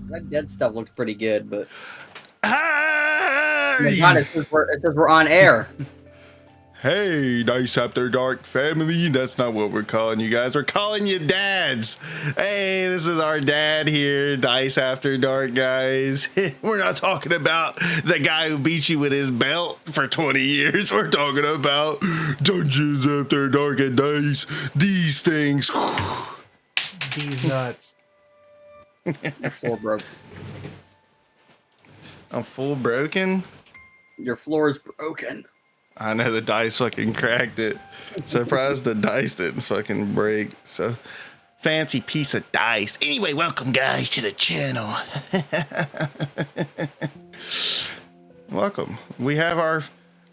That dead stuff looks pretty good, but oh my Hey! God, it says we're on air. Hey, Dice After Dark family. That's not what we're calling you guys. We're calling you dads. Hey, this is our dad here, Dice After Dark, guys. We're not talking about the guy who beat you with his belt for 20 years. We're talking about Dungeons After Dark and Dice. These things. These nuts. Your floor broke. I'm full broken. Your floor is broken. I know the dice fucking cracked it. Surprised the dice didn't fucking break. So fancy piece of dice. Anyway, welcome guys to the channel. Welcome. We have our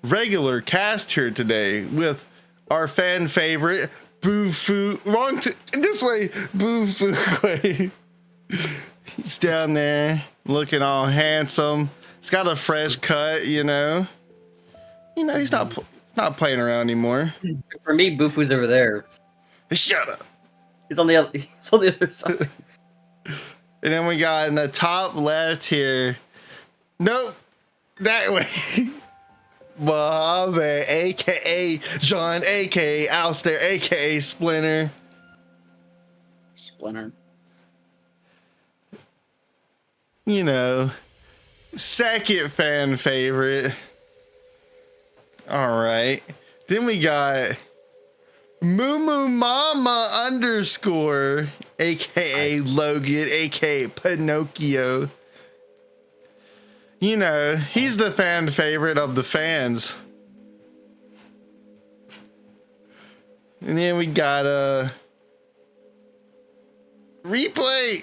regular cast here today with our fan favorite Boo Foo. This way, Boo Foo way. He's down there looking all handsome. He's got a fresh cut, you know. You know, he's not playing around anymore. For me, Bufu's over there. Shut up. He's on the other side. And then we got in the top left here. Nope. That way. Mojave, aka John, aka Alistair, aka Splinter. Splinter. You know, second fan favorite. All right. Then we got Moo Mama _ aka Logan, aka Pinocchio. You know, he's the fan favorite of the fans. And then we got Replay,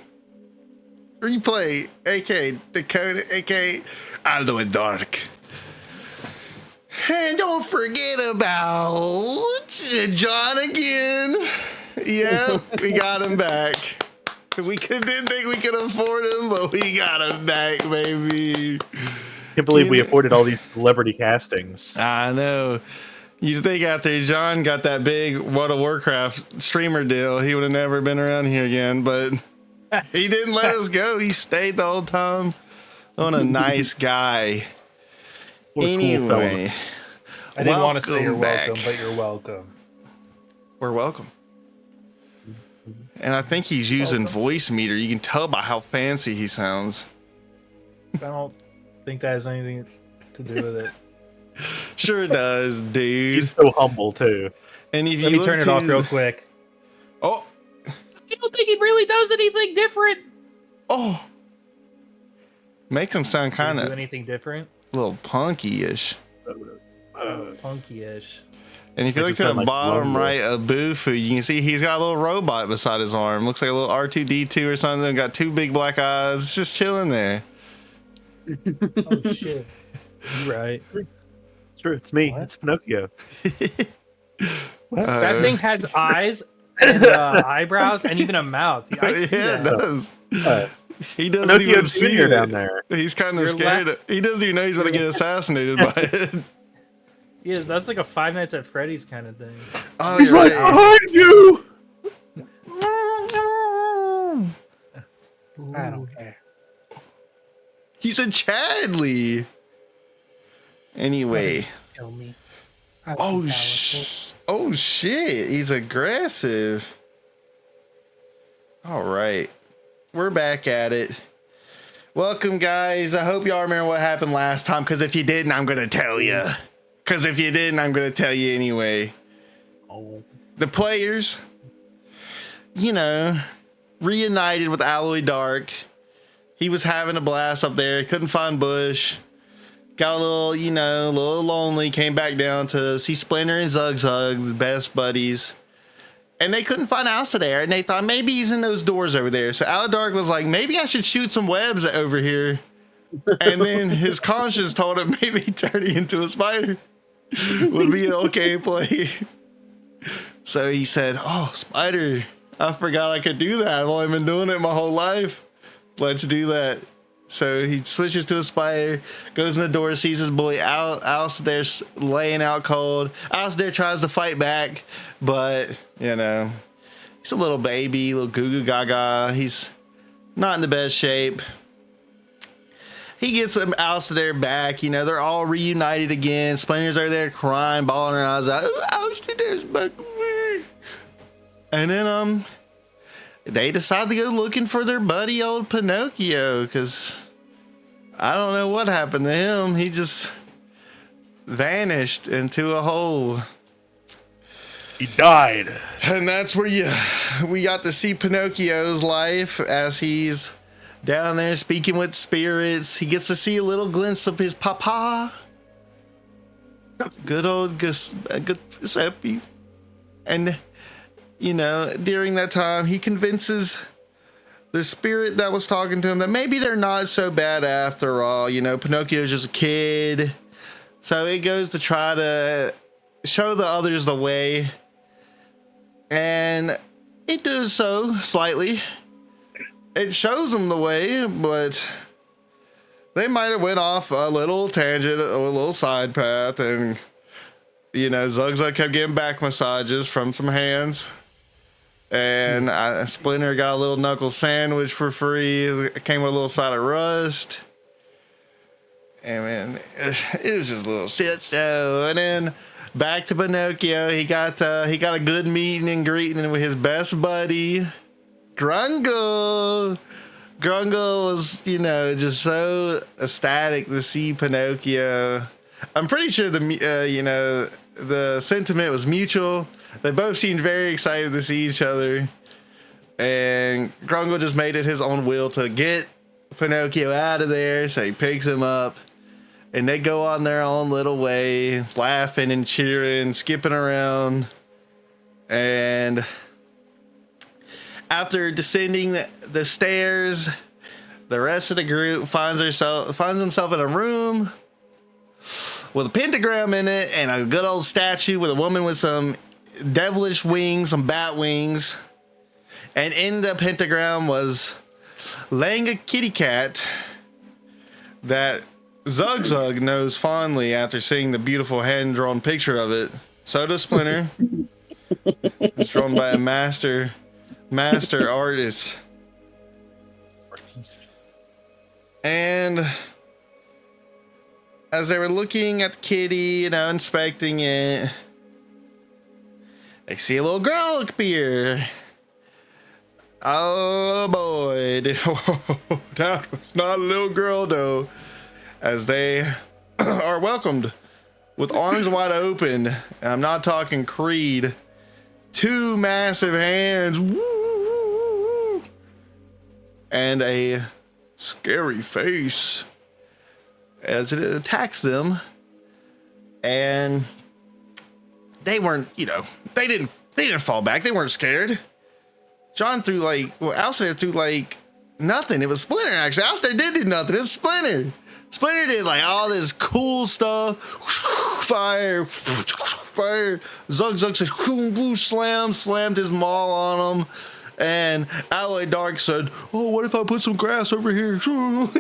aka Dakota, aka Aldo and Dark. And don't forget about John again. Yeah, we got him back. Didn't think we could afford him, but we got him back, baby. Can't believe we afforded all these celebrity castings. I know. You'd think after John got that big World of Warcraft streamer deal, he would have never been around here again, but he didn't let us go. He stayed the whole time. What a nice guy. What a cool fella. I didn't want to say you're welcome, but you're welcome. We're welcome. And I think he's using voice meter. You can tell by how fancy he sounds. I don't think that has anything to do with it. Sure does, dude. He's so humble too. And if Let you me turn it off real quick. Oh, I don't think he really does anything different. oh, makes him sound kind Do of anything different? a little punky-ish. Punky-ish. And if you look to the bottom right of Bufu, you can see he's got a little robot beside his arm. Looks like a little R2-D2 or something. Got two big black eyes. It's just chilling there. Oh shit! You're right. It's true. It's me. What? It's Pinocchio. That thing has eyes and eyebrows and even a mouth. I see Yeah, that. it does. He doesn't Pinocchio even see it down there. He's kind of scared. He doesn't even know he's going to get assassinated by it. Yes, that's like a Five Nights at Freddy's kind of thing. Oh, he's you're right right. behind you. I don't care. He's a Chadley. Anyway. Kill me. Oh shit. He's aggressive. All right. We're back at it. Welcome, guys. I hope y'all remember what happened last time, because if you didn't, I'm going to tell you. Because if you didn't, I'm going to tell you anyway. Oh. The players, you know, reunited with Alloy Dark. He was having a blast up there. Couldn't find Bush. Got a little, you know, a little lonely. Came back down to see Splinter and Zug Zug, the best buddies. And they couldn't find Alsa there. And they thought maybe he's in those doors over there. So Alloy Dark was like, maybe I should shoot some webs over here. And then his conscience told him maybe turning into a spider would be an okay play. So he said, oh, spider, I forgot I could do that. I've only been doing it my whole life. Let's do that. So he switches to a spider, goes in the door, sees his boy Alice there laying out cold. Alice there tries to fight back, but, you know, he's a little baby, little goo goo gaga. He's not in the best shape. he gets them Alistair back. You know, they're all reunited again. Splinter's over there crying, bawling her eyes out. Alistair's back. And then they decide to go looking for their buddy old Pinocchio, because I don't know what happened to him. He just vanished into a hole. He died. And that's where we got to see Pinocchio's life as he's down there speaking with spirits. He gets to see a little glimpse of his papa. Good old Giuseppe. And, you know, during that time, he convinces the spirit that was talking to him that maybe they're not so bad after all. You know, Pinocchio's just a kid. So it goes to try to show the others the way. And it does so slightly. It shows them the way, but they might have went off a little tangent, a little side path, and, you know, Zug kept getting back massages from some hands. And Splinter got a little knuckle sandwich for free. It came with a little side of rust. And man, it was just a little shit show. And then back to Pinocchio. He got a good meeting and greeting with his best buddy, Grungle. Grungle was, you know, just so ecstatic to see Pinocchio. I'm pretty sure the sentiment was mutual. They both seemed very excited to see each other. And Grungle just made it his own will to get Pinocchio out of there. So he picks him up. And they go on their own little way, laughing and cheering, skipping around. And after descending the stairs, the rest of the group finds himself in a room with a pentagram in it and a good old statue with a woman with some devilish wings, some bat wings. And in the pentagram was laying a kitty cat that Zug knows fondly after seeing the beautiful hand-drawn picture of it. So does Splinter. It's drawn by a master artist. And as they were looking at the kitty, you know, inspecting it, they see a little girl appear. Oh boy, that was not a little girl though. As they are welcomed with arms wide open. And I'm not talking Creed. 2 massive hands. Woo, and a scary face as it attacks them. And they weren't, you know, they didn't fall back. They weren't scared. Alistair threw like nothing. It was Splinter actually. Alistair did do nothing. It was Splinter. Splinter did like all this cool stuff. Fire. Zug said, slammed his maul on him. And Alloy Dark said, oh, what if I put some grass over here? I don't want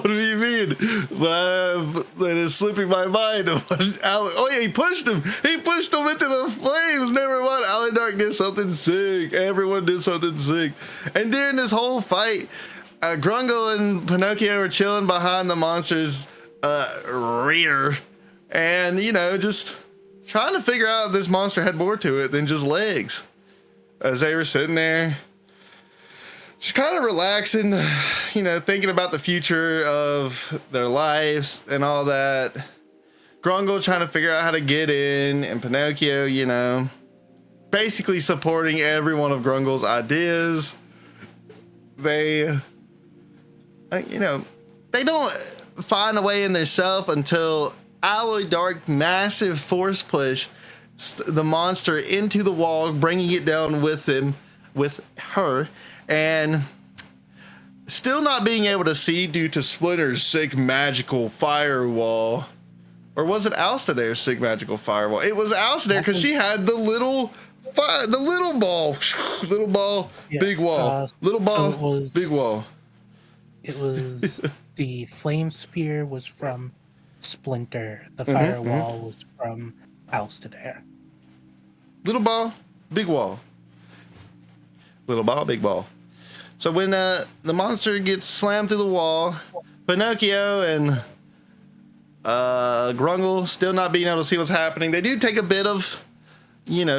to be mean, but it's slipping my mind. Oh yeah, he pushed him into the flames. Never mind. Alloy Dark did something sick. Everyone did something sick. And during this whole fight, Grungle and Pinocchio were chilling behind the monster's rear, and, you know, just trying to figure out if this monster had more to it than just legs. As they were sitting there, just kind of relaxing, you know, thinking about the future of their lives and all that. Grungle trying to figure out how to get in, and Pinocchio, you know, basically supporting every one of Grungle's ideas. They, you know, they don't find a way in themselves until Alloy Dark massive force push the monster into the wall, bringing it down with her, and still not being able to see due to Splinter's sick magical firewall. Or was it Alistair's sick magical firewall? It was Alistair because she had the little ball, yeah, big wall, little ball, big wall. It was the flame sphere was from Splinter. The firewall was from Alistair. Little ball, big wall. Little ball, big ball. So when the monster gets slammed through the wall, Pinocchio and Grungle still not being able to see what's happening. They do take a bit of,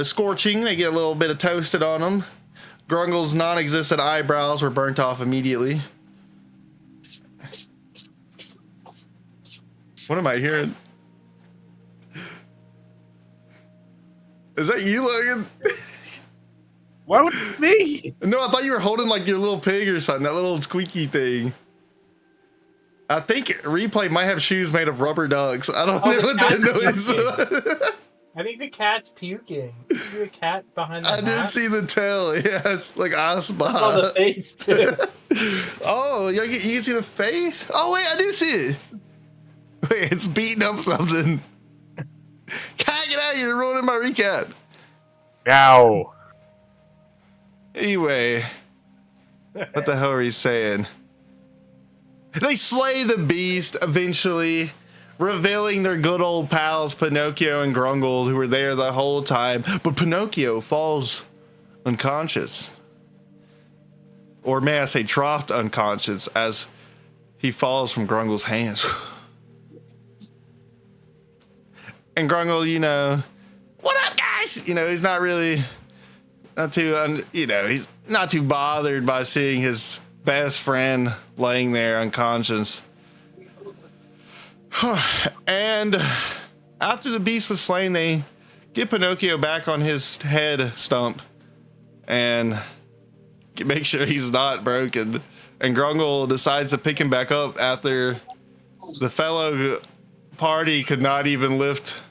scorching. They get a little bit of toasted on them. Grungle's non-existent eyebrows were burnt off immediately. What am I hearing? Is that you, Logan? Why would it be? No, I thought you were holding like your little pig or something, that little squeaky thing. I think Replay might have shoes made of rubber ducks. I don't know what that noise was. I think the cat's puking. You see the cat behind the I didn't see the tail. Yeah, it's like I I saw the face too. Oh, you can see the face? Oh, wait, I do see it. Wait, it's beating up something. Can't get out of here, ruining my recap. Ow. Anyway, what the hell are you saying? They slay the beast eventually, revealing their good old pals Pinocchio and Grungle, who were there the whole time. But Pinocchio falls unconscious. Or may I say dropped unconscious as he falls from Grungle's hands. And Grungle, what up, guys? He's not really, he's not too bothered by seeing his best friend laying there unconscious. And after the beast was slain, they get Pinocchio back on his head stump and make sure he's not broken. And Grungle decides to pick him back up after the fellow party could not even lift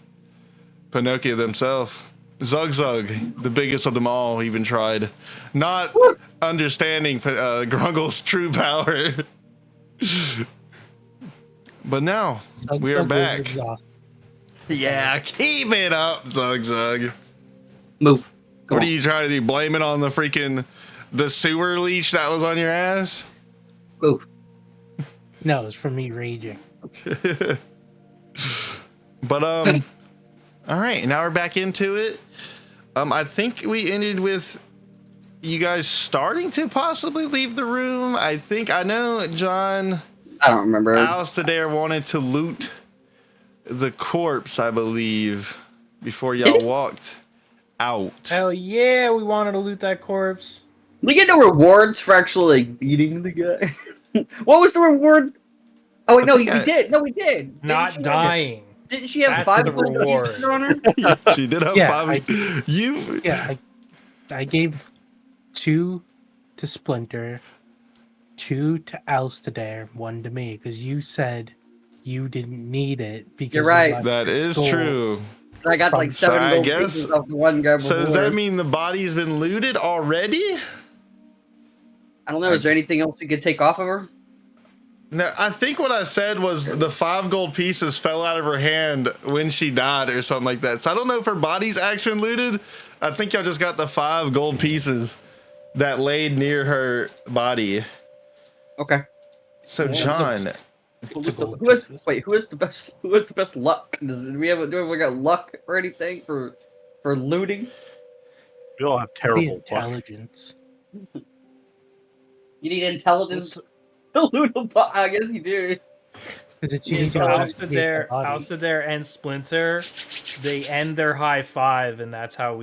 Pinocchio themselves. Zug Zug, the biggest of them all, even tried, not understanding Grungle's true power. But now we are back. Yeah, keep it up, Zug Zug. Move. What are you trying to do? Blame it on the sewer leech that was on your ass? Move. No, it's from me raging. But all right, now we're back into it. I think we ended with you guys starting to possibly leave the room. I know John. I don't remember. Alistair wanted to loot the corpse, I believe, before y'all walked out. Hell yeah, we wanted to loot that corpse. We get no rewards for actually beating the guy. What was the reward? Oh wait, no, we did. No, we did. Not dying. Didn't she have That's 5 the gold reward. pieces on her? Yeah, she did have Yeah, 5. I gave 2 to Splinter, 2 to Alistair, 1 to me, because you said you didn't need it because You're right. you That is stole- true. I got like 7 I gold guess- pieces off the one guy before. So does that mean the body's been looted already? I don't know. Is there anything else we could take off of her? No, I think what I said was the 5 gold pieces fell out of her hand when she died or something like that. So I don't know if her body's actually looted. I think y'all just got the 5 gold pieces that laid near her body. Okay. So John, It's a gold Who has pieces. the best? Who has the best luck? Do we got luck or anything for looting? We all have The terrible luck. intelligence. You need intelligence to loot a body. I guess you do. Because it's Yeah, easy so to investigate the body. Alistair and Splinter, they end their high five, and that's how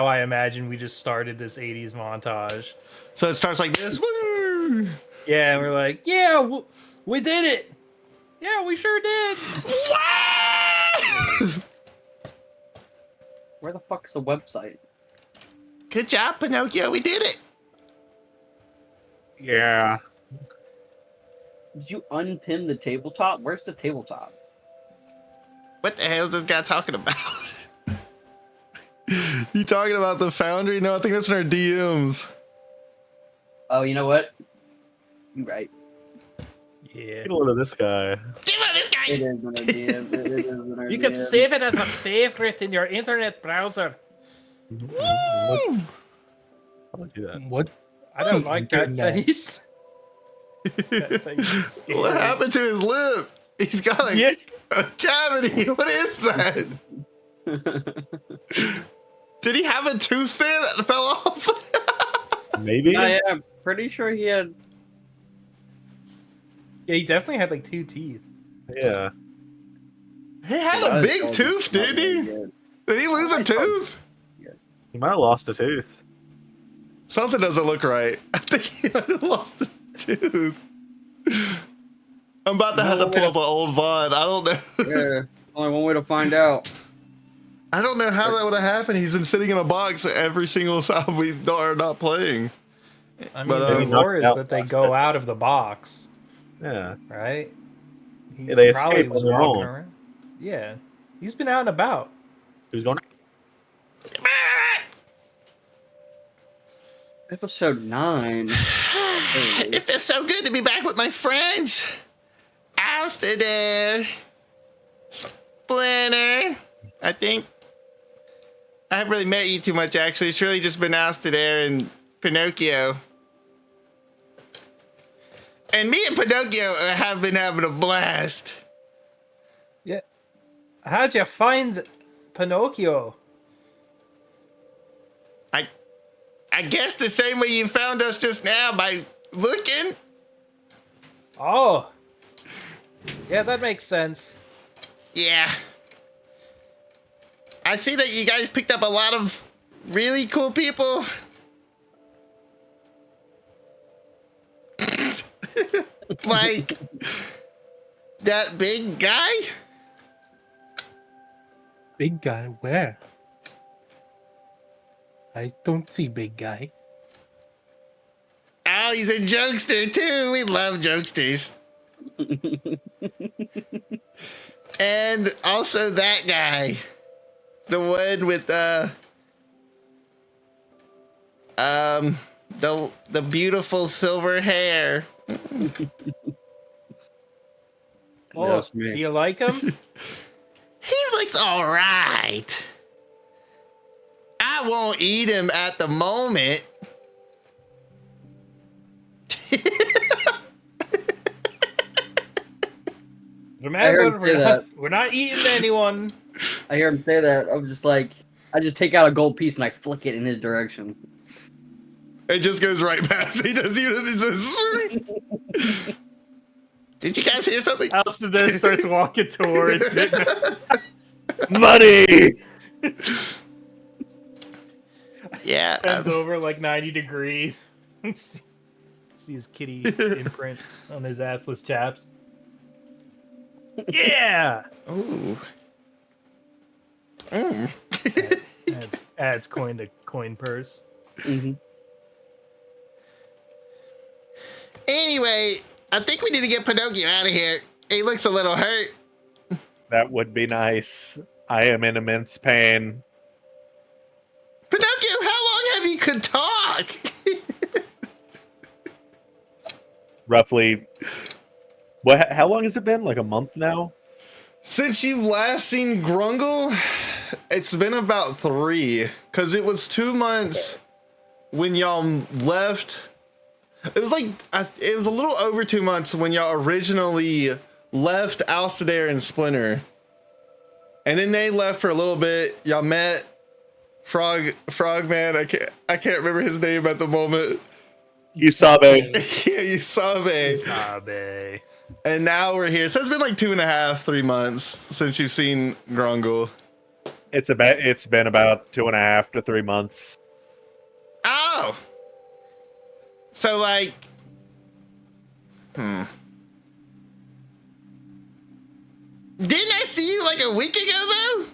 I imagine we just started this 80s montage. so it starts like this. Woo! Yeah, and we're like, yeah, we did it. Yeah, we sure did. Where the fuck's the website? Good job, Pinocchio. We did it. Yeah. Did you unpin the tabletop? Where's the tabletop? What the hell is this guy talking about? You talking about the foundry? No, I think that's in our DMs. Oh, you know what? You're right. Yeah. Get a load of this guy. It is an idea. It is an idea. You can save it as a favorite in your internet browser. Woo! How do I do that? What? I don't like that Doing that. face. That face is scary. What happened to his lip? He's got a cavity. What is that? Did he have a tooth there that fell off? Maybe. Yeah, I'm pretty sure he had. Yeah, he definitely had like 2 teeth. Yeah. He had Yeah, a his big dog tooth, is not didn't really he? good. Did he lose a tooth? He might have lost a tooth. Something doesn't look right. I think he might have lost a tooth. I'm about to have to pull up an old VOD. I don't know. Yeah, only one way to find out. I don't know how that would have happened. He's been sitting in a box every single time we are not playing. I mean, But, the Maybe lore knocked is out that they last go bit. out of the box, Yeah. right? He Yeah, they probably escape was on their walking own. around. Yeah, he's been out and about. Who's going? Episode 9. It feels so good to be back with my friends. Ousted, Splinter. I think I haven't really met you too much, actually. It's really just been Ousted and Pinocchio. And me and Pinocchio have been having a blast. Yeah. How'd you find Pinocchio? I guess the same way you found us just now, by looking. Oh. Yeah, that makes sense. Yeah. I see that you guys picked up a lot of really cool people. Like that big guy? Big guy, where? I don't see big guy. Oh, he's a jokester too. We love jokesters. And also that guy. The one with the beautiful silver hair. Oh, Yes, do me. you like him? He looks all right. I won't eat him at the moment. Remember, say that. we're not eating anyone. I hear him say that. I'm just like, I just take out a gold piece and I flick it in his direction. It just goes right past. He does. Did you guys hear something? Alistair then starts walking towards it. Money! Yeah. Bends over like 90 degrees. See his kitty imprint on his assless chaps. Yeah! Ooh. Adds coin to coin purse. Mm-hmm. Anyway, I think we need to get Pinocchio out of here. He looks a little hurt. That would be nice. I am in immense pain. Pinocchio, how long have you could talk? Roughly. What? How long has it been? Like a month now? Since you've last seen Grungle, it's been about 3. Because it was 2 months when y'all left. It was like, it was a little over 2 months when y'all originally left Alstadair and Splinter. And then they left for a little bit. Y'all met Frogman. I can't remember his name at the moment. Usabe. Yeah, Usabe. Abe. And now we're here. So it's been like 2.5, 3 months since you've seen Grungle. It's been about 2.5 to 3 months. Oh! So like, Didn't I see you like a week ago though?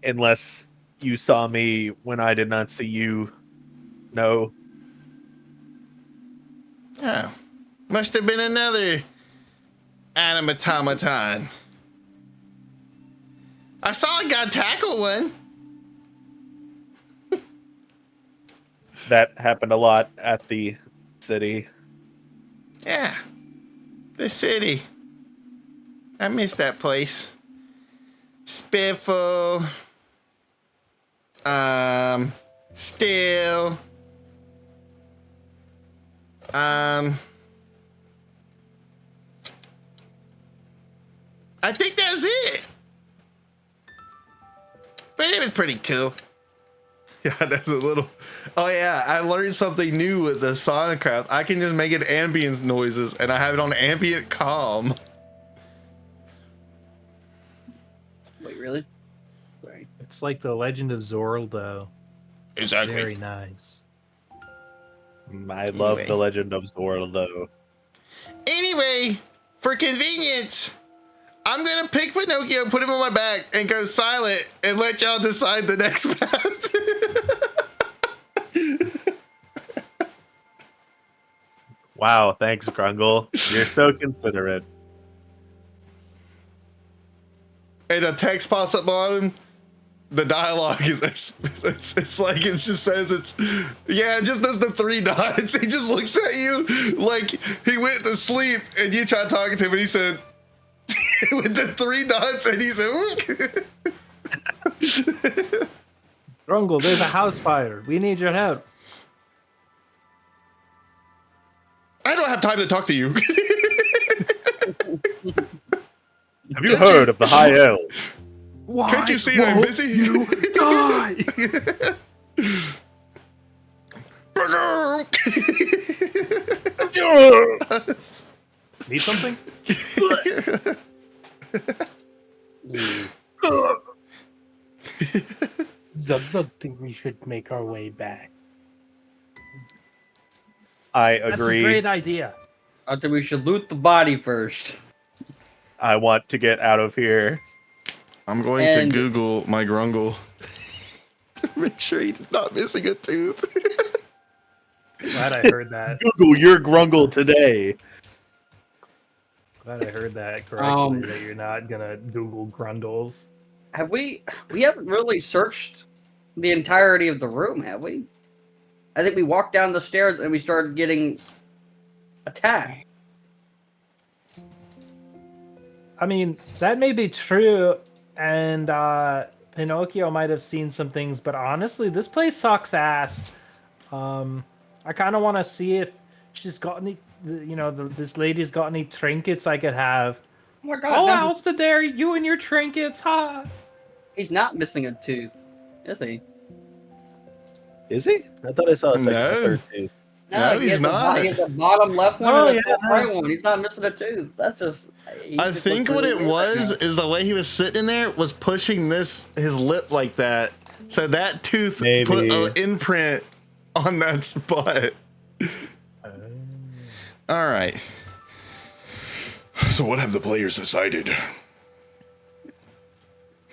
Unless you saw me when I did not see you. No. Oh. Must have been another animatomaton. I saw a god tackle one. That happened a lot at the city. Yeah. The city. I miss that place. Spiffle. Still. I think that's it. But it was pretty cool. Yeah, that's a little. Oh yeah, I learned something new with the Sonicraft. I can just make it ambient noises, and I have it on ambient calm. Wait, really? Sorry. It's like the Legend of Zorldo. Exactly. Very nice. I love Anyway. the Legend of Zorldo. Anyway, for convenience, I'm gonna pick Pinocchio, put him on my back, and go silent, and let y'all decide the next path. Wow, thanks, Grungle. You're so considerate. And a text pops up on him. The dialogue is it's like it just says it just does the 3 dots. He just looks at you like he went to sleep, and you tried talking to him, and he said with the 3 dots, and he said Grungle, there's a house fire. We need your help. I don't have time to talk to you. Have you heard of the High Elves? Why Can't you see I'm busy? You die. Need something? Zug Zug think we should make our way back. I That's a agree. great idea. I think we should loot the body first. I want to get out of here. I'm going And- to Google my Grungle. Make sure he's not missing a tooth. Glad I heard that. Google your Grungle today. Glad I heard that correctly. That you're not gonna Google Grundles. Have we haven't really searched the entirety of the room, have we? I think we walked down the stairs and we started getting attacked. I mean, that may be true, and Pinocchio might have seen some things, but honestly, this place sucks ass. I kind of want to see if she's got any, this lady's got any trinkets I could have. Oh my god! Oh, no, Alstadare, you and your trinkets, huh? he's not missing a tooth, is he? Is he? I thought I saw a second No. or third tooth. No, he he's has not. He has the bottom left one Oh, and the yeah, top right one. He's not missing a tooth. That's just. I think what it was is the way he was sitting there was pushing his lip like that, so that tooth Maybe. put an imprint on that spot. All right. So what have the players decided?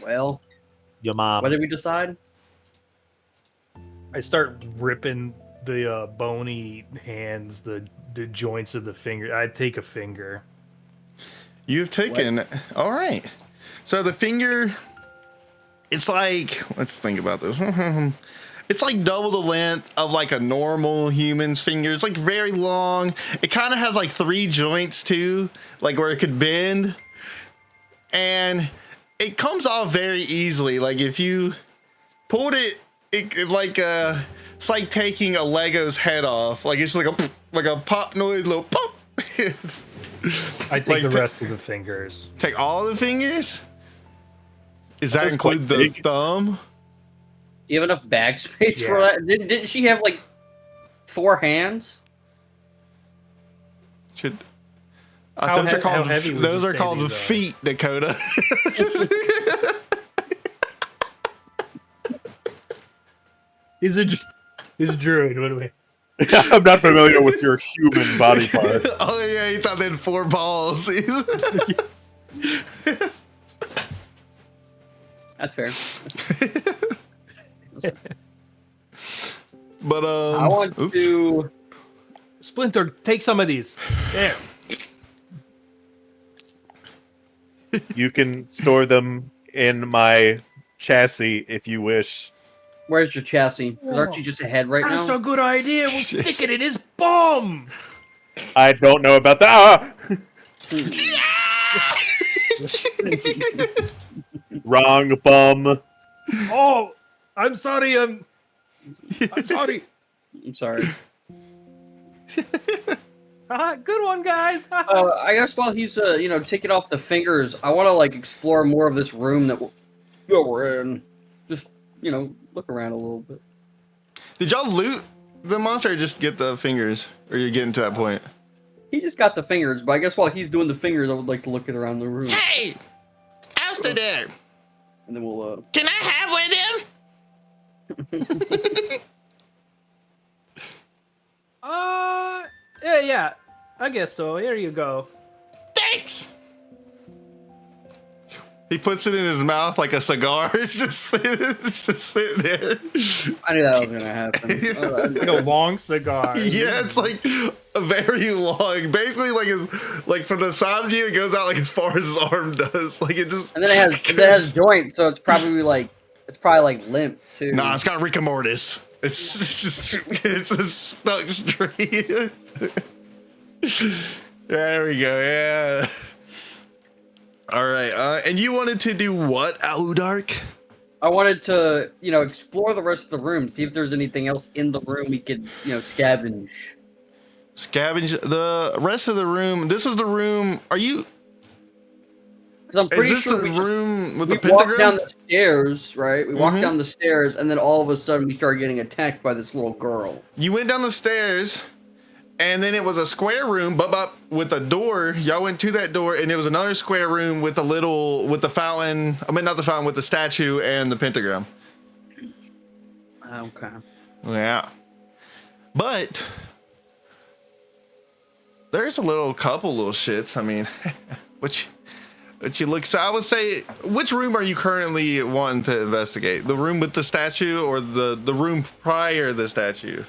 Well, Your mom. what did we decide? I start ripping the bony hands, the joints of the finger. I'd take a finger. You've taken. All right. So the finger, it's like, let's think about this. It's like double the length of like a normal human's finger. It's like very long. It kind of has like 3 joints too, like where it could bend. And it comes off very easily. Like if you pulled it, it's like taking a Lego's head off. Like it's like a pop noise, little pop. I take Like the ta- rest of the fingers. Take all the fingers? Does that That's include quite the big. thumb? Do you have enough bag space for Yeah. that? Didn't she have like 4 hands? Should How those are how called heavy would those you are say called these are? feet, Dakota. He's a druid. What do we? I'm not familiar with your human body part. Oh yeah, he thought they had 4 balls. That's fair. But I want oops. to. Splinter, take some of these. There. You can store them in my chassis if you wish. Where's your chassis? Because aren't you just ahead right That's now? a good idea. We'll stick it in his bum. I don't know about that. Wrong bum. Oh, I'm sorry. I'm sorry. I'm sorry. Good one, guys. I guess while he's taking off the fingers, I want to like explore more of this room that we're in. Just look around a little bit. Did y'all loot the monster or just get the fingers? Or you're getting to that point? He just got the fingers, but I guess while he's doing the fingers, I would like to look at around the room. Hey! Ouster there! And then we'll, Can I have one of them? Yeah, I guess so. Here you go. Thanks! He puts it in his mouth like a cigar. It's just sitting there. I knew that was gonna happen. Like a long cigar. Yeah, it's like a very long. Basically, like from the side of you, it goes out like as far as his arm does. Like it just. And then it has joints, so it's probably like limp too. Nah, it's got rigor mortis. It's just stuck straight. There we go. Yeah. All right. And you wanted to do what, Aludark? I wanted to, explore the rest of the room, see if there's anything else in the room we could, scavenge. Scavenge the rest of the room. This was the room. Are you? Because I'm pretty Is this sure the room with the we walked pentagram? down the stairs, right? We walked Mhm. down the stairs, and then all of a sudden we started getting attacked by this little girl. You went down the stairs, and then it was a square room, with a door. Y'all went to that door, and it was another square room with the fountain. I mean, not the fountain, with the statue and the pentagram. Okay. Yeah. But there's a couple little shits. I mean, which you look. So I would say, which room are you currently wanting to investigate? The room with the statue, or the room prior to the statue?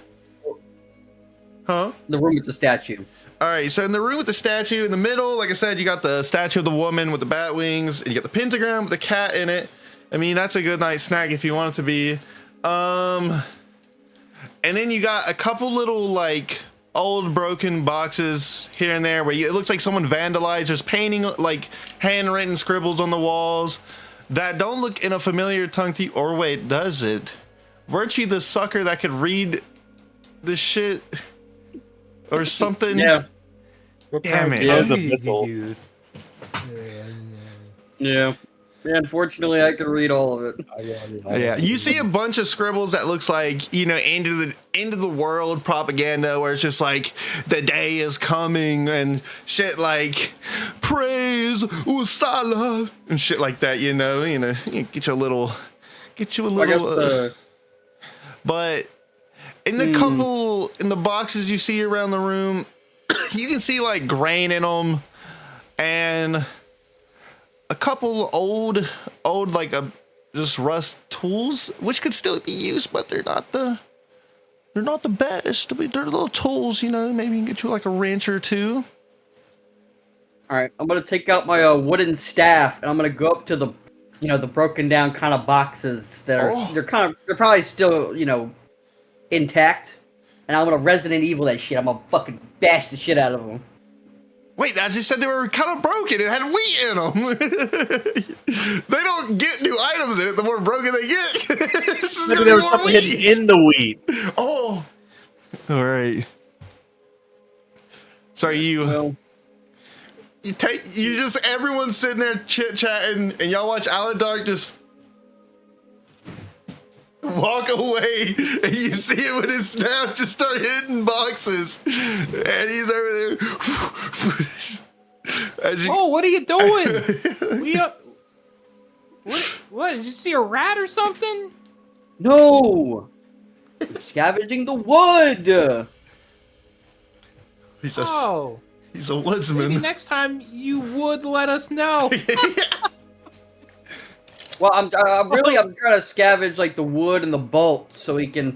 Huh? The room with the statue. All right, so in the room with the statue, in the middle, like I said, you got the statue of the woman with the bat wings, and you got the pentagram with the cat in it. I mean, that's a good night snack if you want it to be. And then you got a couple little old broken boxes here and there where it looks like someone vandalized. There's painting, handwritten scribbles on the walls that don't look in a familiar tongue to you. Or wait, does it? Weren't you the sucker that could read this shit? Or something? Yeah. Damn it. Yeah, the Tongue missile. you use? Yeah. Unfortunately, I could read all of it. Yeah, you see a bunch of scribbles that looks like, end of the world propaganda, where it's just like the day is coming and shit like praise Usala and shit like that. You get you a little. But in the couple in the boxes you see around the room, you can see grain in them and a couple old just rust tools, which could still be used, but they're not the best. They're little tools, maybe you can get you a wrench or two. All right, I'm gonna take out my wooden staff, and I'm gonna go up to the, the broken down kind of boxes that are they're probably still intact, and I'm gonna Resident Evil that shit. I'm gonna fucking bash the shit out of them. Wait, I just said they were kind of broken. It had wheat in them. They don't get new items in it. The more broken they get. Maybe there was something hidden in the wheat. Oh, all right. So everyone's sitting there chit chatting, and y'all watch Alan Dark just walk away, and you see him with his staff just start hitting boxes, and he's over there. What are you doing? What? Did you see a rat or something? No, I'm scavenging the wood. He's a Maybe woodsman. next time you would let us know. Well, I'm trying to scavenge the wood and the bolts so we can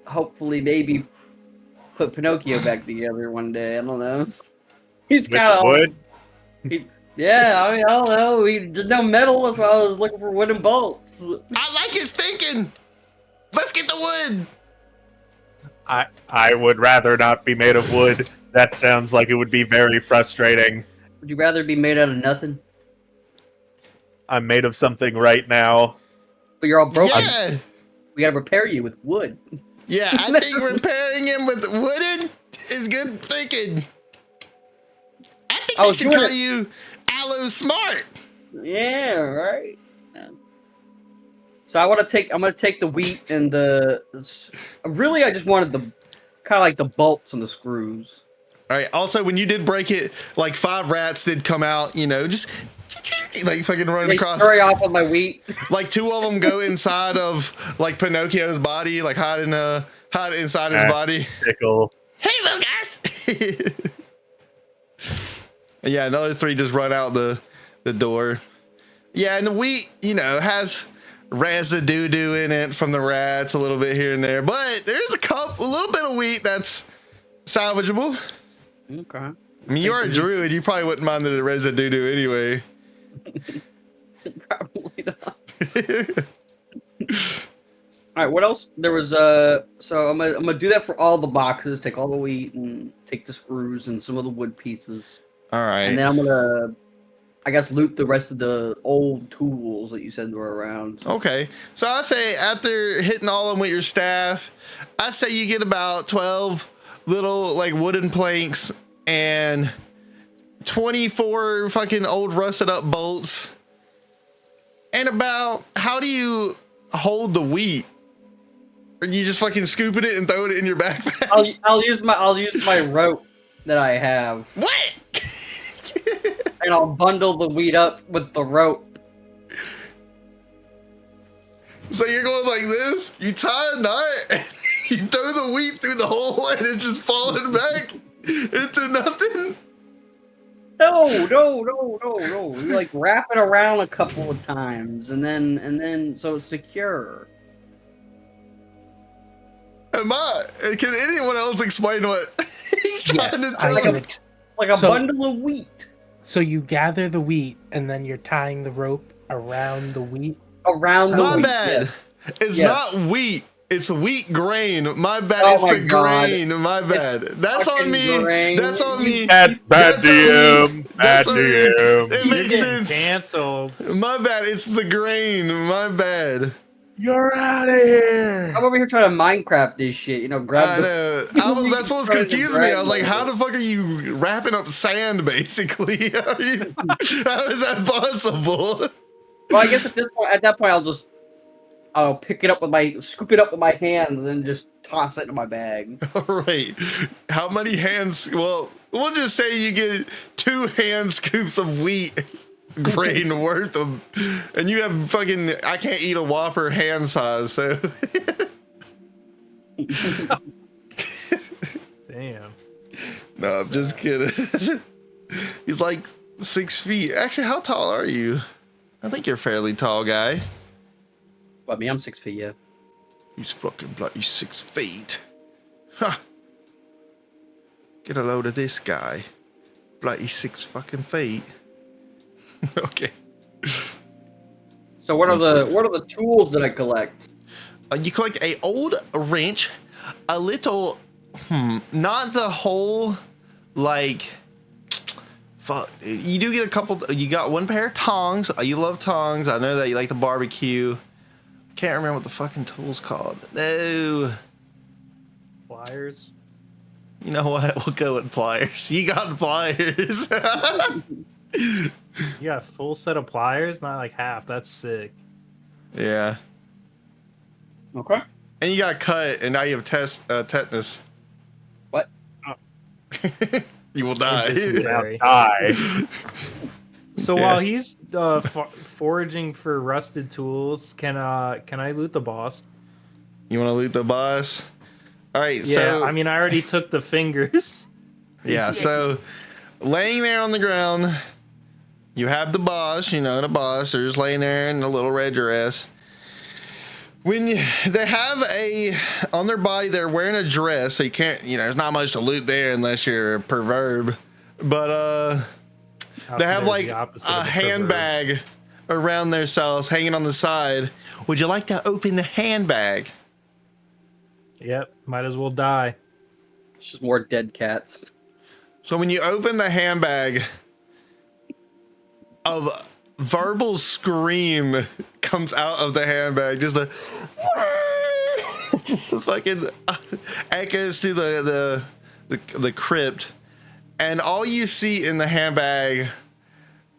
hopefully, maybe put Pinocchio back together one day. I don't know. He's With kind of wood. Yeah, I don't know. There's no metal, as well. I was looking for wooden bolts. I like his thinking. Let's get the wood. I would rather not be made of wood. That sounds like it would be very frustrating. Would you rather be made out of nothing? I'm made of something right now. But you're all broken. Yeah. We gotta repair you with wood. Yeah, I think repairing him with wooden is good thinking. I think they should call you Aloe Smart. Yeah, right. Yeah. So I'm gonna take the wheat and really I just wanted the kind of like the bolts and the screws. All right. Also, when you did break it, like 5 rats did come out, you know, just like fucking running They across. scurry off with my wheat. Like 2 of them go inside of like Pinocchio's body, like hide inside his body. Tickle. Hey, little guys. Yeah, another 3 just run out the door. Yeah, and the wheat, you know, has residue in it from the rats a little bit here and there, but there's a little bit of wheat that's salvageable. Okay. I mean, you are a druid, you probably wouldn't mind the residue anyway. Probably not. All right, what else? There was so I'm gonna do that for all the boxes. Take all the wheat and take the screws and some of the wood pieces. All right. And then I'm gonna, I guess, loot the rest of the old tools that you said were around. Okay, so I say after hitting all of them with your staff, I say you get about 12 little like wooden planks and 24 fucking old rusted up bolts. And about, how do you hold the wheat? Or you just fucking scooping it and throwing it in your backpack? I'll use my rope that I have. What? And I'll bundle the wheat up with the rope. So you're going like this? You tie a knot, and you throw the wheat through the hole, and it's just falling back into nothing? No. You like wrap it around a couple of times, and then so it's secure. Can anyone else explain what he's trying to tell me? Like a bundle of wheat. So you gather the wheat, and then you're tying the rope around the wheat? Around the My wheat. bad. Yes. It's not wheat. It's wheat grain. My bad. Oh It's my the God. grain. My bad. That's on fucking me. grain. That's on me. That's bad That's on me. DM. Bad That's on me. DM. It You're makes getting sense. canceled. My bad. It's the grain. My bad. You're out of here. I'm over here trying to Minecraft this shit. You know, I grab the. know. That's what was Trying to confusing me. I was like, drag how the fuck are you wrapping up sand, basically? How is that possible? Well, I guess at that point, I'll pick it up scoop it up with my hands, and then just toss it in my bag. All right. How many hands? Well, we'll just say you get 2 hand scoops of wheat grain worth of, and you have fucking, I can't eat a Whopper hand size, so. Damn. No, I'm just kidding. He's like 6 feet. Actually, how tall are you? I think you're a fairly tall guy. Well, I mean, I'm 6 feet, yeah. He's fucking bloody 6 feet. Huh. Get a load of this guy. Bloody 6 fucking feet. Okay. So what are the tools that I collect? You collect a old wrench, a little, not the whole, like, fuck. You do get a couple. You got 1 pair of tongs. You love tongs. I know that you like the barbecue. Can't remember what the fucking tool's called. No. Pliers. You know what? We'll go with pliers. You got pliers. You got a full set of pliers, not like half. That's sick. Yeah. Okay. And you got cut, and now you have tetanus. What? You will die. Dysentery. Die. So Yeah. while he's foraging for rusted tools, can I loot the boss? You want to loot the boss? All right. Yeah, So I mean, I already took the fingers. yeah. So laying there on the ground, you have the boss. You know the boss. They're just laying there in a little red dress. They have on their body, they're wearing a dress, so you can't. There's not much to loot there unless you're a perverb. But they have like a handbag around their cells hanging on the side. Would you like to open the handbag? Yep, might as well die. It's just more dead cats. So when you open the handbag, a verbal scream comes out of the handbag. Just a fucking echoes to the crypt. And all you see in the handbag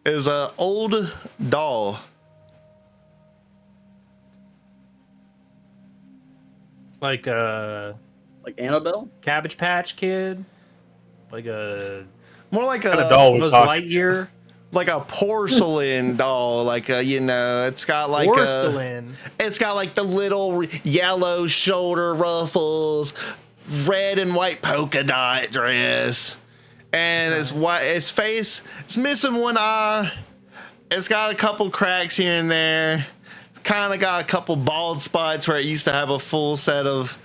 is an old doll. Like a Like Annabelle? Cabbage Patch Kid, like a More like What kind of a doll we Buzz talking? Lightyear. like a porcelain doll, like a, you know, it's got like Porcelain. it's got like the little yellow shoulder ruffles, red and white polka dot dress, and its face, it's missing one eye. It's got a couple cracks here and there. It's kind of got a couple bald spots where it used to have a full set of,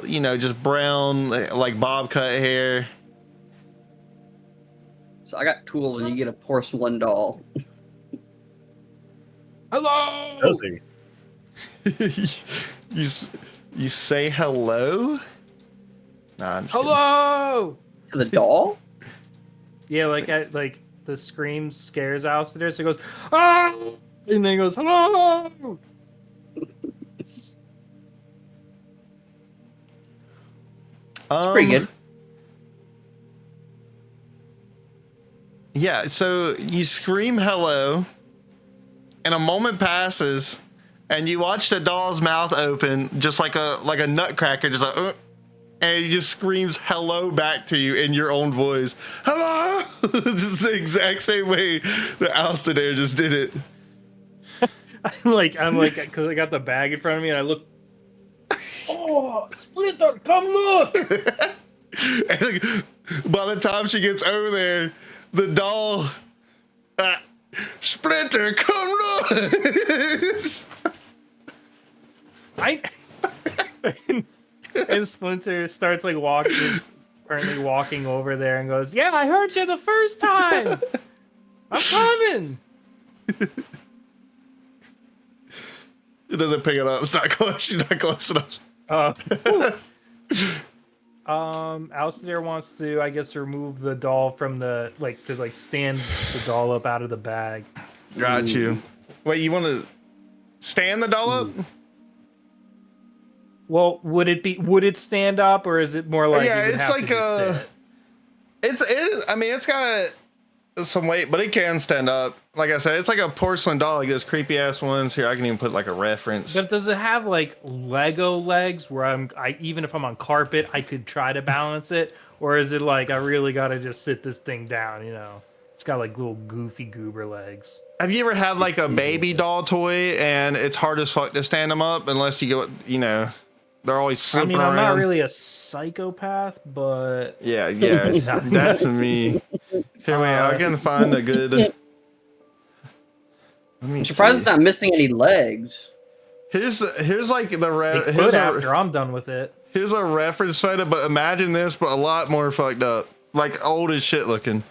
you know, just brown like bob cut hair. So I got tools, and you get a porcelain doll. Hello. Does he? You say hello? Nah, I'm just kidding. Hello. To the doll? Yeah, like the scream scares Alistair, so he goes, ah, and then he goes, hello. It's pretty good. Yeah, so you scream hello, and a moment passes, and you watch the doll's mouth open, just like a nutcracker, just like, and he just screams hello back to you in your own voice. Hello! Just the exact same way that Alistair just did it. I'm like, because I got the bag in front of me, and I look. Oh, Splinter, come look! And by the time she gets over there, the doll, Splinter, come look! And Splinter starts like currently walking over there and goes, "Yeah, I heard you the first time. I'm coming." It doesn't pick it up. It's not close. She's not close enough. Alistair wants to, I guess, remove the doll from the stand the doll up out of the bag. Got you. Wait, you want to stand the doll up? Well, would it stand up, or is it more like Yeah, you would it's have like to just sit? I mean, it's got some weight, but it can stand up. Like I said, it's like a porcelain doll, like those creepy ass ones. Here, I can even put like a reference. But does it have like Lego legs where even if I'm on carpet, I could try to balance it? Or is it like I really got to just sit this thing down, you know? It's got like little goofy goober legs. Have you ever had like a baby doll toy and it's hard as fuck to stand them up unless you go, you know, they're always slipping around? I'm not really a psychopath, but Yeah, that's me. Here, wait, I can find a good. Let me I'm surprised it's not missing any legs. Here's like it could after I'm done with it. Here's a reference photo, but imagine this, but a lot more fucked up, like old as shit looking,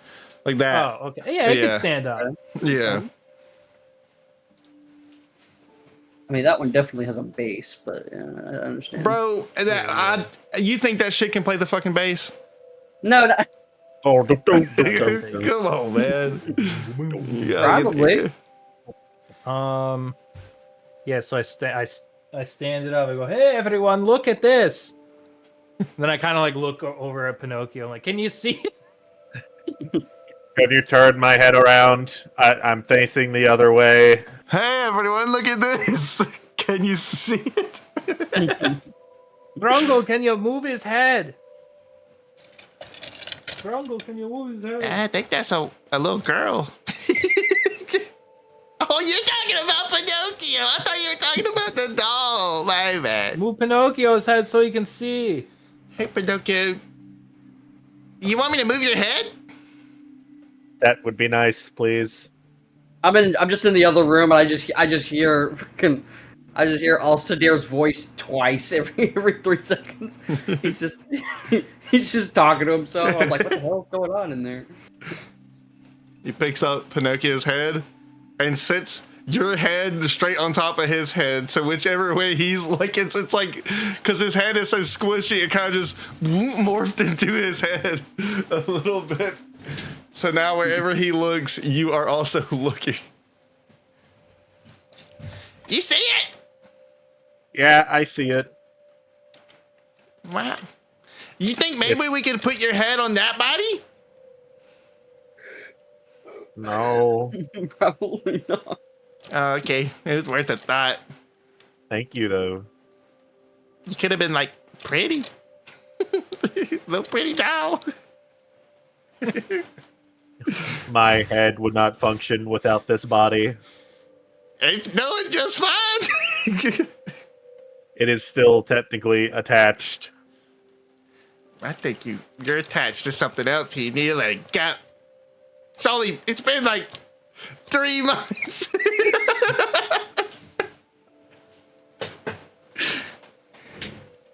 like that. Oh, okay, yeah, it could stand up. Yeah. I mean, that one definitely has a bass, but yeah, I understand. Bro, you think that shit can play the fucking bass? No, Oh, Come on, man. probably. Yeah, so I stand it up. I go, "Hey, everyone, look at this." And then I kind of like look over at Pinocchio. I'm like, "Can you see it?" Have you turned my head around? I'm facing the other way. Hey, everyone, look at this. Can you see it? Grongo, can you move his head? Grongo, can you move his head? I think that's a little girl. Oh, you're talking about Pinocchio. I thought you were talking about the doll. My bad. Move Pinocchio's head so he can see. Hey, Pinocchio. You want me to move your head? That would be nice, please. I'm just in the other room, and I just hear Alstadir's voice twice every 3 seconds. He's just talking to himself. I'm like, what the hell is going on in there? He picks up Pinocchio's head and sits your head straight on top of his head. So whichever way he's like, it's like, because his head is so squishy, it kind of just morphed into his head a little bit. So now wherever he looks, you are also looking. You see it? Yeah, I see it. Wow. You think maybe we could put your head on that body? No. Probably not. Oh, okay. It was worth a thought. Thank you, though. You could have been like pretty. Little pretty doll. My head would not function without this body. It's doing just fine. It is still technically attached. I think you're attached to something else. You need to let it go. It's been like 3 months.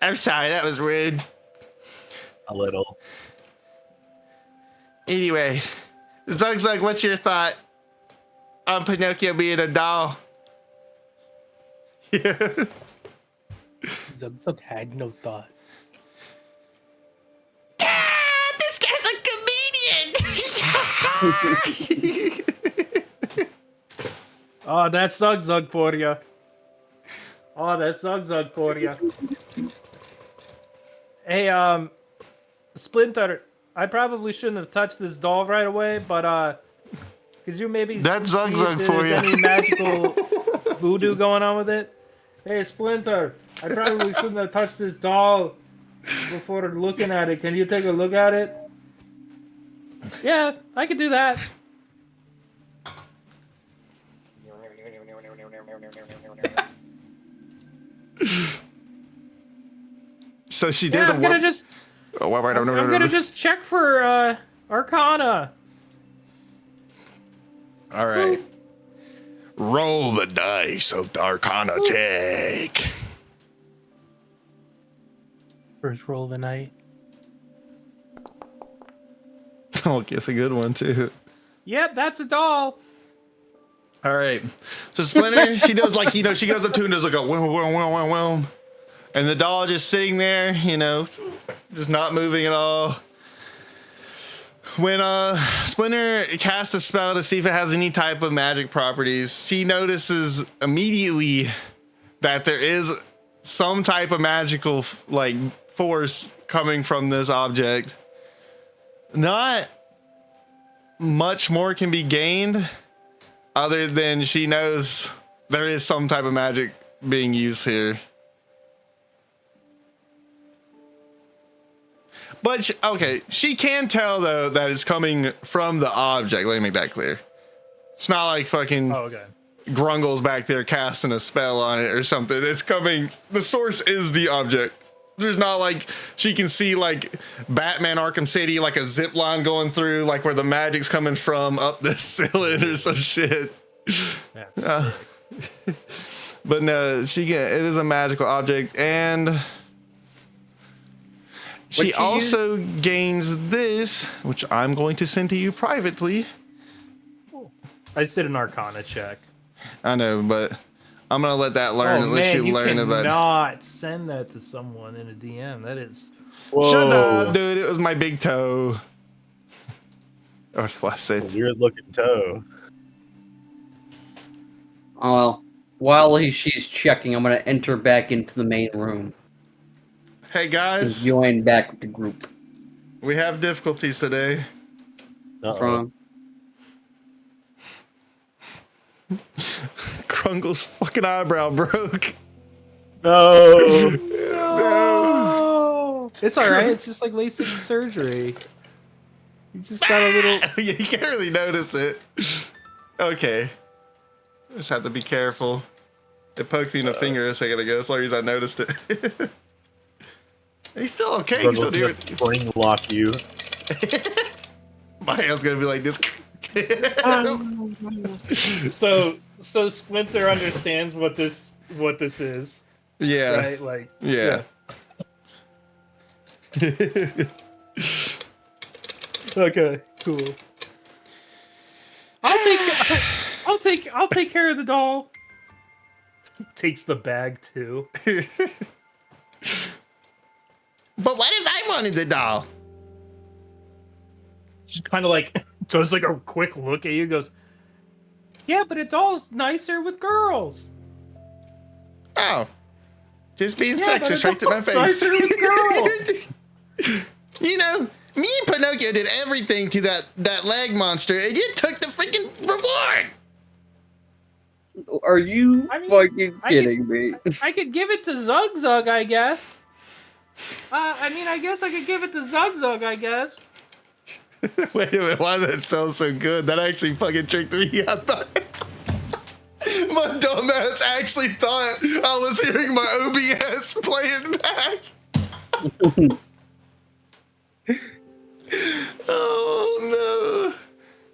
I'm sorry, that was rude. A little. Anyway, Zug, what's your thought on Pinocchio being a doll? Yeah. Zug had no thought. This guy's a comedian. Oh, that's Zug for you. Oh, that's Zug for you. Hey, Splinter, I probably shouldn't have touched this doll right away, but could you maybe That's see if Zug for there's you. any magical voodoo going on with it? Hey, Splinter, I probably shouldn't have touched this doll before looking at it. Can you take a look at it? Yeah, I could do that. So she did Yeah, a I'm gonna warp. just Oh, wait, I'm gonna just check for Arcana. All right. Roll the dice of the Arcana check. First roll of the night. Oh, guess a good one too. Yep, that's a doll. All right. So Splinter, she does like, she goes up to and does like a wham. And the doll just sitting there, just not moving at all. When Splinter casts a spell to see if it has any type of magic properties, she notices immediately that there is some type of magical force coming from this object. Not much more can be gained other than she knows there is some type of magic being used here. But she can tell though that it's coming from the object. Let me make that clear. It's not like fucking Grungle's back there casting a spell on it or something. It's coming. The source is the object. There's not like she can see like Batman Arkham City, like a zip line going through, like where the magic's coming from up the ceiling or some shit. That's sick. But no, it is a magical object, and she also gains this, which I'm going to send to you privately. I just did an Arcana check. I know, but I'm gonna let that learn. Oh Let man, you learn about it. cannot send that to someone in a DM. That is. Whoa. Shut up, dude. It was my big toe. Or what I said. Weird looking toe. Oh, well, while she's checking, I'm going to enter back into the main room Hey and guys, join back with the group. we have difficulties today. What's Uh-oh. wrong? Krungle's fucking eyebrow broke. No. No. It's all right. It's just like LASIK surgery. You just got a little. You can't really notice it. Okay. Just have to be careful. It poked me in the finger a second ago. That's the only reason I noticed it. He's still okay. He's still doing Just spring lock you. My hand's gonna be like this. So Splinter understands what this is, Yeah. right? Like, Yeah. okay, cool. I'll take care of the doll. Takes the bag too. But what if I wanted the doll? Just kind of like does like a quick look at you. Goes, yeah, but a doll's nicer with girls. Oh. Just being Yeah, but sexist a right to my doll's face. nicer with girls. Me and Pinocchio did everything to that leg monster, and you took the freaking reward. Are you I mean, fucking I kidding me? I could give it to Zug Zug, I guess. I guess I could give it to Zug Zug, I guess. Wait a minute, why did that sound so good? That actually fucking tricked me. I thought my dumbass actually thought I was hearing my OBS playing back. Oh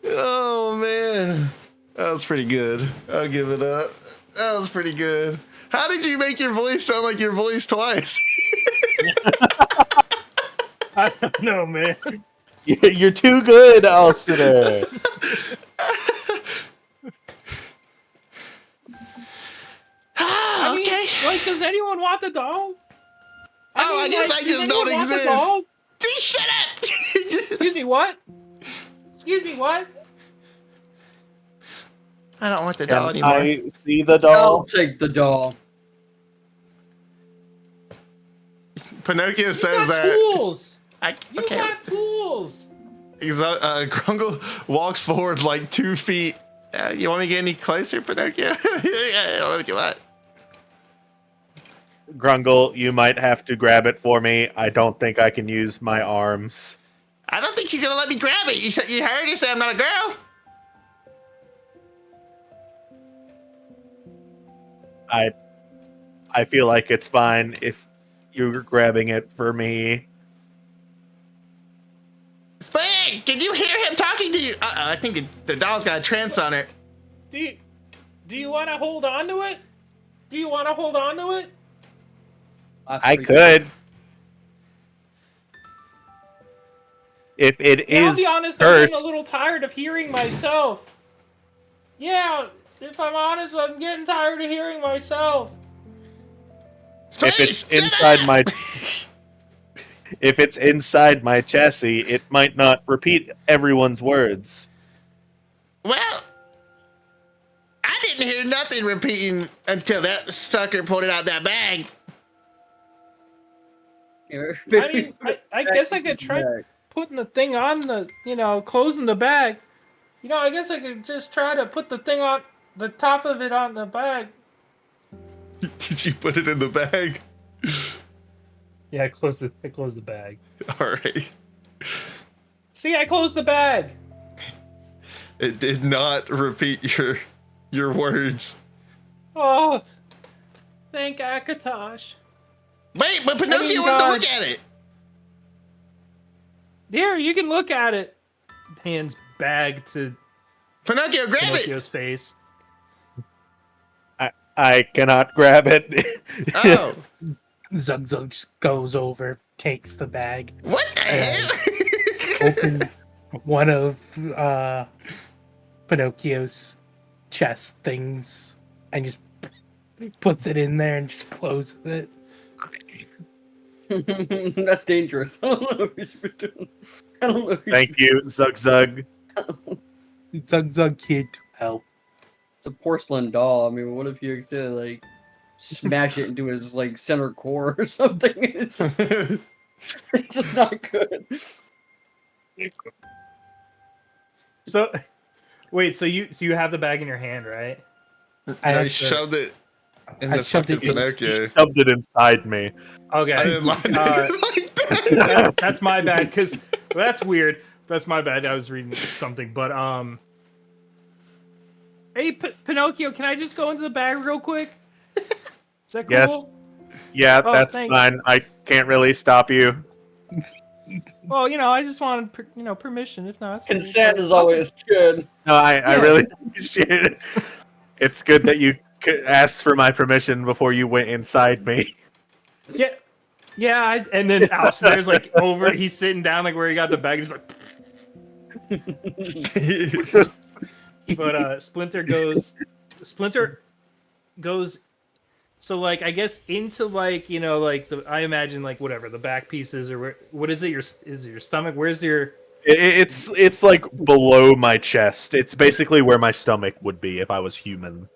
no. Oh man. That was pretty good. I'll give it up. That was pretty good. How did you make your voice sound like your voice twice? I don't know, man. You're too good, Alciner. I mean, Okay. like, does anyone want the dog? I guess I does just don't anyone want the exist. dog? Shut up! Excuse me, what? Excuse me, what? I don't want the doll Can anymore. I see the I'll doll? take the doll. Pinocchio You says got that. tools. I You okay. got tools. Grungle walks forward like 2 feet. You want me to get any closer, Pinocchio? I don't want to get what? Grungle, you might have to grab it for me. I don't think I can use my arms. I don't think she's gonna let me grab it. You heard her say I'm not a girl. I feel like it's fine if you're grabbing it for me. Spag, can you hear him talking to you? I think the doll's got a trance on her. Do you want to hold on to it? Do you want to hold on to it? I could. If it I'll is be honest, I'm cursed, getting a little tired of hearing myself. Yeah, if I'm honest, I'm getting tired of hearing myself. if it's Please, shut inside up! my if it's inside my chassis, it might not repeat everyone's words. Well, I didn't hear nothing repeating until that sucker pulled it out that bag. I mean, I guess I could try putting the thing on the, closing the bag. I guess I could just try to put the thing on the top of it on the bag. Did you put it in the bag? Yeah, I closed the bag. All right. See, I closed the bag. It did not repeat your words. Oh, thank Akatosh. Wait, but Pinocchio wanted to look at it. Here, you can look at it. Hands bag to Pinocchio, grab Pinocchio's face. I cannot grab it. it. Oh, Zug Zug just goes over, takes the bag, what the hell? opens one of Pinocchio's chest things, and just puts it in there and just closes it. That's dangerous. I don't know if you should be doing. I don't know. If you Thank you, Zug Zug. Zug Zug can't help. It's a porcelain doll. I mean, what if you accidentally smash it into his center core or something? It's just not good. So, wait. So you have the bag in your hand, right? I shoved it in the shoved fucking it in- Pinocchio. Shoved it inside me. Okay. I didn't like that. That's my bad, because that's weird. That's my bad. I was reading something, but hey, Pinocchio, can I just go into the bag real quick? Is that cool? Yes. Yeah, Oh, that's thanks. fine. I can't really stop you. Well, I just wanted permission. If not, it's cool. Consent is Okay. always good. No, I Yeah. really appreciate it. It's good that you asked for my permission before you went inside me. Yeah. And then Alistair's over. He's sitting down where he got the bag. He's like, but Splinter goes. So I guess into I imagine whatever the back pieces or what is it? Is it your stomach? Where's your? It's below my chest. It's basically where my stomach would be if I was human.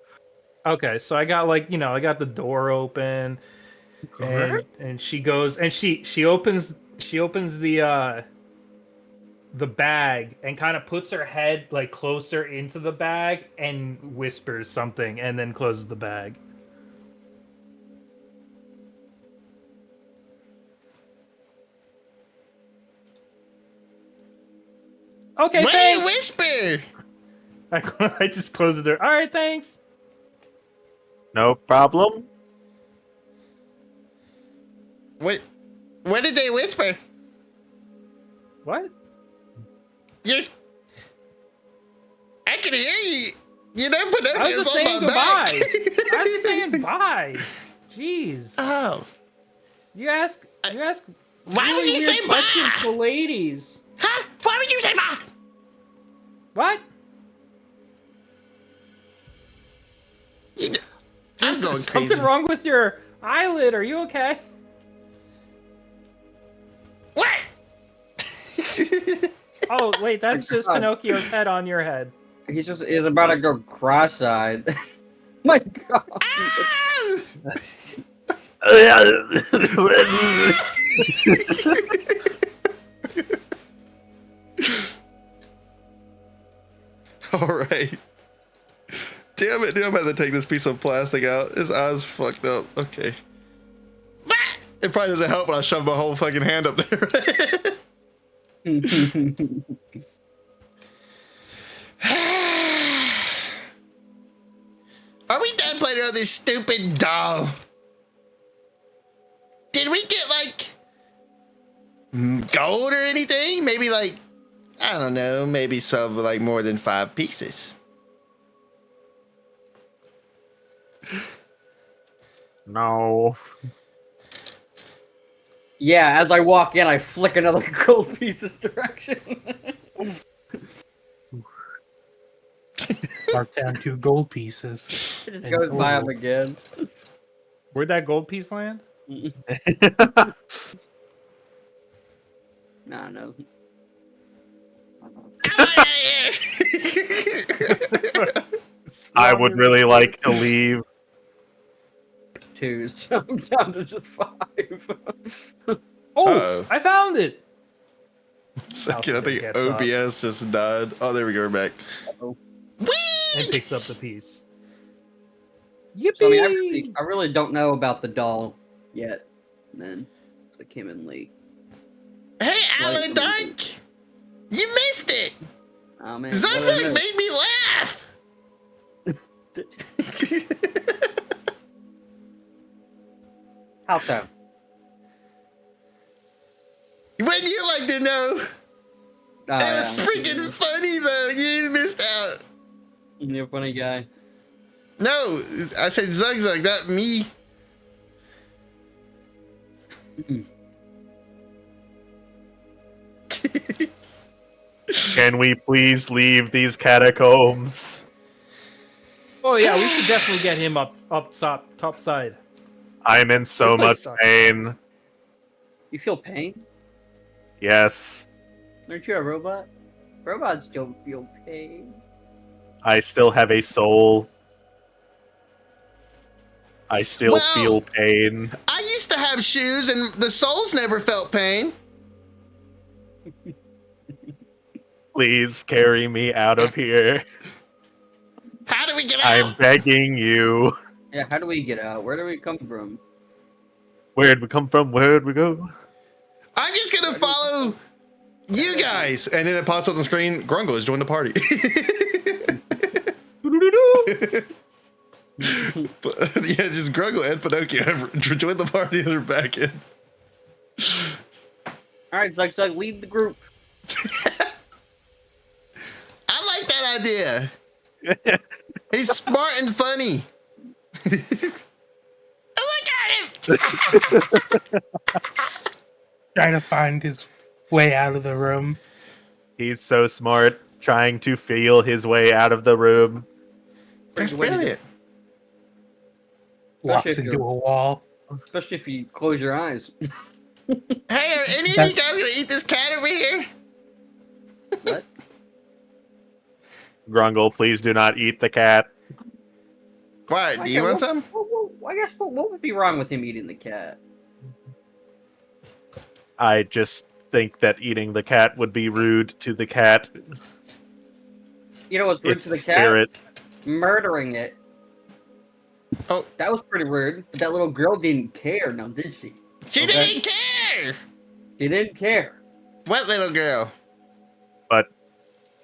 Okay, so I got I got the door open, and she goes and she opens the the bag and kind of puts her head like closer into the bag and whispers something and then closes the bag. Okay, What do thanks. you whisper? I just closed the door. All right, thanks. No problem. What did they whisper? What? You're... I can hear you. You know, I was Pinocchio's just on saying my goodbye. back. I was just saying bye. Jeez. Oh. You ask Why would really you weird say questions bye? to ladies. Huh? Why would you say bye? What? I'm going Something crazy. wrong with your eyelid. Are you okay? What? Oh, wait, that's just God. Pinocchio's head on your head. He's about to go cross-eyed. My God. All right. Damn it, dude. I'm going to take this piece of plastic out. His eye's fucked up. Okay. It probably doesn't help when I shove my whole fucking hand up there. Are we done playing around this stupid doll? Did we get like gold or anything? Maybe like, I don't know, maybe some like more than 5 pieces. No. Yeah, as I walk in, I flick another gold piece's direction. Mark down 2 gold pieces. It just And goes by him total. again. Where'd that gold piece land? Nah, no. I would really like to leave. 2, so I'm down to just 5. Oh, Uh-oh. I found it. Second, I think Gets up. OBS just died. Oh, there we go. We're back. Uh-oh. And Whee! picks up the piece. Yippee! So, I mean, I really don't know about the doll yet. Then I came in late. Hey, Alan Slightly. Dark! You missed it! Oh man, Zugzug made me laugh! How so? Wouldn't you like to know? Oh, It was yeah. freaking funny though. You missed out. You're a funny guy. No, I said Zugzug, not me. Can we please leave these catacombs? Oh yeah, we should definitely get him up top side. I'm in so This place much sucks. pain. You feel pain? Yes, Aren't you a robot? Robots don't feel pain. I still have a soul. I still Well- feel pain. I used to have shoes and the soles never felt pain. Please carry me out of here. How do we get I'm out? begging you. Yeah, how do we get out? Where do we come from? Where'd we come from? Where'd we go? I'm just gonna follow you guys. And then it pops up on the screen, Grungle has joined the party. But, yeah, just Grungle and Pinocchio have joined the party and they're back in. Alright, Zug, lead the group. I like that idea. He's smart and funny. Oh, look at him! Trying to find his way out of the room. He's so smart, trying to feel his way out of the room. That's Way to do brilliant. Walks if into you're- a wall. Especially if you close your eyes. Hey, are any of you guys gonna eat this cat over here? What? Grungle, please do not eat the cat. Why? Do you want some? I guess what would be wrong with him eating the cat? I just think that eating the cat would be rude to the cat. You know what's rude It's to the spirit. cat? Murdering it. Oh. That was pretty rude. That little girl didn't care, now did she? She Okay. didn't care. She didn't care. What little girl? But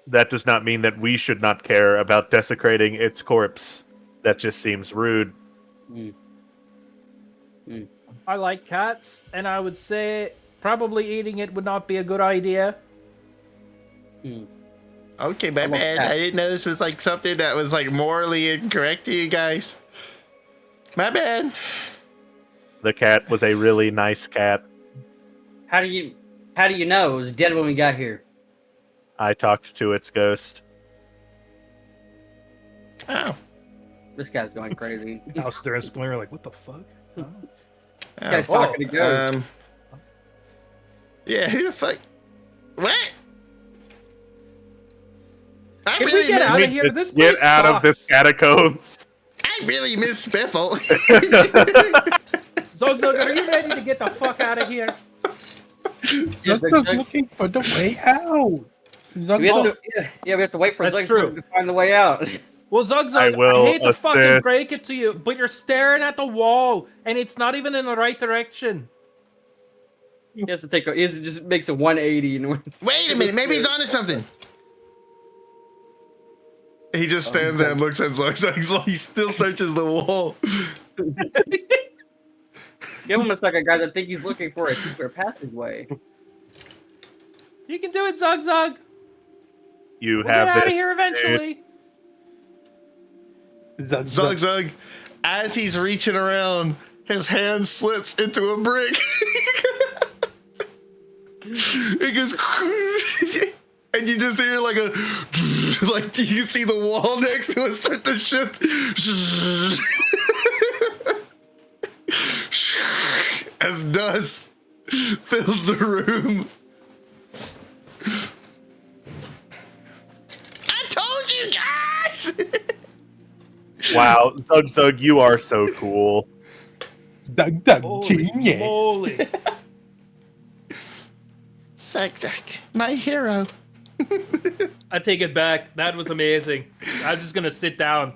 that does not mean that we should not care about desecrating its corpse. That just seems rude. Mm. I like cats, and I would say probably eating it would not be a good idea. Mm. Okay, my love bad. cats. I didn't know this was like something that was like morally incorrect to you guys. My bad. The cat was a really nice cat. How do you know? It was dead when we got here. I talked to its ghost. Oh. This guy's going crazy. This Alistair and Splinter are like, what the fuck? Huh? guy's talking to ghosts. Yeah, who the fuck? What? I Can we really get out miss. of here? This Get place out of this sucks. catacombs. I really miss Spiffle. Zog, are you ready to get the fuck out of here? Just looking for the way out. We have to, we have to wait for That's Zug true. to find the way out. Well, Zug, I I will hate to fucking assist. break it to you, but you're staring at the wall, and it's not even in the right direction. He has to take. He just makes a 180 and Wait a minute, maybe he's onto something. He just stands there and looks at Zug. He still searches the wall. give him a second, guys. I think he's looking for a secret passageway. You can do it, Zug. You We'll get have out of this. here eventually. Zug, as he's reaching around, his hand slips into a brick. It goes, and you just hear like a, like you see the wall next to it start to shift. As dust fills the room. I told you guys! Wow, Zug, you are so cool. Zug, Holy genius. moly. Zug, my hero. I take it back. That was amazing. I'm just gonna sit down.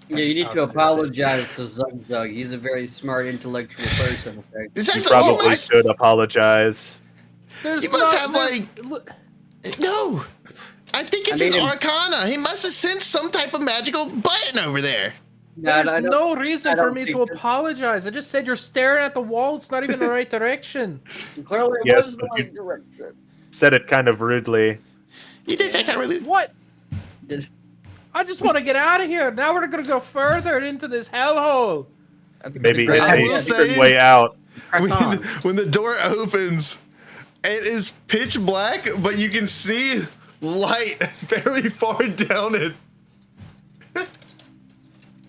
Yeah, you need I to was gonna apologize to Zug. He's a very smart, intellectual person. Okay. It's You actually probably almost, should apologize. There's You must have, there's- like- look- no. I think it's I made his him- Arcana. He must have sent some type of magical button over there. No, There's I don't- no I reason for don't me think to that- apologize. I just said you're staring at the wall. It's not even the right direction. Clearly, it Yes, was the but right you- direction. Said it kind of rudely. You did say kind of really. What? Did- I just want to get out of here. Now we're gonna go further into this hellhole. I think Maybe it's a it's great I a will idea. say- secret way out. Press on. When the door opens, it is pitch black, but you can see light very far down it.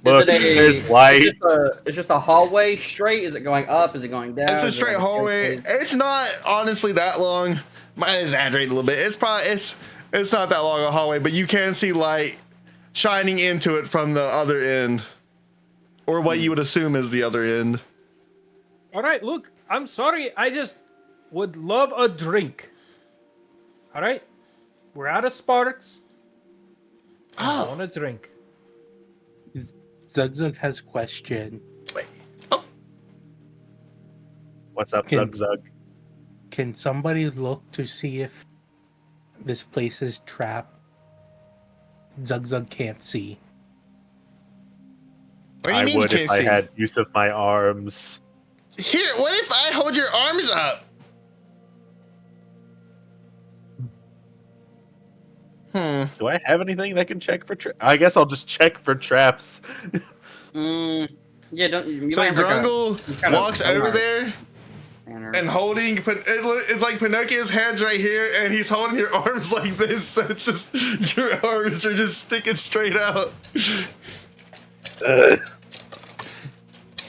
Look, there's light. It's just a hallway straight. Is it going up? Is it going down? It's a Is it straight like hallway. staircase? It's not honestly that long. Might exaggerate a little bit. It's probably it's not that long a hallway, but you can see light shining into it from the other end, or what you would assume is the other end. All right, look, I'm sorry. I just would love a drink. All right, we're out of sparks. I want a drink. Zug has question. Wait. Oh, What's up, Can- Zug? Can somebody look to see if this place is trapped? Zug can't see. what do you I mean would you if can't I see? had use of my arms. Here, what if I hold your arms up? Do I have anything that can check for traps? I guess I'll just check for traps. Yeah, don't. You So might have like Grungle some kind of walks over sonar there scanner. and holding. It's like Pinocchio's head's right here, and he's holding your arms like this. So it's just your arms are just sticking straight out.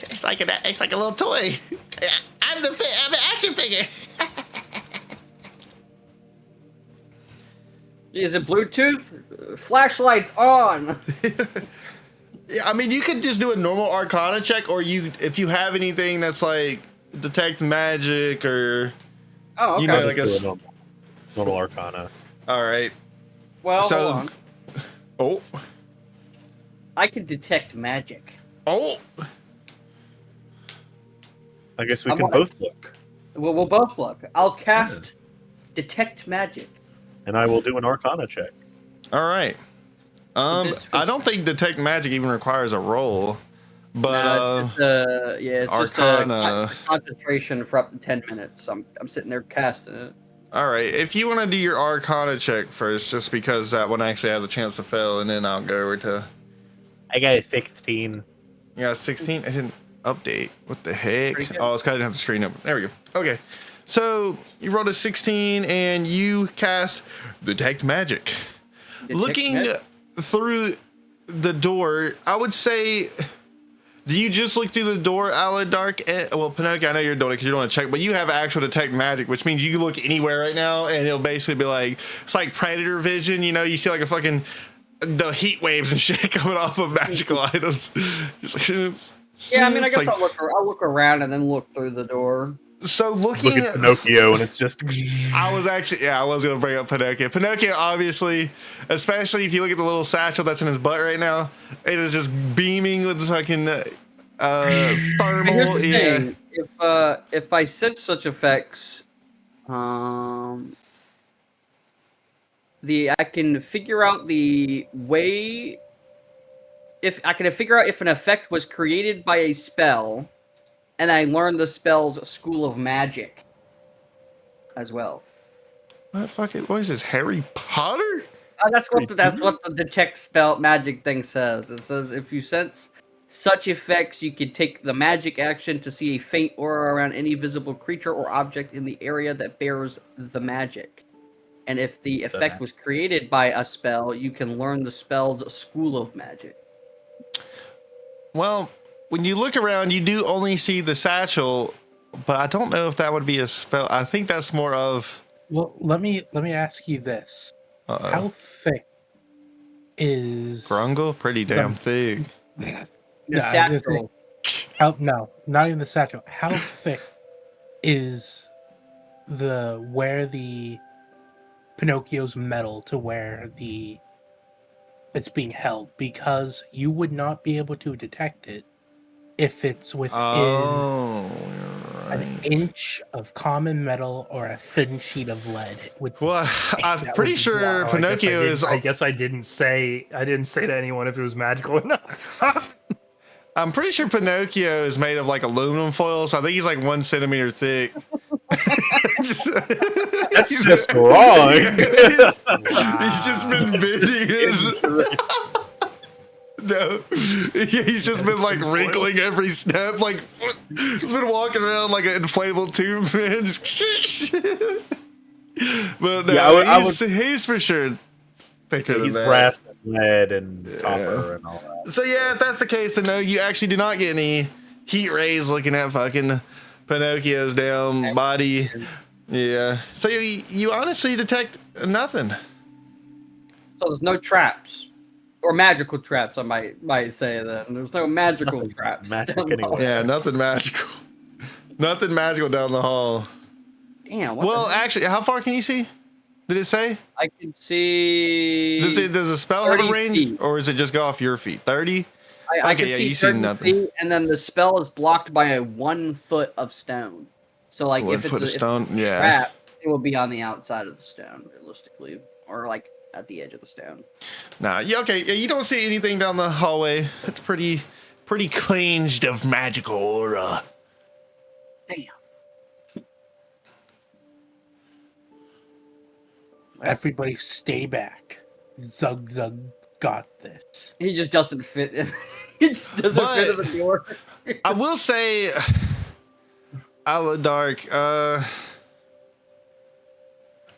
It's like a little toy. I'm an action figure. Is it Bluetooth? Flashlights on. Yeah, I mean, you could just do a normal Arcana check, or if you have anything that's like detect magic or Oh, okay. You know, I'll like just a do normal Arcana. all right. Well, So, hold on. oh, I can detect magic. oh, I guess we I can wanna- both look, We'll both look. I'll cast detect magic. and I will do an Arcana check. all right. this for- I don't think detect magic even requires a roll, but No, it's just Arcana. a concentration for up to 10 minutes. I'm sitting there casting it. All right. If you want to do your Arcana check first, just because that one actually has a chance to fail, and then I'll go over to. I got a 16. Yeah, 16. I didn't update. What the heck? Pretty good. Oh, it's because I didn't have the screen open. There we go. Okay. So you rolled a 16 and you cast Detect Magic. Detect Looking magic. through the door, I would say. Do you just look through the door, Aladark? Well, Pinocchio, I know you're doing it because you're doing a check, but you have actual Detect Magic, which means you can look anywhere right now and it'll basically be like, it's like Predator vision, you know? You see like a fucking, the heat waves and shit coming off of magical items. It's like, Yeah, I mean, I it's guess like- I'll look around and then look through the door. So Look looking at Pinocchio, and it's just. I was gonna bring up Pinocchio. Pinocchio, obviously, especially if you look at the little satchel that's in his butt right now, it is just beaming with fucking And thermal. here's the Yeah. thing: if I sense such effects, I can figure out the way. If I can figure out if an effect was created by a spell, and I learn the spell's school of magic as well. What is this, Harry Potter? That's what the detect spell magic thing says. It says if you sense such effects, you can take the magic action to see a faint aura around any visible creature or object in the area that bears the magic. And if the effect was created by a spell, you can learn the spell's school of magic. Well, when you look around, you do only see the satchel, but I don't know if that would be a spell. I think that's more of. Well, let me ask you this: how thick is Grungle? Pretty damn thick. The Yeah, I was gonna satchel. no, not even the satchel. How thick is where the Pinocchio's metal to where it's being held? Because you would not be able to detect it if it's within Oh, you're an right. inch of common metal or a thin sheet of lead. Well, I'm That pretty would be sure Oh, I guess I Pinocchio didn't- is. I guess I didn't say to anyone if it was magical or not. I'm pretty sure Pinocchio is made of like aluminum foil, so I think he's like 1 centimeter thick. That's just wrong. He's just been bending it. No, he's just been like wrinkling every step. Like he's been walking around like an inflatable tube, man. Just but no, Yeah, he's for sure thicker than He's that. brass and lead and copper and all that. So yeah, if that's the case, then no, you actually do not get any heat rays looking at fucking Pinocchio's damn body. Yeah. So you honestly detect nothing. So there's no traps. Or magical traps, I might say that. There's no magical traps. magic down the anywhere. hall. Yeah, nothing magical. Nothing magical down the hall. Damn. What Well, the heck? actually, how far can you see? Did it say? I can see. Does a spell have a 30 range, feet. or is it just go off your feet? 30. I Okay, can yeah, see you see 30 nothing. feet, and then the spell is blocked by a 1 foot of stone. So, like, 1 if foot of it's a stone. Yeah. trap, it will be on the outside of the stone, realistically, or like at the edge of the stone. Nah. Yeah. Okay. Yeah. You don't see anything down the hallway. It's pretty cleansed of magical aura. Damn. Everybody stay back. Zug Zug got this. He just doesn't fit. He just doesn't fit in the door. I will say, Aladark.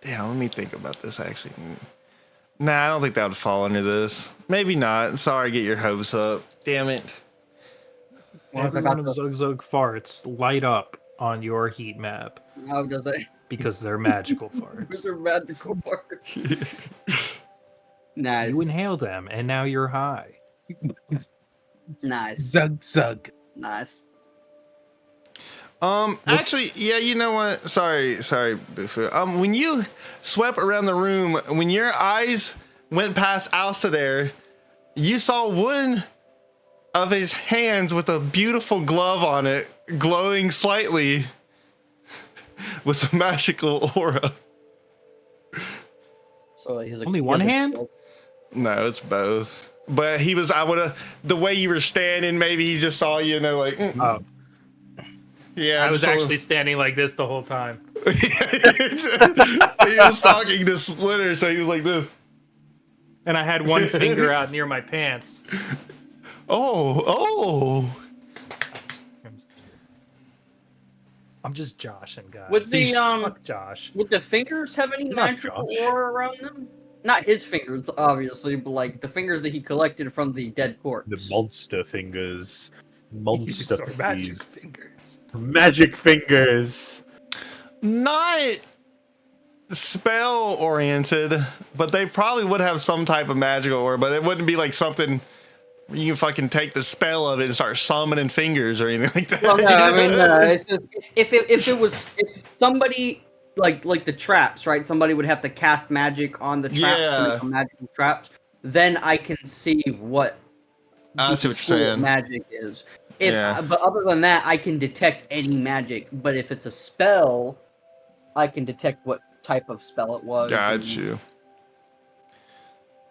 Damn. Let me think about this. Actually, nah. I don't think that would fall under this. Maybe not. Sorry. Get your hopes up. Damn it. Well, it's Every about one of Zug Zug farts light up on your heat map How does it? because they're magical Those farts. are magical parts. Nice. You inhale them, and now you're high. Nice. Zug Zug. Nice. Actually, yeah, you know what? Sorry, Bufu. When you swept around the room, when your eyes went past Alsta there, you saw one of his hands with a beautiful glove on it, glowing slightly with a magical aura. So he has Only one hand? No, it's both. But the way you were standing, maybe he just saw you and they're like, Oh, yeah. I was actually standing like this the whole time. He was talking to Splinter, so he was like this. And I had one finger out near my pants. Oh. I'm just joshing, guys. Would the Fuck Josh. would the fingers have any Not magical Josh. aura around them? Not his fingers, obviously, but like the fingers that he collected from the dead corpse. The monster fingers. These are magic fingers. Magic fingers. Not spell oriented, but they probably would have some type of magical aura, but it wouldn't be like something you can fucking take the spell of it and start summoning fingers or anything like that. Well, no, I mean, it's just, if somebody like the traps, right? Somebody would have to cast magic on the traps to make them magical traps. Then I can see what I see what you're saying. Magic is. But other than that, I can detect any magic. But if it's a spell, I can detect what type of spell it was. Got you.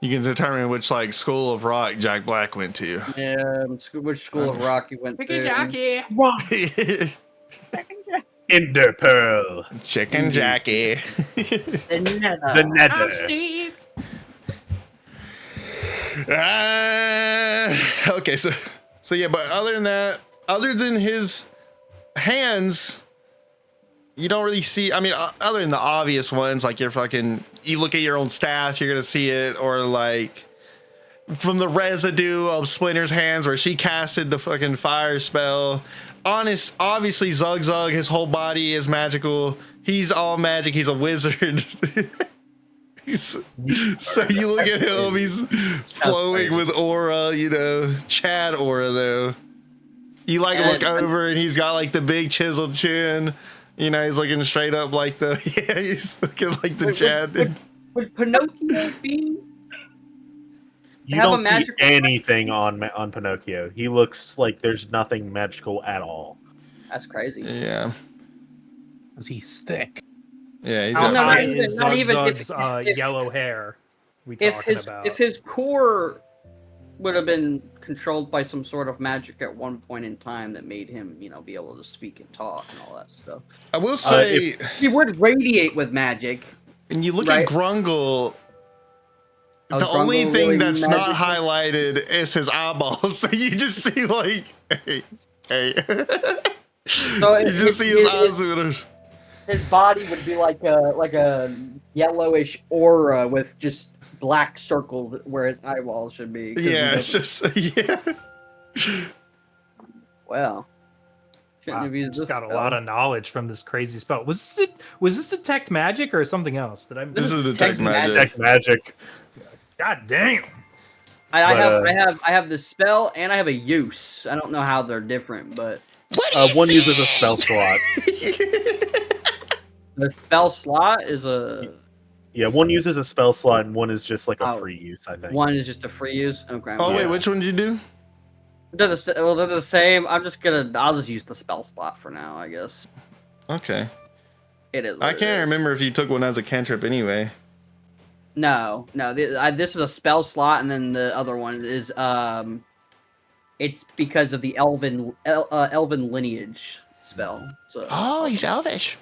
You can determine which like school of rock Jack Black went to. Yeah, which school of rock he went to. Jackie. Ender Pearl. Chicken Jackie. The Nether. Steve. Okay, so yeah, but other than that, other than his hands, you don't really see. I mean, other than the obvious ones, like you look at your own staff, you're gonna see it, or like from the residue of Splinter's hands where she casted the fucking fire spell. Obviously, Zug, his whole body is magical. He's all magic. He's a wizard. So you look at him, he's flowing with aura, Chad aura though. You look over and he's got like the big chiseled chin. He's looking straight up like he's looking like the Chad dude. Would Pinocchio be? You don't see anything on Pinocchio. He looks like there's nothing magical at all. That's crazy. Yeah. Because he's thick. Yeah, he's not even yellow hair. If his core would have been controlled by some sort of magic at one point in time that made him, be able to speak and talk and all that stuff. I will say he would radiate with magic. And you look at Grungle. The only thing really that's not highlighted is his eyeballs. So you just see hey. So you just see his eyes. His body would be like a yellowish aura with just black circles where his eyeballs should be. Yeah, it's just Well, shouldn't have used this. Got a lot of knowledge from this crazy spell. Was this detect magic or something else? This is detect magic. Detect magic. God damn. I have the spell and I have a use. I don't know how they're different, but one uses a spell slot. The spell slot is a... Yeah, one uses a spell slot and one is just like a free use, I think. One is just a free use? Okay. Oh, wait, which one did you do? They're the same. I'll just use the spell slot for now, I guess. Okay. It is. I can't remember if you took one as a cantrip anyway. No. This is a spell slot, and then the other one is it's because of the elven lineage spell. So. Oh, he's elvish.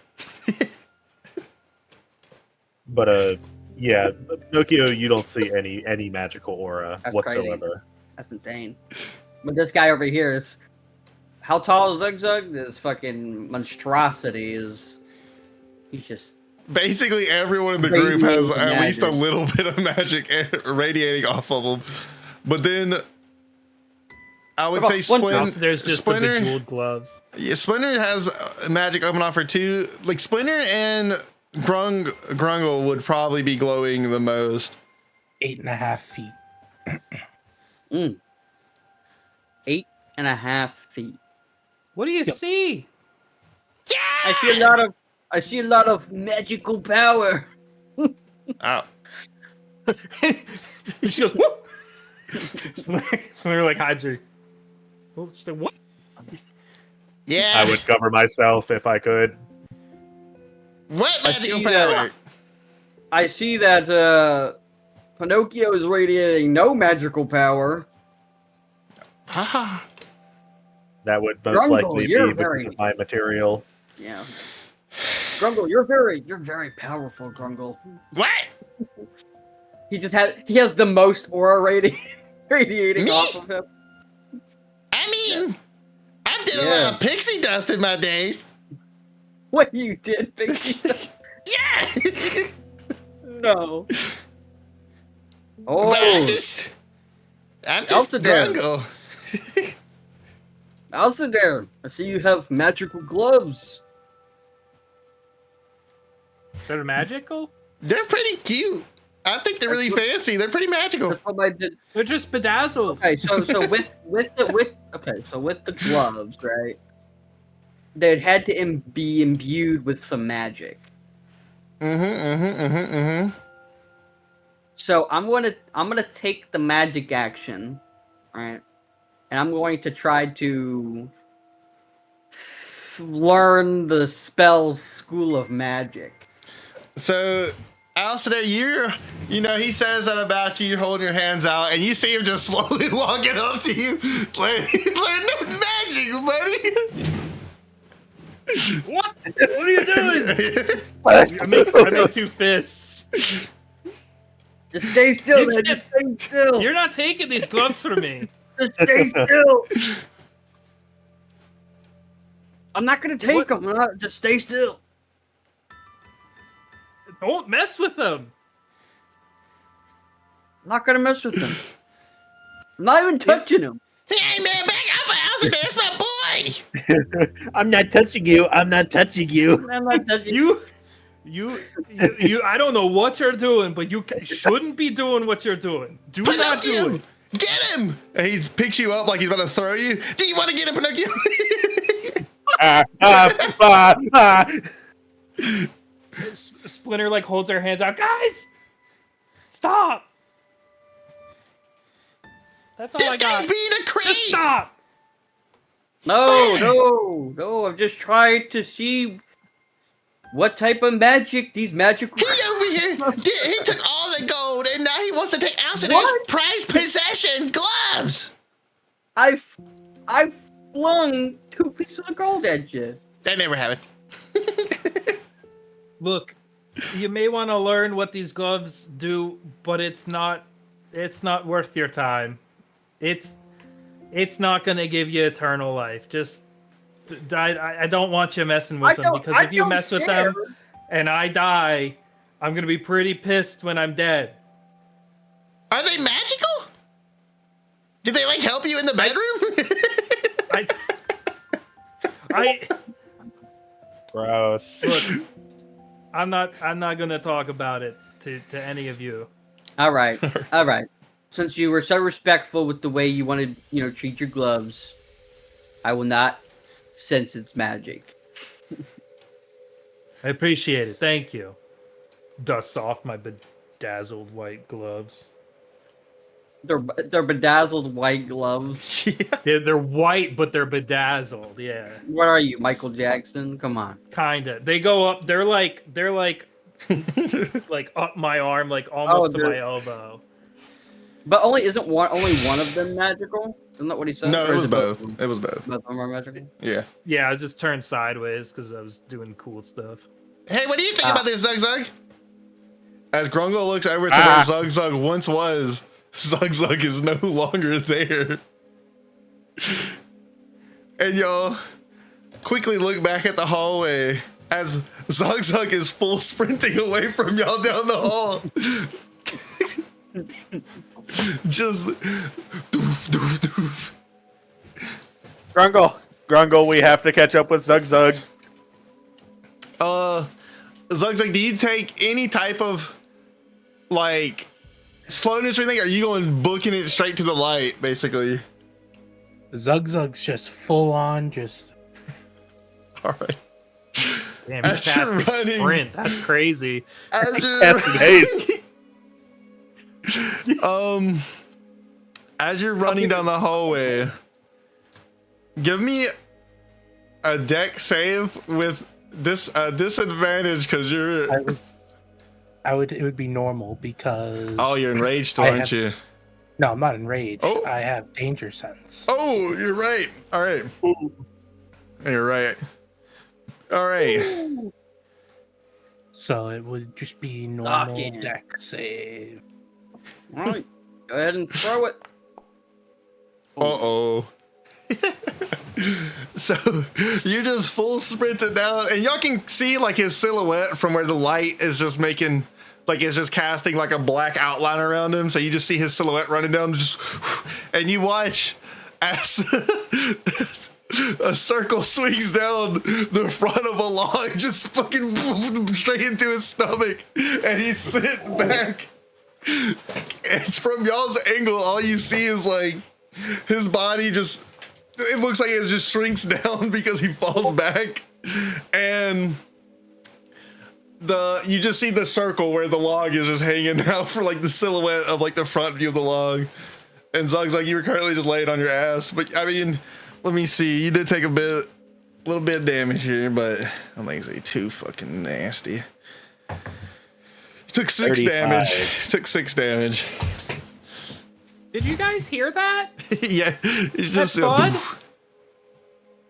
But yeah, Pinocchio, you don't see any magical aura whatsoever. Crazy. That's insane. But this guy over here is, how tall is Zug? This fucking monstrosity is. He's just. Basically, everyone in the group has at least a little bit of magic radiating off of them. But then I would say there's just Splinter, the bejeweled gloves. Yeah, Splinter has magic open off her too. Like Splinter and Grungle would probably be glowing the most. 8.5 feet. 8.5 feet. What do you see? I see a lot of magical power. Oh. She goes, whoop! Splinter like hides her. Oh, she's like, what? Yeah. I would cover myself if I could. What I magical see power? that. I see that Pinocchio is radiating no magical power. Ah. That would most Grungle, likely you're be because very- of my material. Yeah. Grungle, you're very powerful, Grungle. What? He has the most aura radiating Me? off of him. I mean, I've did a Yeah. lot of pixie dust in my days. What you did, Pixie? Yeah. No. But I'm Oh, just Elsadir. Grungle. Elsadir, I see you have magical gloves. They're magical? They're pretty cute. I think they're really fancy. They're pretty magical. That's what I did. They're just bedazzled. Okay, so with the gloves, right? They had to be imbued with some magic. So I'm gonna take the magic action, right? And I'm going to try to learn the spell School of Magic. So, Alistair, he says that about you. You're holding your hands out, and you see him just slowly walking up to you. Learn the magic, buddy. What? What are you doing? I make two fists. Just stay still, You man. can't- Just stay still. You're not taking these gloves from me. Just stay still. I'm not gonna take them. Just stay still. Don't mess with them. I'm not gonna mess with them. I'm not even touching them. Hey, man, back up, Alistair. That's my boy. I'm not touching you. I'm not touching you. I'm not touching You, I don't know what you're doing, but you shouldn't be doing what you're doing. Do not do Pinocchio, it. get him. And he picks you up like he's about to throw you. Do you want to get him, Pinocchio? Splinter like holds her hands out. Guys, stop. That's all I This guy's got. being a creep. Just stop. No. I'm just trying to see what type of magic these magical. He over here, he took all the gold, and now he wants to take Alistair's What? prized possession, gloves. I flung 2 pieces of gold at you. That never happened. Look, you may want to learn what these gloves do, but it's not worth your time. It's not gonna give you eternal life. Just I don't want you messing with them, because if you mess with them and I die, I'm gonna be pretty pissed when I'm dead. Are they magical? Did they like help you in the bedroom? I Gross. look. I'm not gonna talk about it to any of you. All right. Since you were so respectful with the way you wanted, treat your gloves, I will not sense its magic. I appreciate it. Thank you. Dust off my bedazzled white gloves. They're bedazzled white gloves. They're white, but they're bedazzled. Yeah, What are you, Michael Jackson? Come on. kinda. They go up. They're like like up my arm, like almost to they're- my elbow. But only one of them magical? Isn't that what he said? No, Or it is was both. of them? It was both. Both of them are magical? Yeah. Yeah, I was just turned sideways because I was doing cool stuff. Hey, what do you think about this, Zug Zug? As Grungle looks over to where Zug Zug once was, Zug Zug is no longer there. And y'all quickly look back at the hallway as Zug Zug is full sprinting away from y'all down the hall. Just doof, doof, doof. Grungle, we have to catch up with Zug Zug. Zug Zug, do you take any type of like slowness or anything? Or are you going booking it straight to the light, basically? Zug Zug's just full on, just All right. Damn, he As you're casted running- sprint. That's crazy. As you're Casted haste. as you're running down the hallway, give me a deck save with this disadvantage because you're. It would be normal because. Oh, you're enraged still, aren't you? No, I'm not enraged. Oh. I have danger sense. Oh, you're right. All right. You're right. All right. So it would just be Lock normal in. deck save. All right, go ahead and throw it. Uh-oh. So you just full sprinted down, and y'all can see like his silhouette from where the light is just making, like it's just casting like a black outline around him. So you just see his silhouette running down, just, and you watch as a circle swings down the front of a log, just fucking straight into his stomach, and he's sitting back. It's from y'all's angle, all you see is like his body just, it looks like it just shrinks down because he falls back, and you just see the circle where the log is just hanging out for like the silhouette of like the front view of the log. And Zug's like, you were currently just laid on your ass, but I mean, let me see, you did take a little bit of damage here, but I don't think it's too fucking nasty. Took 6 damage. Took 6 damage. Did you guys hear that? Yeah, it's That's just fun.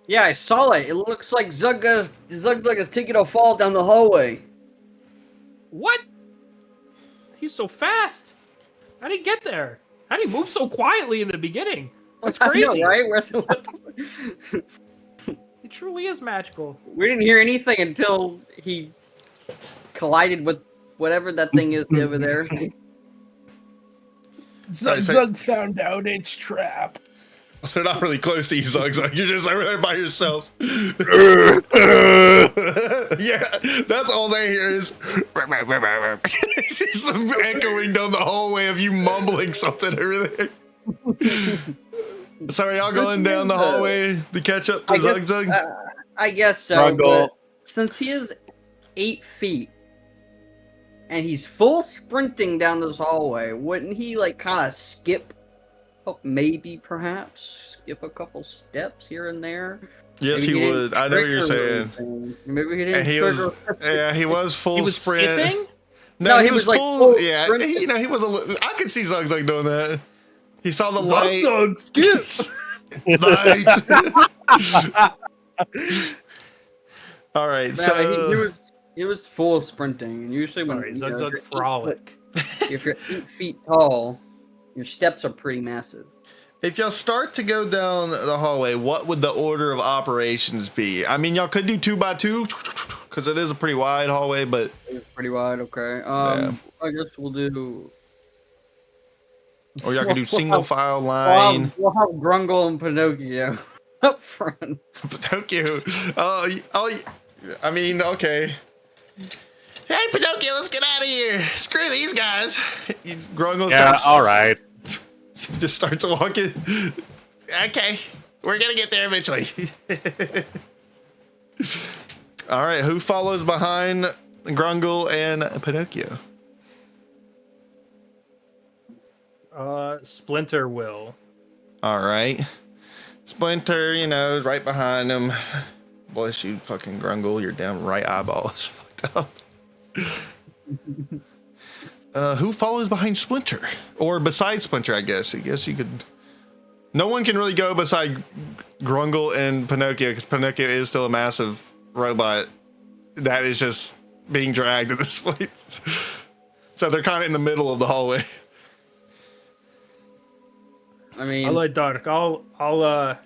Yeah, I saw it. It looks like Zug's like is taking a fall down the hallway. What? He's so fast. How did he get there? How did he move so quietly in the beginning? That's I crazy. know, right? It truly is magical. We didn't hear anything until he collided with whatever that thing is over there. Zug found out it's trapped. they're not really close to you, Zug. You're just over there by yourself. Yeah, that's all they hear is there's some echoing down the hallway of you mumbling something over there. So are y'all going down the hallway to catch up to Zug? I guess so. Struggle. But since he is 8 feet and he's full sprinting down this hallway, wouldn't he like kind of skip? Oh, maybe perhaps skip a couple steps here and there. Yes, Maybe he would. I know what you're saying. anything. Maybe he didn't. And he was, he was full He was sprint. skipping? No, he was like full. full Yeah, sprint. he was a. I could see Zug doing that. He saw the light. Zug, skip. Light. All right, No, so he was full sprinting, and usually when Sorry, you know, Zug if you're 8 frolic. foot- if you're 8 feet tall, your steps are pretty massive. if y'all start to go down the hallway, what would the order of operations be? I mean, y'all could do 2 by 2 because it is a pretty wide hallway, but It's pretty wide. Okay. Yeah. I guess we'll do. or y'all could do single file We'll line. have Grungle and Pinocchio up front. Pinocchio. Oh, I mean, okay. Hey, Pinocchio, let's get out of here. Screw these guys. Grungle Yeah, starts. all right. He just starts walking. Okay, we're gonna get there eventually. All right, who follows behind Grungle and Pinocchio? Splinter will. All right, Splinter, is right behind him. Bless you, fucking Grungle. Your damn right eyeball is fucked up. Who follows behind Splinter? Or besides Splinter, I guess. I guess you could... No one can really go beside Grungle and Pinocchio, because Pinocchio is still a massive robot that is just being dragged at this point. So they're kind of in the middle of the hallway. I mean, I like dark. I'll They'll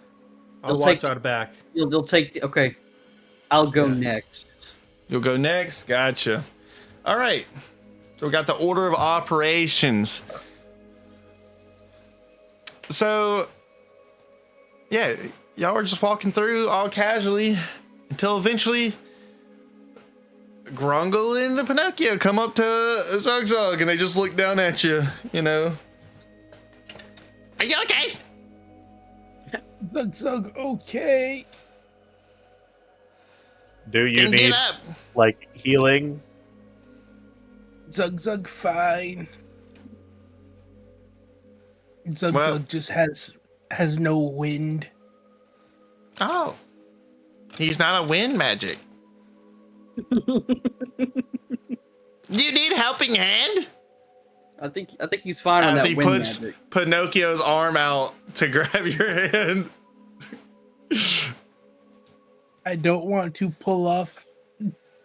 watch take- our back. they'll take the. Okay, I'll go next. You'll go next? Gotcha. All right. So we got the order of operations. So, yeah, y'all were just walking through all casually until eventually Grungle and the Pinocchio come up to Zug and they just look down at you, Are you okay? Zug, okay. Do you Then get need up. like healing? Zug Zug fine. Zug Well- Zug just has no wind. Oh. He's not a wind magic. You need helping hand? I think he's fine on As that he wind puts magic. Pinocchio's arm out to grab your hand. I don't want to pull off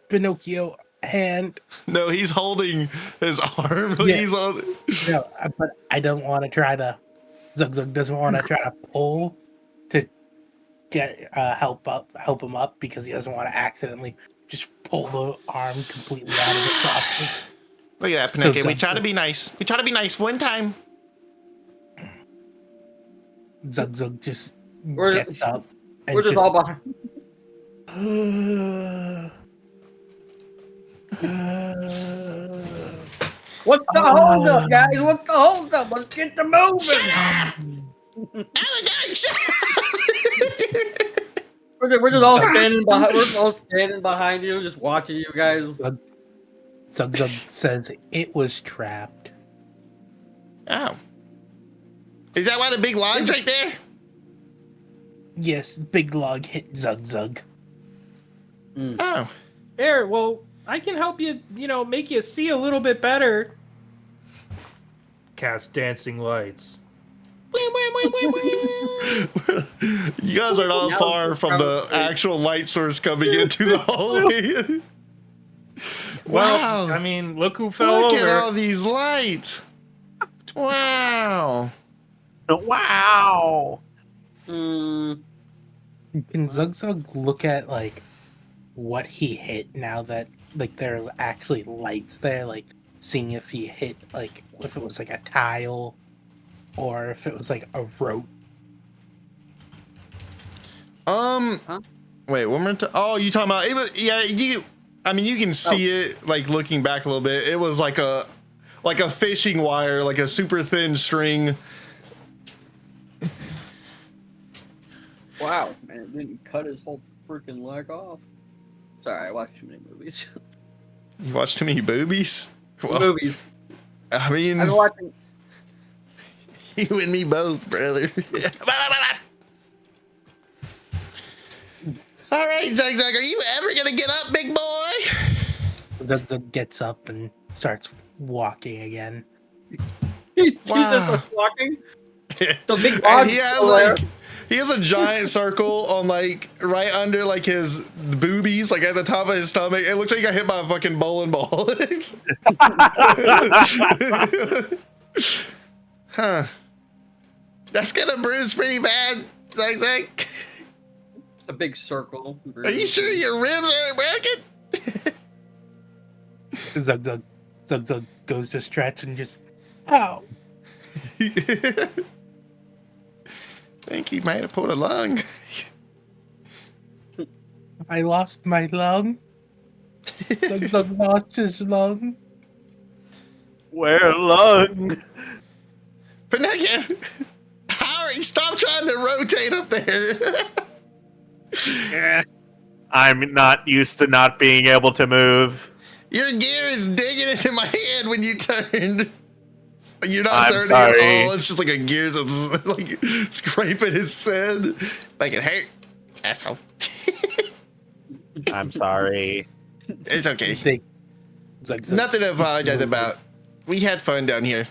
Pinocchio hand. No, he's holding his arm. Yeah. He's on. No, but I don't want to try to. Zug Zug doesn't want to try to pull to get help him up because he doesn't want to accidentally just pull the arm completely out of the socket. Look at that, Pinocchio. So We try to be nice. We try to be nice one time. Zug Zug just We're- gets up. And We're just all behind. What's the hold up, guys? What's the hold up? Let's get the moving. We're just all standing behind. We're all standing behind you, just watching you guys. Zug Zug says it was trapped. Oh. Is that why the big log's right there? Yes, the big log hit Zug Zug. Oh. Here, well, I can help you, make you see a little bit better. Cast dancing lights. You guys are not far from the actual light source coming into the hallway. Well, Wow. I mean, look who fell Look over. at all these lights. Wow. Wow. Hmm. Can Zug Zug look at like what he hit now that like there are actually lights there, like seeing if he hit like if it was like a tile or if it was like a rope? Huh? Wait, one more time. Oh, you talking about it was, yeah, you can see it like looking back a little bit. It was like a fishing wire, like a super thin string. Wow, man, it didn't cut his whole freaking leg off. Sorry, I watched too many movies. You watch too many boobies? Well, Movies. I mean, I've been watching. you and me both, brother. All right, Zug Zug, are you ever gonna get up, big boy? Zug Zug gets up and starts walking again. He Wow. just starts walking. The big And log he has still there. like he has a giant circle on like right under like his boobies, like at the top of his stomach. It looks like he got hit by a fucking bowling ball. Huh. That's gonna bruise pretty bad. Like, A big circle. are you sure your ribs aren't broken? Zug Zug goes to stretch and just ow. Think he might have pulled a lung. I lost my lung. Zug Zug lost his lung. Where lung? Pinocchio, Harry, stop trying to rotate up there. I'm not used to not being able to move. Your gear is digging into my hand when you turned. You're not I'm turning sorry. at all. It's just like a gear that's like scraping his head. Like it hurt. Asshole. I'm sorry. It's okay. Zug Zug. Nothing to apologize about. We had fun down here.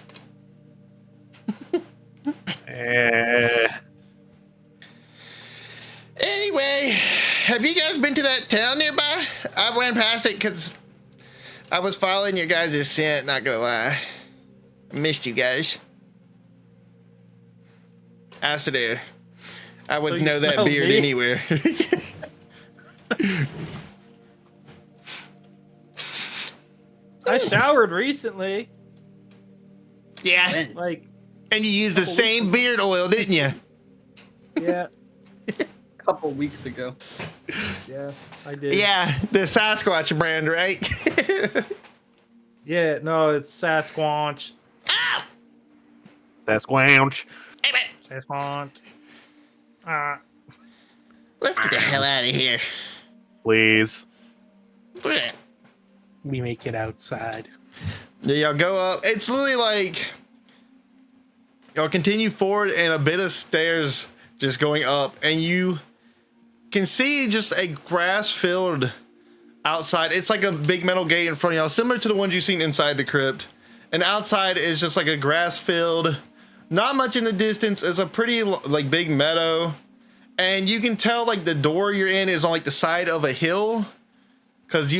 Anyway, have you guys been to that town nearby? I ran past it because I was following your guys' scent, not gonna lie. I missed you guys. As to there. I would So you know that smelled beard me? anywhere. I showered recently. Yeah, Like, and you used the same beard oil, didn't you? yeah, A couple weeks ago. yeah, I did. Yeah, the Sasquatch brand, right? Yeah, no, it's Sasquatch. Sasquatch. Sasquatch. Let's get the hell out of here. Please. We make it outside. Yeah, y'all go up. It's literally like y'all continue forward and a bit of stairs just going up, and you can see just a grass field outside. It's like a big metal gate in front of y'all, similar to the ones you've seen inside the crypt. And outside is just like a grass field. Not much in the distance. It's a pretty like big meadow. And you can tell like the door you're in is on like the side of a hill. Cause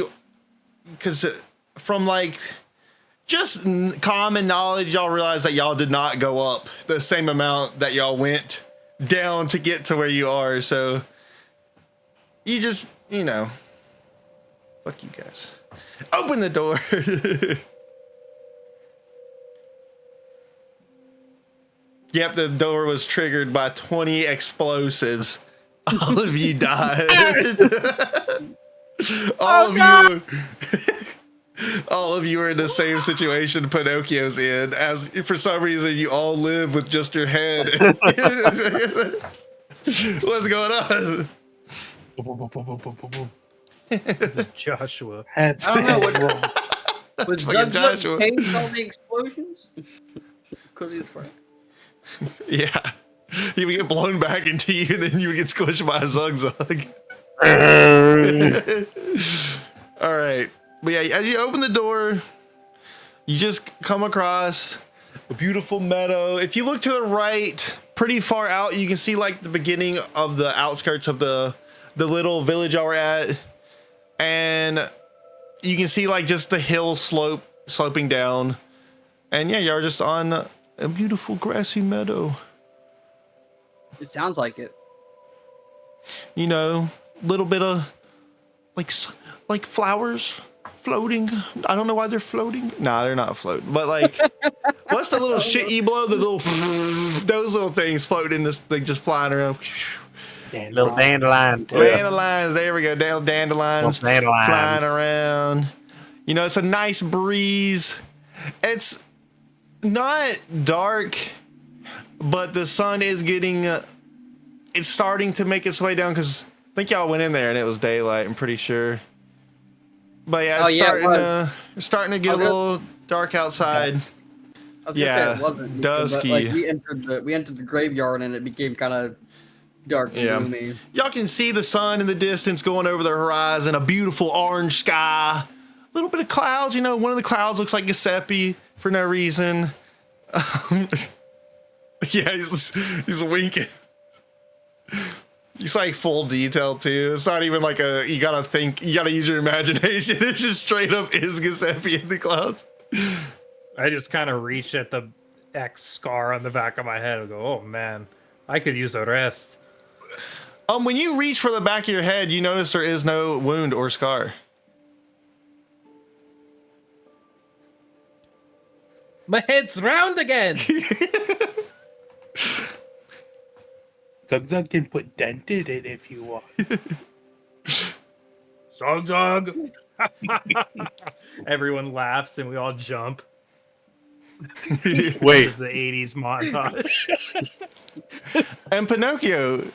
from like just common knowledge, y'all realize that y'all did not go up the same amount that y'all went down to get to where you are. So you just, you know, fuck you guys. Open the door. Yep, the door was triggered by 20 explosives. All of you died. All of you are in the same situation Pinocchio's in, as for some reason you all live with just your head. What's going on? Joshua. I don't know what wrong. was Fucking Doug Joshua. changed all the explosions because he's Frank. Yeah. He would get blown back into you, and then you would get squished by a zug. All right. But yeah, as you open the door, you just come across a beautiful meadow. If you look to the right, pretty far out, you can see like the beginning of the outskirts of the little village y'all were at. And you can see like just the hill sloping down. And yeah, y'all are just on a beautiful grassy meadow. It sounds like it. You know, little bit of like flowers floating. I don't know why they're floating. Nah, they're not floating. But like, what's the little shit you blow? The little those little things floating in this thing, just flying around. Little dandelion. Dandelions. There we go. Dandelions flying Dandelions. around. You know, it's a nice breeze. It's not dark, but the sun is getting. It's starting to make its way down because I think y'all went in there and it was daylight. I'm pretty sure. But yeah, it's starting to get a little dark outside. I was gonna Yeah, say it wasn't, dusky. But, like, we entered the graveyard and it became kind of dark and gloomy. Y'all can see the sun in the distance going over the horizon, a beautiful orange sky, a little bit of clouds. You know, one of the clouds looks like Giuseppe for no reason. Yeah, he's winking. It's like full detail too. It's not even like you gotta use your imagination. It's just straight up is Giuseppe in the clouds. I just kind of reach at the X scar on the back of my head and go, oh man, I could use a rest. When you reach for the back of your head, you notice there is no wound or scar. My head's round again. Zug can put dent in it if you want. Zog. Everyone laughs and we all jump. Wait. The 80s montage. And Pinocchio,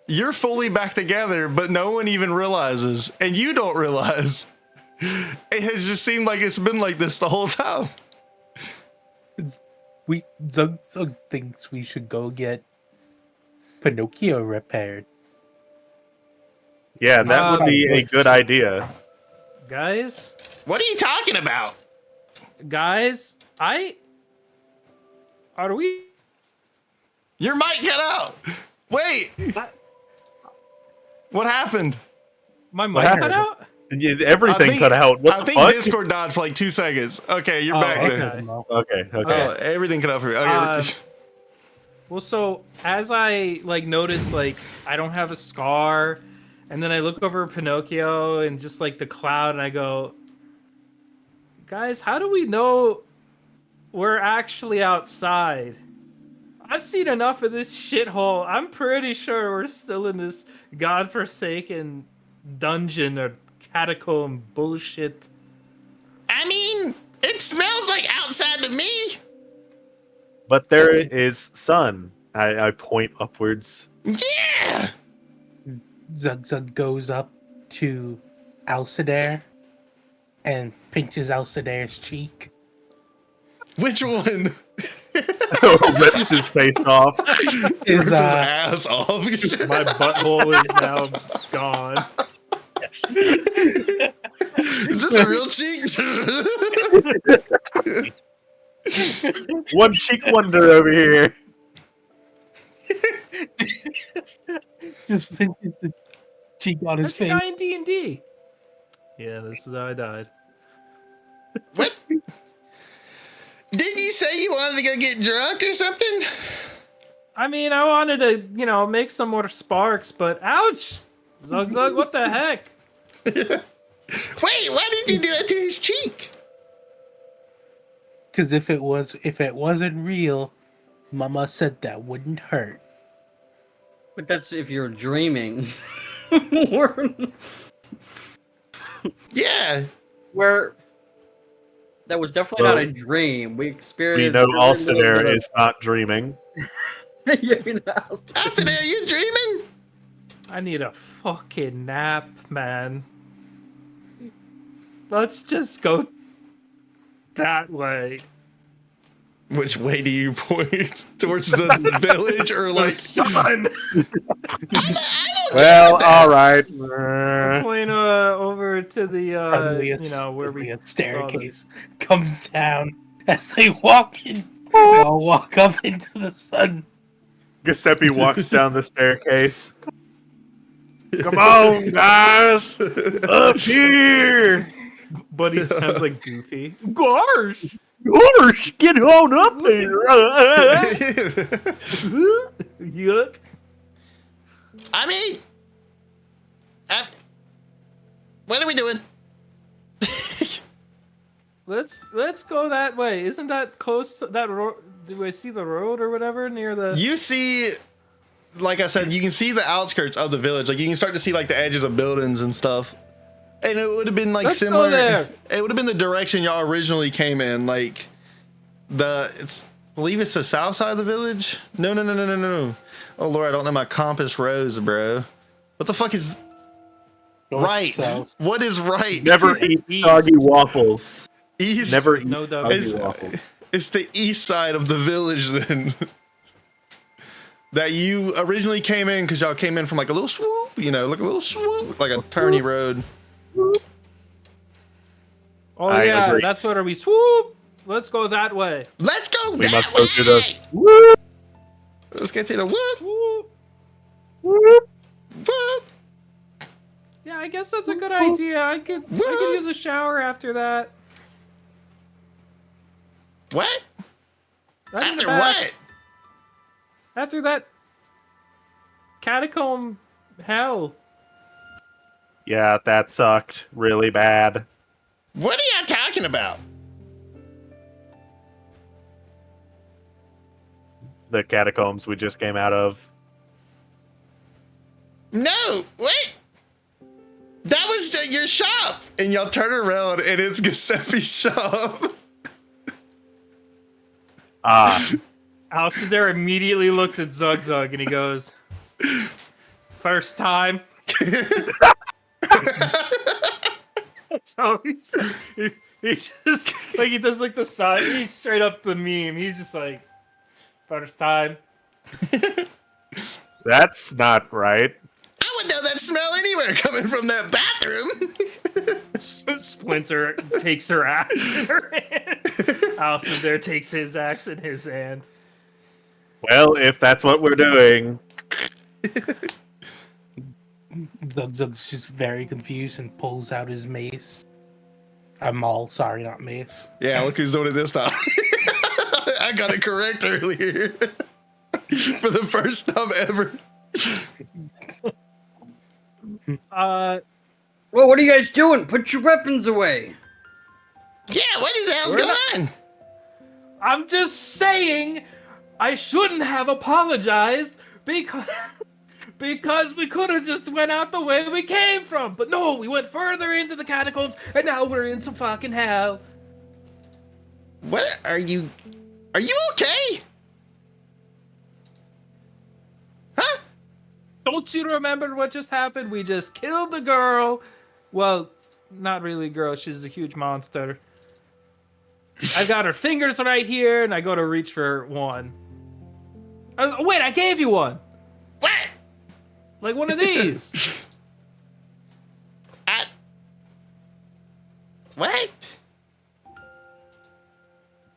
you're fully back together, but no one even realizes, and you don't realize. It has just seemed like it's been like this the whole time. Zug thinks we should go get Pinocchio repaired. Yeah, that would be a good idea. Guys, What are you talking about? are we? Your mic cut out. Wait. What happened? My mic What cut happened? out? Everything cut out. What I the think fuck? Discord died for like 2 seconds. Okay, you're Oh, back okay. there. Okay. Oh, everything cut out for me. Okay. Well, so as I notice I don't have a scar, and then I look over Pinocchio and just the cloud, and I go, guys, how do we know we're actually outside? I've seen enough of this shithole. I'm pretty sure we're still in this godforsaken dungeon or catacomb bullshit. I mean, it smells like outside to me. But there is sun. I point upwards. Yeah. Zug goes up to Alcidair and pinches Alcidair's cheek. Which one? Rips his face off. Rips his ass off. My butthole is now gone. Is this a real cheek? One cheek wonder over here. Just pinches the cheek on his face. That's D&D. Yeah, this is how I died. What? Didn't you say you wanted to go get drunk or something? I mean, I wanted to, make some more sparks, but ouch! Zug Zug, what the heck? Wait, why did you do that to his cheek? Because if it wasn't real, Mama said that wouldn't hurt. But that's if you're dreaming. Yeah. Where that was definitely not a dream. We experienced. We know Alcidair is not dreaming. Yeah, we know Alcidair, you dreaming? I need a fucking nap, man. Let's just go that way. Which way do you point? Towards the village or like Sun! Well, all right. Point over to the, where we a staircase comes down as they walk in. They all walk up into the sun. Giuseppe walks down the staircase. Come on, guys! Up here! But he sounds like Goofy. Gosh! Gosh, get on up here! Yuck. I mean, what are we doing? Let's go that way. Isn't that close to that road? Do I see the road or whatever near the? You see, like I said, you can see the outskirts of the village. Like you can start to see like the edges of buildings and stuff. And it would have been like Let's similar. go there. It would have been the direction y'all originally came in. Like I believe it's the south side of the village. No. Oh Lord, I don't know my compass rose, bro. What the fuck is North, right? south. What is right? Never eat soggy waffles. East. Never eat No doggy soggy waffles. It's the east side of the village then. That you originally came in because y'all came in from like a little swoop, like a little swoop, like a turny road. Oh I yeah, agree. that's what we swoop. Let's go that way. Let's go We that must way. go through the. Let's get to the whoop. Whoop. Whoop. Yeah, I guess that's a good idea. I could use a shower after that. What? Right in the After back. what? After that catacomb hell. Yeah, that sucked really bad. What are y'all talking about? The catacombs we just came out of. No, wait. That was your shop. And y'all turn around and it's Giuseppe's shop. Ah, Alcidair immediately looks at Zug Zug and he goes, "First time." So he just like he does like the side. He's straight up the meme. He's just like, "First time." that's not right. I would know that smell anywhere coming from that bathroom. Splinter takes her axe in her hand. Alcidair takes his axe in his hand. Well, if that's what we're doing, Zug Zug's just very confused and pulls out his mace. I'm all sorry, not mace. Yeah, look who's doing it this time. I got it correct earlier. For the first time ever. Well, what are you guys doing? Put your weapons away. Yeah, what is the hell's We're going on? I'm just saying I shouldn't have apologized because we could have just went out the way we came from. But no, we went further into the catacombs and now we're in some fucking hell. What are you okay? Huh? Don't you remember what just happened? We just killed the girl. Well, not really girl. She's a huge monster. I've got her fingers right here, and I go to reach for one. Wait, I gave you one. What? Like one of these. What?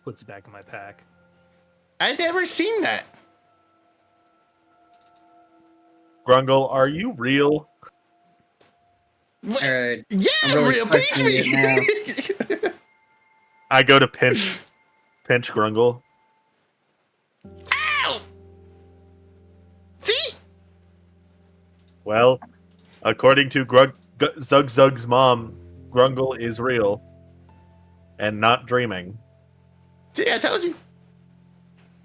Puts it back in my pack. I've never seen that. Grungle, are you real? What? All right. Yeah, I'm really real. Pinch questioning it me. I go to pinch Grungle. Ow! See? Well, according to Zug Zug's mom, Grungle is real and not dreaming. See, I told you.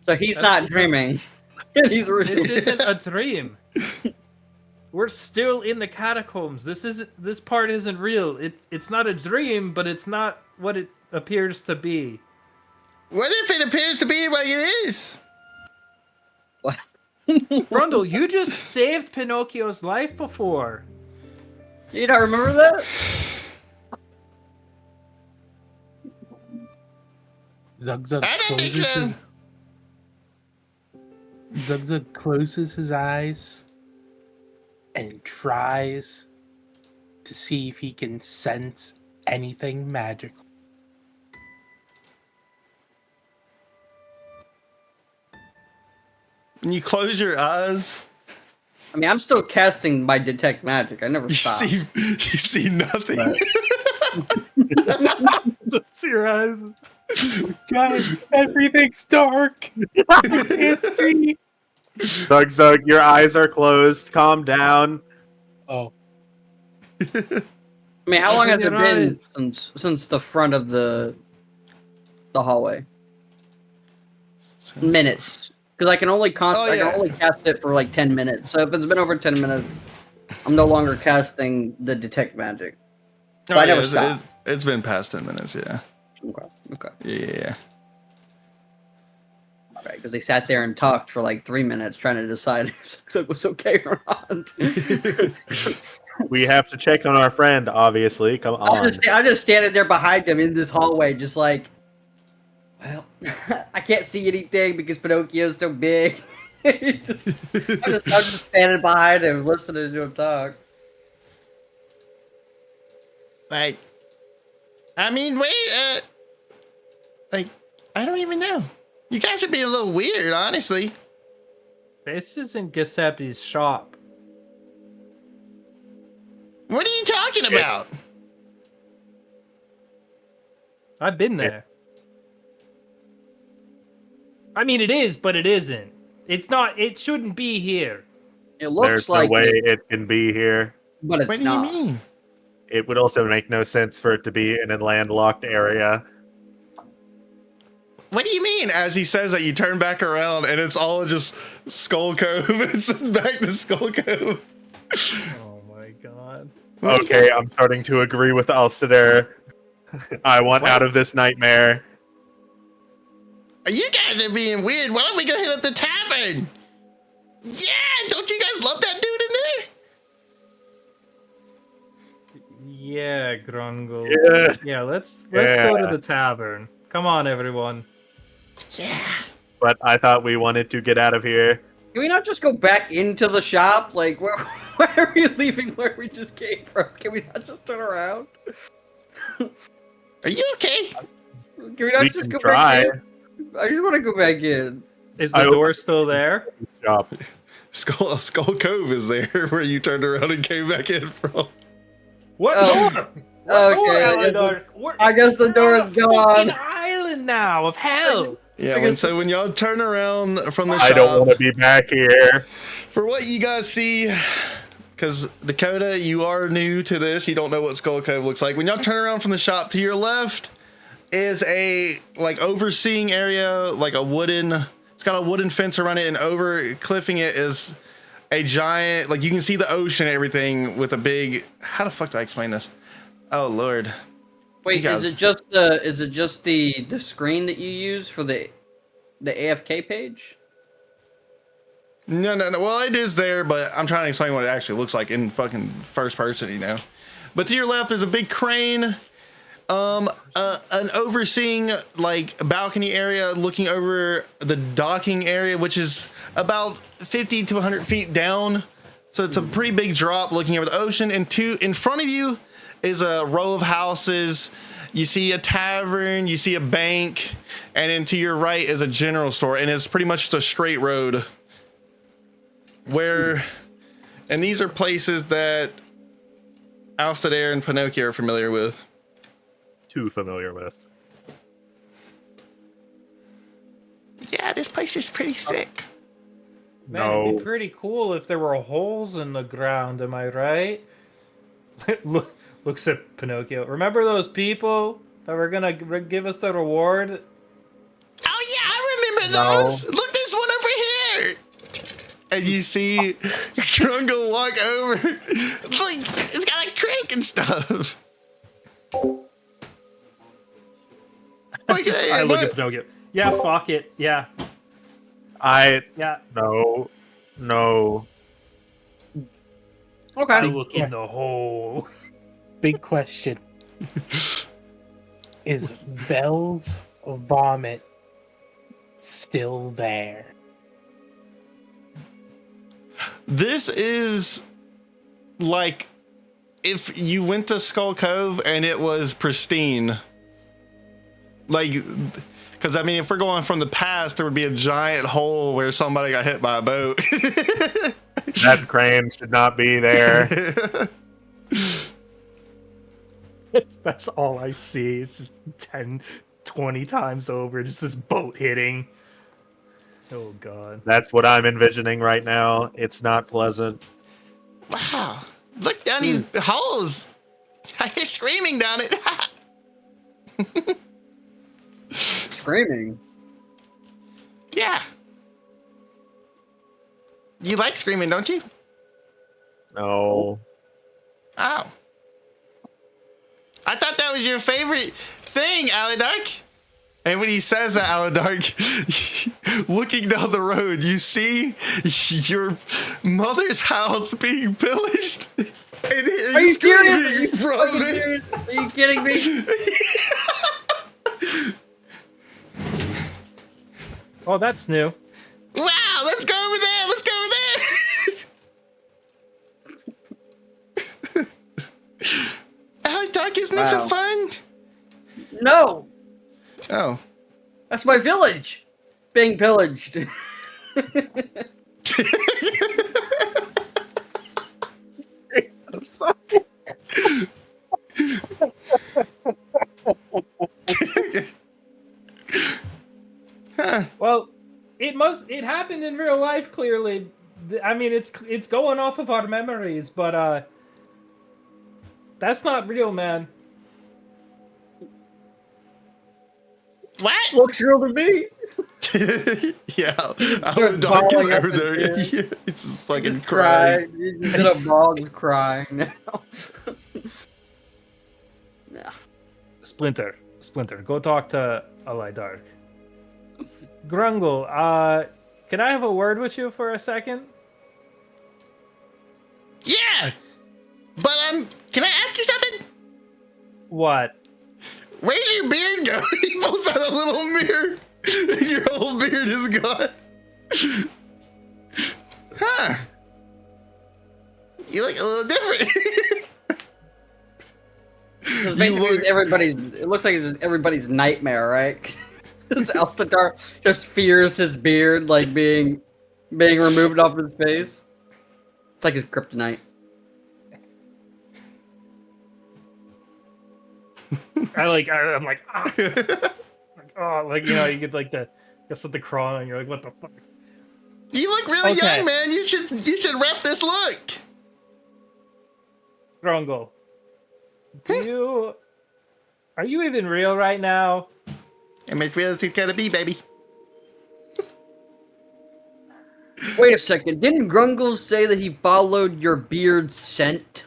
So he's That's not because- dreaming. He's This real. isn't a dream. We're still in the catacombs. This part isn't real. It's not a dream, but it's not what it appears to be. What if it appears to be like it is? What? Brundle, you just saved Pinocchio's life before. You don't remember that? Zug Zug I don't think closes so. Zug Zug closes his eyes and tries to see if he can sense anything magical. When you close your eyes, I mean, I'm still casting my detect magic. I never you stopped. see nothing. See your eyes. Guys, everything's dark. I can't see. Zug, your eyes are closed. Calm down. Oh, I mean, how long has it Your been eyes. since the front of the hallway? Minutes. Because I can only I can only cast it for like 10 minutes. So if it's been over 10 minutes, I'm no longer casting the detect magic. Oh, I never yeah, stopped. it's been past 10 minutes, yeah. Okay. Yeah. Right, because they sat there and talked for like 3 minutes trying to decide if it was okay or not. We have to check on our friend, obviously. Come on. I'm just standing there behind them in this hallway, just like, well, I can't see anything because Pinocchio's so big. I'm just standing behind him, listening to him talk. Like, I mean, wait, like, I don't even know. You guys are being a little weird, honestly. This isn't Giuseppe's shop. What are you talking about? I've been there. I mean, it is, but it isn't. It's not. It shouldn't be here. It looks There's like no way it, it can be here. but it's What do not. you mean? It would also make no sense for it to be in a landlocked area. What do you mean? As he says that, you turn back around and it's all just Skull Cove. It's back to Skull Cove. Oh my god. Okay, I'm starting to agree with Alcider. I want out of this nightmare. You guys are being weird. Why don't we go hit up the tavern? Yeah, don't you guys love that dude in Yeah, Grungle. Yeah. Yeah, let's go to Yeah. the tavern. Come on, everyone. there? Yeah. But I thought we wanted to get out of here. Can we not just go back into the shop? Like, where are we leaving where we just came from? Can we not just turn around? Are you okay? Can we not We just can go try. back in? I just want to go back in. Is I the hope- door still there? Shop. Skull Cove is there where you turned around and came back in from. What Oh, door? What okay, door, I guess Aladar? We're- I guess the we're door on is a gone. fucking island now of hell. Yeah, I guess- so when y'all turn around from the I shop, don't want to be back here. for what you guys see, because Dakota, you are new to this, you don't know what Skull Cove looks like. When y'all turn around from the shop, to your left is a like overseeing area, like a wooden. It's got a wooden fence around it, and over cliffing it is a giant. Like you can see the ocean, and everything with a big. How the fuck do I explain this? Oh Lord. Wait, You guys- is it just the screen that you use for the AFK page? No. Well, it is there, but I'm trying to explain what it actually looks like in fucking first person, you know. But to your left, there's a big crane, an overseeing like balcony area looking over the docking area, which is about 50 to 100 feet down. So it's a pretty big drop looking over the ocean. And in front of you is a row of houses. You see a tavern, you see a bank, and then to your right is a general store, and it's pretty much just a straight road. And these are places that Alcidair and Pinocchio are familiar with. Too familiar with. Yeah, this place is pretty sick. Man, it'd be pretty cool if there were holes in the ground, am I right? Looks at Pinocchio. Remember those people that were gonna give us the reward? Oh yeah, I remember those. Look, there's one over here. And you see Grungle walk over. Like, it's got a crank and stuff. Okay, I look at Pinocchio. Yeah, fuck it. Yeah. No. Okay. I look in the hole. Big question. Is Belle's vomit still there? This is like if you went to Skull Cove and it was pristine. Like, because I mean, if we're going from the past, there would be a giant hole where somebody got hit by a boat. That crane should not be there. That's all I see. It's just 10, 20 times over. Just this boat hitting. Oh, God. That's what I'm envisioning right now. It's not pleasant. Wow. Look down these holes. I hear screaming down it. Screaming? Yeah. You like screaming, don't you? No. Oh. I thought that was your favorite thing, Aladark. And when he says that, Aladark, looking down the road, you see your mother's house being pillaged. And Are you serious? From Are you it. serious? Are you kidding me? Oh, that's new. Wow, let's go over there. Let's go over there. Aladark, isn't this so fun? No, Oh. that's my village being pillaged. I'm sorry. Well, it happened in real life, clearly. I mean, it's going off of our memories, but that's not real, man. What? Looks real to me. Yeah, Aladark is over there. Yeah, it's just fucking crying. He's in a ball, just crying now. Yeah. Splinter, go talk to Aladark. Grungle, can I have a word with you for a second? Yeah, but can I ask you something? What? Where's your beard go? He pulls out a little mirror. And your whole beard is gone. Huh? You look a little different. So basically, it looks like it's everybody's nightmare, right? This Alstadar just fears his beard, like being removed off his face. It's like his kryptonite. I'm like, ah. Oh, like, you know, you get like something crawling and you're like, what the fuck? You look really Okay. young, man. You should rep this look. Grungle, are you even real right now? I'm as real as it's gonna be, baby. Wait a second. Didn't Grungle say that he followed your beard's scent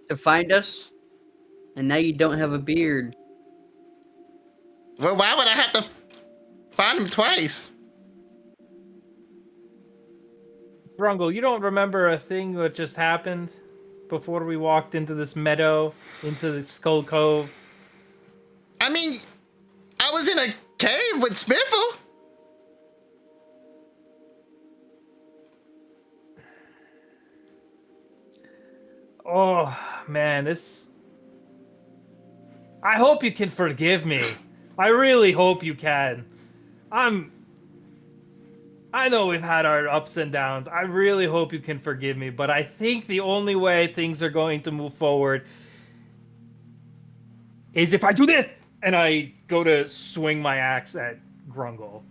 to find us? And now you don't have a beard. Well, why would I have to find shot him twice. Grungle, you don't remember a thing that just happened before we walked into this meadow, into the Skull Cove? I mean, I was in a cave with Spiffle. Oh, man, this... I hope you can forgive me. I really hope you can. I know we've had our ups and downs. I really hope you can forgive me, but I think the only way things are going to move forward is if I do this! And I go to swing my axe at Grungle.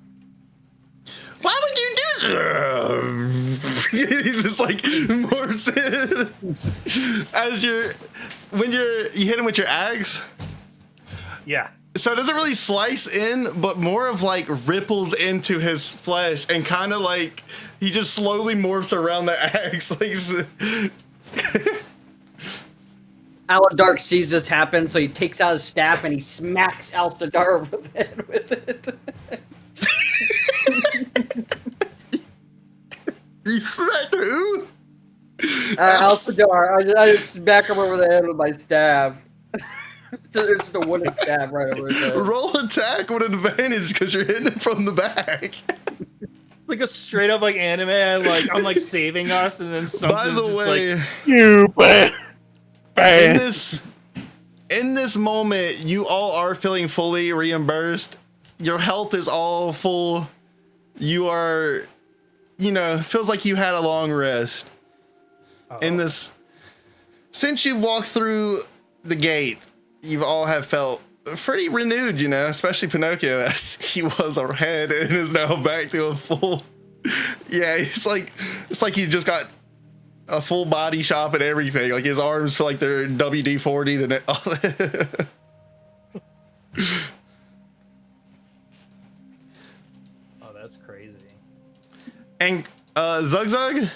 Why would you do this? He just like morphs in as you hit him with your axe. Yeah. So it doesn't really slice in, but more of like ripples into his flesh and kind of like he just slowly morphs around the axe. Like, Aladark sees this happen, so he takes out his staff and he smacks Alcidar over the head with it. he smacked who? Alcidar, I just smack him over the head with my staff. There's just a wooden staff right over his head. Roll attack with advantage because you're hitting him from the back. Like a straight up like anime, I'm like saving us, and then something's By the just way, like, You bad. in this moment, you all are feeling fully reimbursed. Your health is all full. You are, feels like you had a long rest. In this, since you walked through the gate, you all have felt pretty renewed, especially Pinocchio, as he was ahead and is now back to a full. Yeah, it's like he just got a full body shop and everything. Like his arms feel like they're WD-40 and it. oh, that's crazy. And Zug Zug,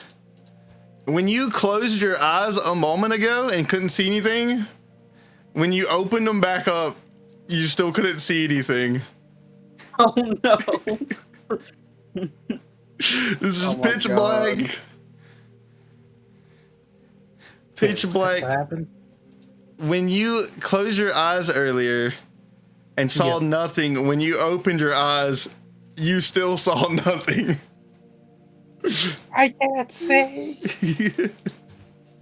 when you closed your eyes a moment ago and couldn't see anything, when you opened them back up, you still couldn't see anything. Oh no. This is Oh my pitch God. black. Pitch black. What happened? When you closed your eyes earlier and saw nothing, when you opened your eyes, you still saw nothing. I can't see.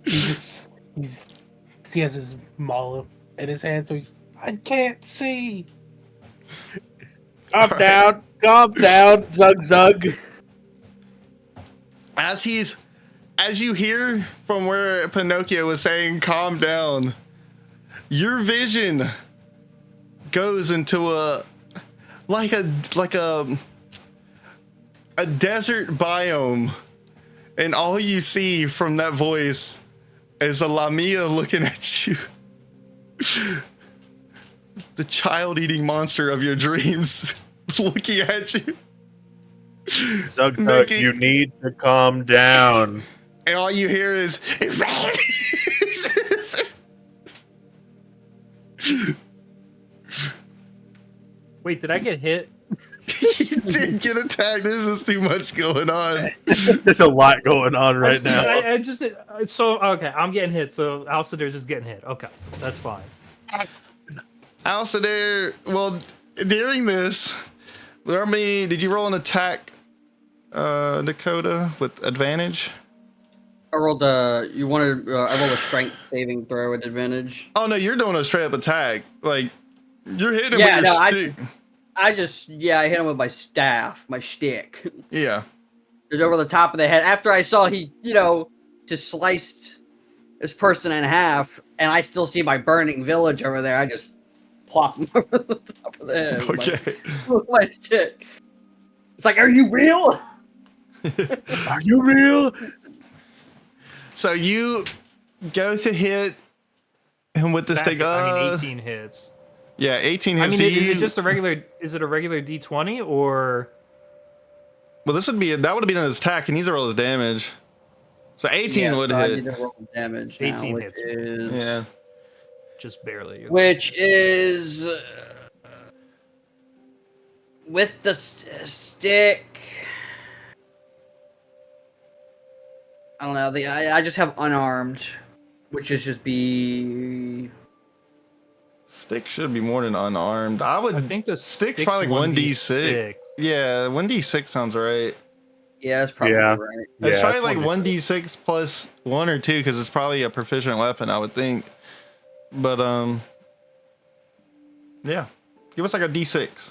He has his maul in his hand, so I can't see. Calm down, Zug Zug. As you hear from where Pinocchio was saying, calm down, your vision goes into a desert biome, and all you see from that voice is a Lamia looking at you. The child-eating monster of your dreams looking at you. Zug Zug, you need to calm down. And all you hear is Wait, did I get hit? you did get attacked. There's just too much going on. There's a lot going on right now. Okay, I'm getting hit, so Alcidar's just getting hit. Okay, that's fine. Alcidair, well, during this, did you roll an attack, Dakota, with advantage? I rolled I rolled a strength saving throw with advantage. Oh no, you're doing a straight up attack. Like you're hitting him Yeah, with your no, stick. I hit him with my staff, my stick. Yeah. Just over the top of the head. After I saw he, just sliced this person in half, and I still see my burning village over there, I just plop him over the top of the head. Okay. With my stick. It's like, are you real? Are you real? So you go to hit him with the stick. 18 hits. Yeah, 18 hits. I mean, is it just a regular? Is it a regular D20 or? Well, that would have been his attack, and he's roll his damage. So 18 would I hit. did roll damage. Now, 18 which hits. is Yeah. Just barely. which is With the stick. I don't know. I just have unarmed, which is just be. Stick should be more than unarmed. I think the stick's stick's probably like 1d6. 1d6. Yeah, 1d6 sounds right. Yeah, that's probably Yeah. right. It's probably like one. 1d6 plus 1 or 2 because it's probably a proficient weapon, I would think. But yeah, give us like a d6.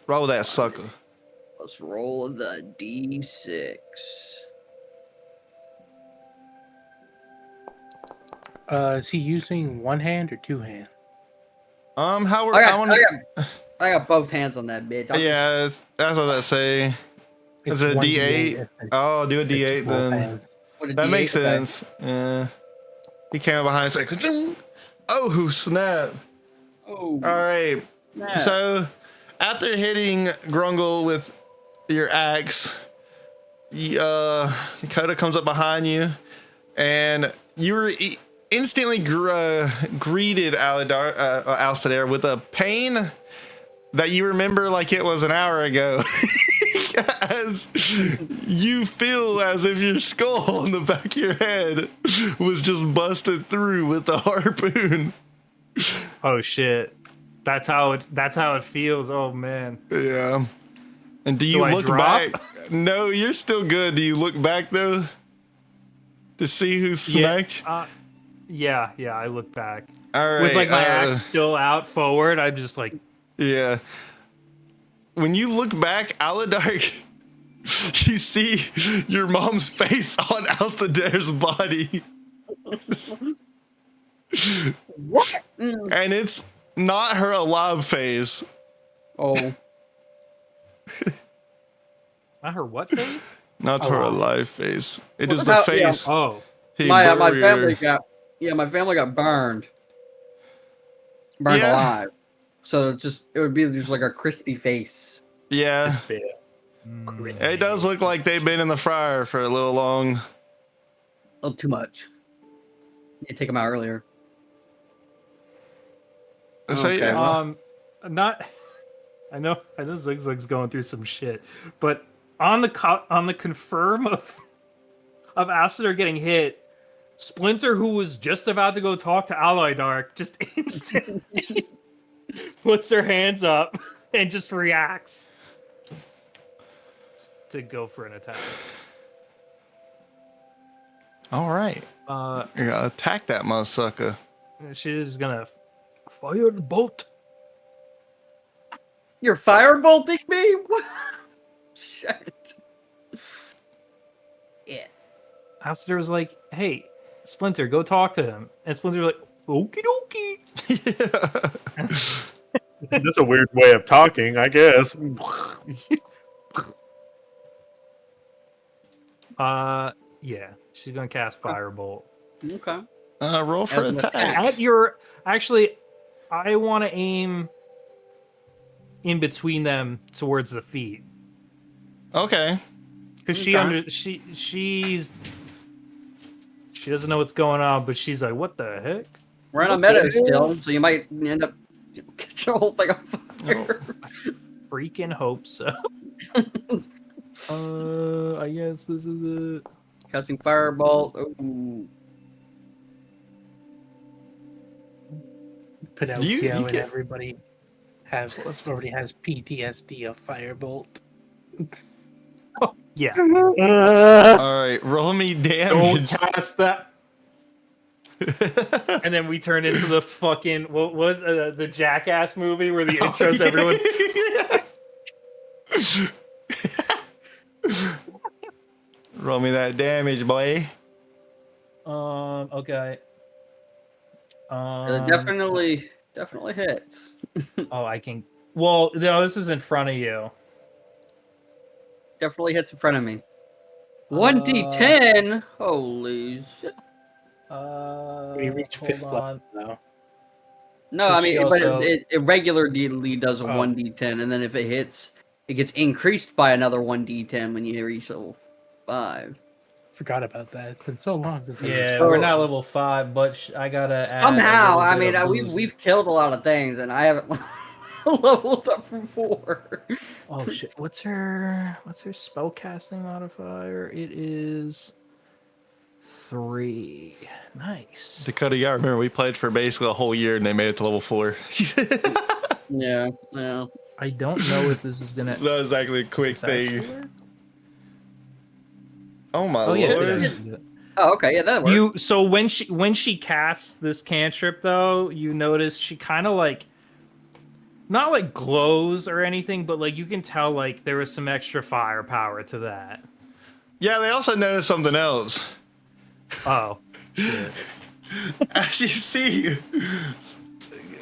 Roll that sucker. Let's roll the d6. Is he using one hand or two hands? Howard, I got both hands on that bitch. yeah, that's what I say. Is it a 1d8 D8? if it's- Oh, do a it's D8 both then. hands. That makes sense. Yeah. He came up behind and said, "Oh, snap." Oh. All right. snap. So, after hitting Grungle with your axe, Dakota comes up behind you, and you were instantly greeted Alcidair with a pain that you remember like it was an hour ago. As you feel as if your skull on the back of your head was just busted through with the harpoon. Oh shit. That's how it feels. Oh man. Yeah. And do you Do I look drop? back? No, you're still good. Do you look back though to see who smacked? Yeah, I look back. All right. With like my axe still out forward, I'm just like, Yeah. When you look back, Aladark, you see your mom's face on Alcidair's body. What? And it's not her alive face. Oh. not her what face? Not her alive face. It is What the about- face. Oh. he my buried family her. got burned Yeah. alive. So it would be just like a crispy face. Yeah. Mm. It does look like they've been in the fryer for a little long. A little too much. You take them out earlier. So, Okay. yeah. Not. I know Zigzag's going through some shit, but on the confirm of Acidair getting hit, Splinter, who was just about to go talk to Alloy Dark, just instantly puts her hands up and just reacts to go for an attack. All right. You gotta attack that motherfucker. She's gonna fire the bolt. You're firebolting me? What? Shit. Yeah. Acidair was like, "Hey, Splinter, go talk to him." And Splinter was like, "Okie dokie." That's a weird way of talking, I guess. Yeah, she's gonna cast Firebolt. Okay. Roll for As an attack. Actually, I want to aim in between them towards the feet Okay. because she doesn't know what's going on, but she's like, "What the heck?" We're in a meadow still, so you might end up catching the whole thing on fire. Freaking hope so. I guess this is it. Casting firebolt. Ooh. Pinocchio You and get- everybody already has PTSD of Firebolt. Yeah. All right. Roll me Don't damage. cast that. And then we turn into the fucking what was the Jackass movie where the intros everyone. Roll me that damage, boy. Okay. It definitely hits. Oh, I can. Well, no, this is in front of you. Definitely hits in front of me. 1d10. Holy shit. We reach Hold fifth level on. now. No, Does I mean, she but also- it regularly does a 1d10, and then if it hits, it gets increased by another 1d10 when you reach level 5. Forgot about that. It's been so long since I Yeah, So- we're not level 5, but I gotta add. a Somehow, little I bit mean, of we've killed a lot of things, and I haven't leveled up from 4. Oh shit! What's her spellcasting modifier? It is 3. Nice. Dakota, yeah, I remember we played for basically a whole year and they made it to level 4. Yeah. I don't know if this is gonna. It's not exactly a quick Does this actually thing. work? Oh my Oh yeah, lord. it actually do it. Oh, okay, yeah, that works. So when she casts this cantrip though, you notice she kind of like not like glows or anything, but like you can tell like there was some extra firepower to that. Yeah, they also noticed something else. Oh, shit. As you see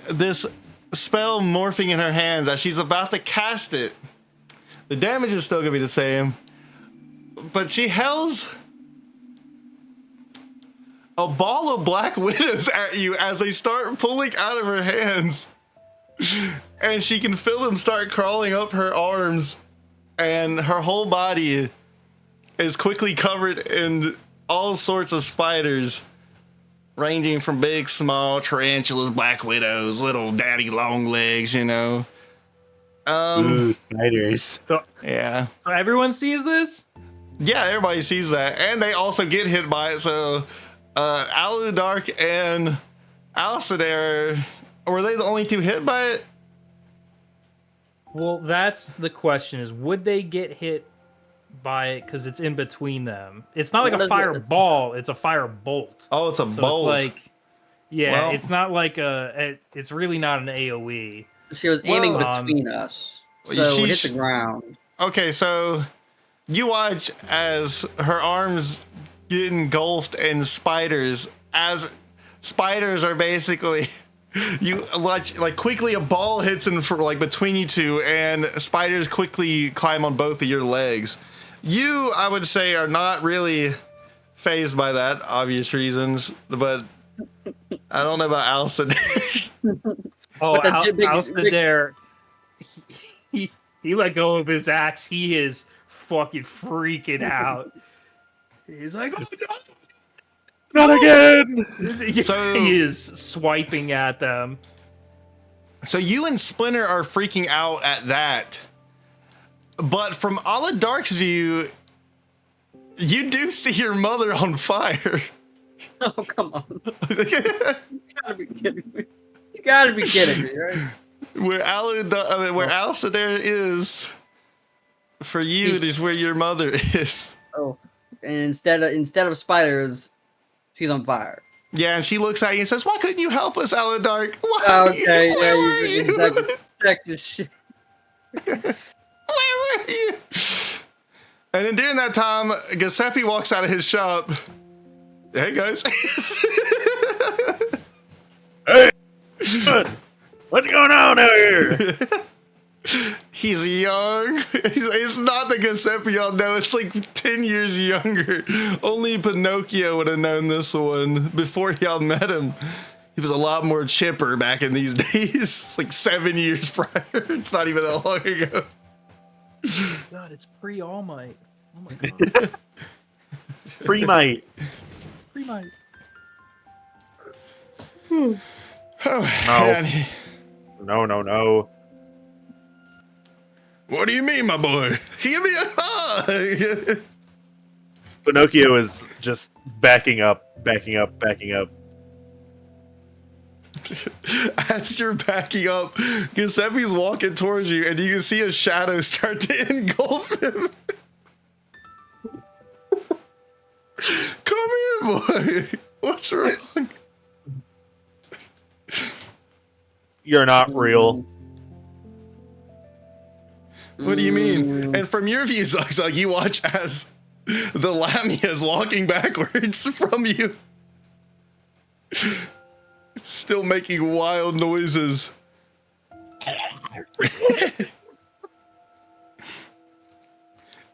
this spell morphing in her hands as she's about to cast it, the damage is still gonna be the same, but she hurls a ball of black widows at you as they start pulling out of her hands, and she can feel them start crawling up her arms, and her whole body is quickly covered in all sorts of spiders, ranging from big, small, tarantulas, black widows, little daddy long legs, you know. Ooh, spiders. Yeah. So everyone sees this? Yeah, everybody sees that. And they also get hit by it, so Aludark and Alcidair, were they the only two hit by it? Well, that's the question: is would they get hit by it because it's in between them? It's not like What a is fireball; it's a fire bolt. Oh, it's a So bolt. it's like, yeah, Well- it's not like it's really not an AOE. She was aiming Well, between us. So she it hit sh- the ground. Okay, so you watch as her arms get engulfed in spiders, as spiders are basically you like quickly a ball hits in for like between you two, and spiders quickly climb on both of your legs. You, I would say, are not really phased by that, obvious reasons, but I don't know about Alcid. Oh, But the big- Alcidair, he let go of his axe. He is fucking freaking out. He's like, oh no, Not again! So- he is swiping at them. So you and Splinter are freaking out at that. But from Aladark's view, you do see your mother on fire. Oh, come on. You gotta be kidding me. You gotta be kidding me, right? Where Alcidair is, for you, it is where your mother is. Oh. And instead of spiders, she's on fire. Yeah, and she looks at you and says, "Why couldn't you help us, Aladark? Why? Okay, Where were yeah, you? you Texas shit. Where were you?" And then during that time, Giuseppe walks out of his shop. Hey guys. Hey! What's going on out here? He's young. It's not the Giuseppe y'all know. It's like 10 years younger. Only Pinocchio would have known this one before y'all met him. He was a lot more chipper back in these days. Like 7 years prior. It's not even that long ago. God, it's pre-All Might. Oh my god, Pre-might. pre-Might. Oh, No. man. No. What do you mean, my boy? Give me a hug. Pinocchio is just backing up. As you're backing up, Giuseppe's walking towards you, and you can see a shadow start to engulf him. Come here, boy. What's wrong? You're not real. What do you mean? And from your view, Zugzug, you watch as the Lamia is walking backwards from you. It's still making wild noises.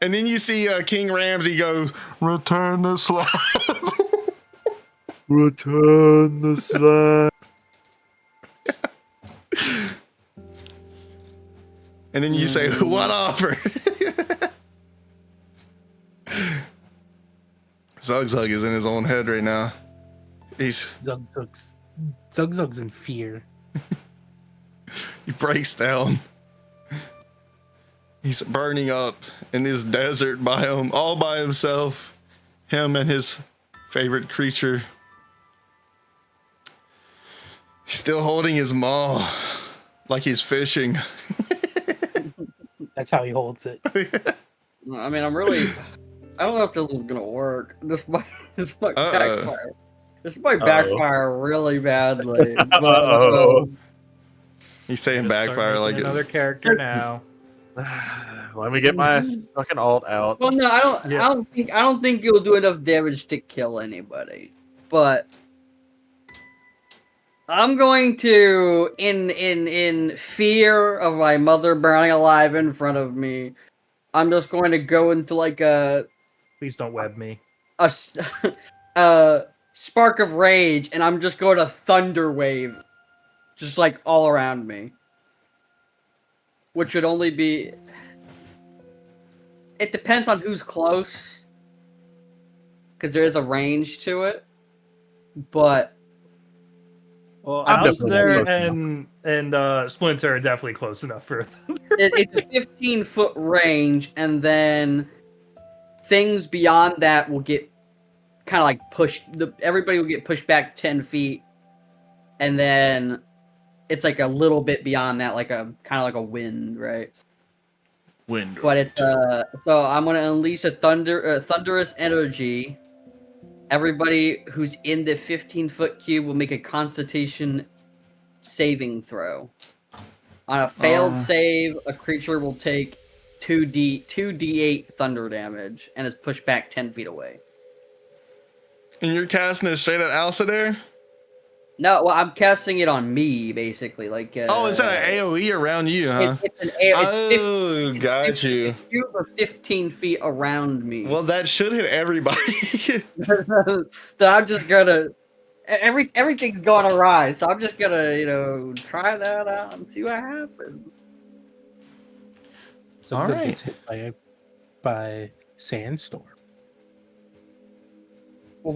And then you see King Ramsey goes, "Return the slab." Return the slab. And then you say, "What offer?" Zugzug is in his own head right now. He's Zugzug's in fear. He breaks down. He's burning up in this desert biome all by himself. Him and his favorite creature. He's still holding his maw like he's fishing. That's how he holds it. I mean, I don't know if this is gonna work. This might backfire. This might backfire really badly. But, He's saying Just start backfire making like another it's character now. Let me get my fucking alt out. well, no, Yeah. I don't think you'll do enough damage to kill anybody. But I'm going to, in fear of my mother burning alive in front of me, I'm just going to go into like Please don't web me. a spark of rage, and I'm just going to thunder wave, just like all around me, which would only be. It depends on who's close, because there is a range to it, but. Well, I'm Alistair definitely and Splinter are definitely close enough for It's a 15-foot range, and then things beyond that will get kind of like pushed. Everybody will get pushed back 10 feet, and then it's like a little bit beyond that, like a kind of like a wind, right? wind. But it's so I'm gonna unleash a thunderous energy. Everybody who's in the 15-foot cube will make a Constitution saving throw. On a failed save, a creature will take 2d8 thunder damage and is pushed back 10 feet away. And you're casting it straight at Alcidair? No, well, I'm casting it on me, basically. Like, Oh, is that an AoE around you, huh? It's Got you. a cube of 15 feet around me. Well, that should hit everybody. So I'm just gonna. Everything's going awry, so I'm just gonna, try that out and see what happens. Something Alright. gets hit by sandstorm. Well,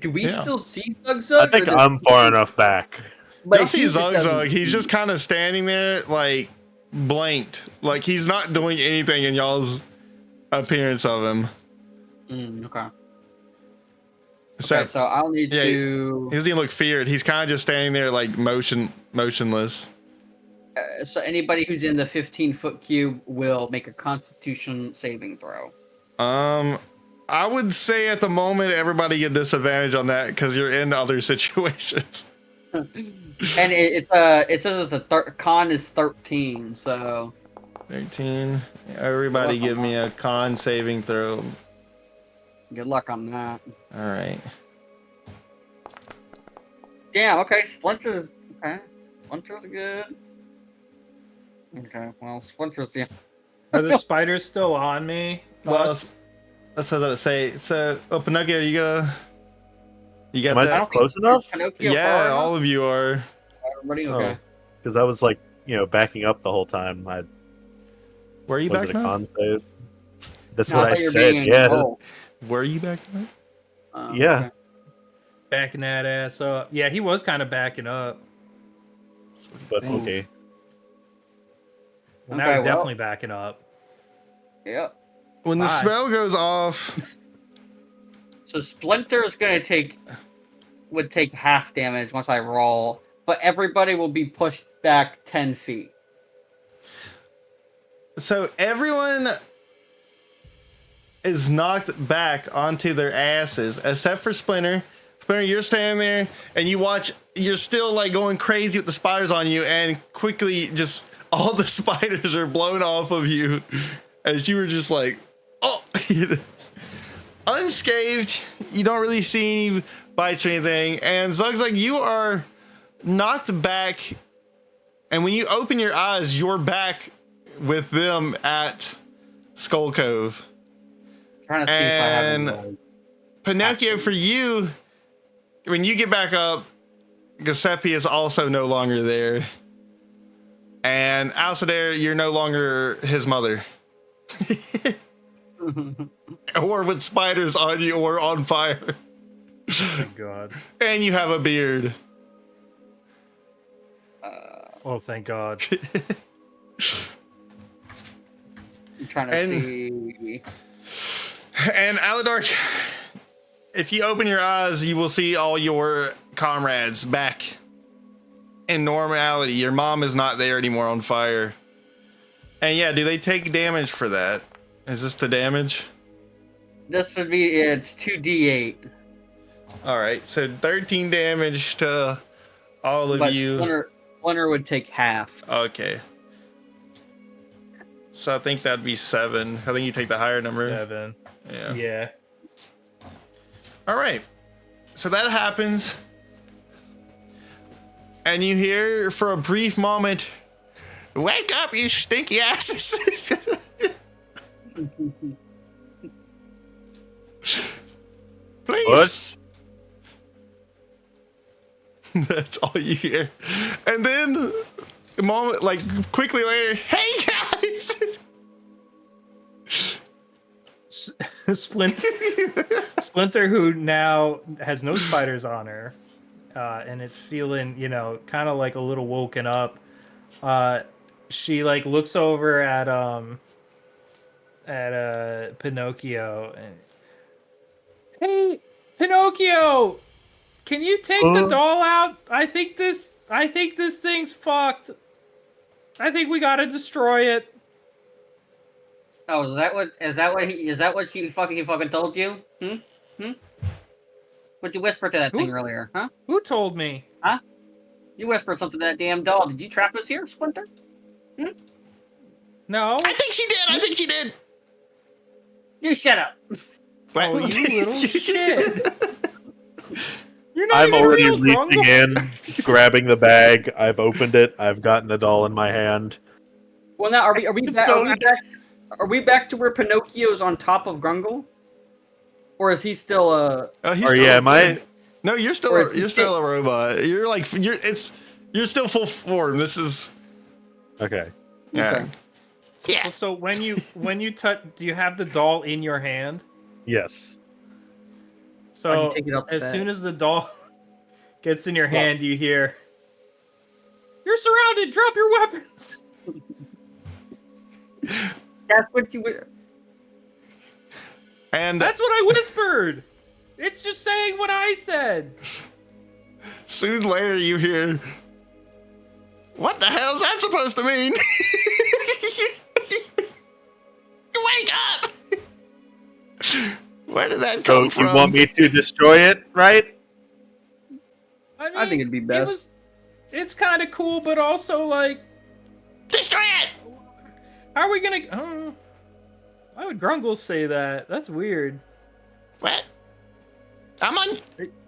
do we Yeah. still see Zug Zug? I think or does- I'm far enough back. but Y'all see he just Zug doesn't Zug. He's see. just kind of standing there, like, blanked. Like, he's not doing anything in y'all's appearance of him. Okay. So, Okay, so I'll need Yeah, to. he doesn't even look feared. He's kind of just standing there, like, motionless. So anybody who's in the 15-foot cube will make a Constitution saving throw. I would say at the moment, everybody get disadvantage on that because you're in other situations. And it says it's con is 13, so 13. Everybody give me a con saving throw. good luck on that. All right. Damn. Okay, Splinter's okay. Splinter's good. Okay, well, Splinter's the. Are the spiders still on me? Well, that's what I was say. So, Pinocchio, you got Am I that? not close enough? Pinocchio Yeah, far all enough? of you are. Everybody okay. Because I was like, backing up the whole time. Where are you Was back it a now? con save? That's No, what thought I you were said. being Yeah. involved. Where are you back now? Yeah. Okay. Backing that ass up. Yeah, he was kind of backing up. But Thanks. okay. Well, now Okay, he's well. definitely backing up. Yep. When the Bye. spell goes off, So Splinter is would take half damage once I roll, but everybody will be pushed back 10 feet. so everyone is knocked back onto their asses except for Splinter. Splinter, you're standing there and you watch. You're still like going crazy with the spiders on you, and quickly just all the spiders are blown off of you as you were just like, oh, unscathed. You don't really see any bites or anything. And Zug's like, you are knocked back. And when you open your eyes, you're back with them at Skull Cove. Trying to see if I have And any. Pinocchio, for you, when you get back up, Giuseppe is also no longer there. And Alcidair, you're no longer his mother. Or with spiders on you or on fire. Oh my god. And you have a beard. Oh, thank God. I'm trying to see. And Aladark, if you open your eyes, you will see all your comrades back in normality. Your mom is not there anymore on fire. And yeah, do they take damage for that? Is this the damage? This would be, it's 2d8. All right, so 13 damage to all of But you. Splinter would take half. Okay. So I think that'd be 7. I think you take the higher number. 7. Yeah. Yeah. All right. So that happens. And you hear for a brief moment, "Wake up, you stinky asses." Please. Push. That's all you hear. And then a moment, like quickly later, "Hey guys." Splinter, who now has no spiders on her, and it's feeling, kind of like a little woken up. She like looks over at Pinocchio and, "Hey, Pinocchio, can you take the doll out? I think this thing's fucked. I think we gotta destroy it." Oh, is that what she fucking told you? What'd you whisper to that thing earlier, huh? Who told me? Huh? You whispered something to that damn doll. Did you trap us here, Splinter? No. I think she did. You shut up. Oh, you little shit. You're not I'm even already real, reaching Grungle. in, grabbing the bag. I've opened it. I've gotten the doll in my hand. Well, now are we back to where Pinocchio's on top of Grungle? Or is he still Am I? No, you're still a robot. You're still full form. This is Okay. yeah. Okay. Yeah. So when you touch, do you have the doll in your hand? Yes. So Why'd you take it out the as bag? soon as the doll gets in your hand, you hear, "You're surrounded. Drop your weapons." That's what you would. And That's what I whispered. It's just saying what I said. soon later you hear, "What the hell is that supposed to mean?" Wake up! Where did that So come from? you want me to destroy it, right? I think it'd be best. It's kind of cool, but also like, Destroy it! how are we gonna? Why would Grungle say that? That's weird. What?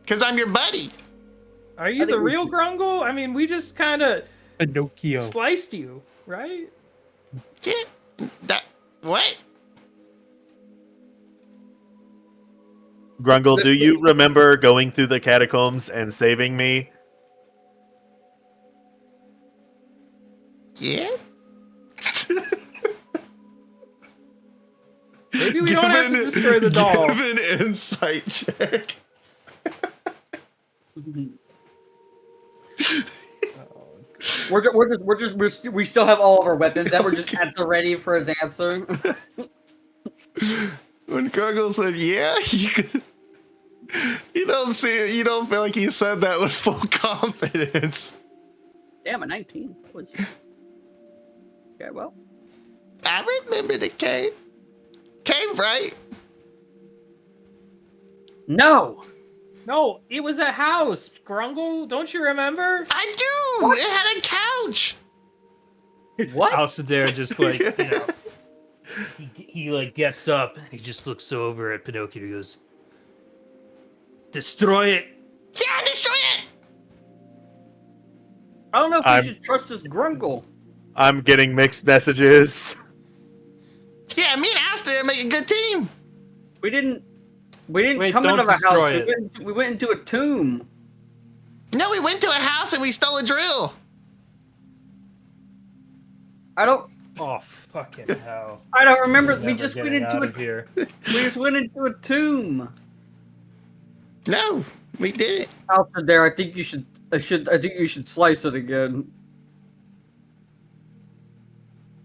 Because I'm your buddy. Are you I the think we real should- Grungle? I mean, we just kind of Pinocchio. sliced you, right? That what? Grungle, do you remember going through the catacombs and saving me? Yeah. Maybe we don't have to destroy the doll. Give an insight check. We still have all of our weapons that we're just at the ready for his answer. When Grungle said, "Yeah," you don't feel like he said that with full confidence. Damn, a 19. Okay, well. I remember the cave. Cave, right? No! No, it was a house. Grungle, don't you remember? I do. It had a couch. What? Alcidaire just like, he like gets up and he just looks over at Pinocchio and he goes, "Destroy it." Yeah, destroy it. I don't know if I'm- we should trust this Grungle. I'm getting mixed messages. Yeah, me and Aster make a good team. We didn't Wait, come don't into a house. destroy it. We went into a tomb. No, we went to a house and we stole a drill. I don't Fucking hell. remember. We Never just went getting into out a of here. we just went into a tomb. No, we didn't. Alfred, there. I think you should slice it again.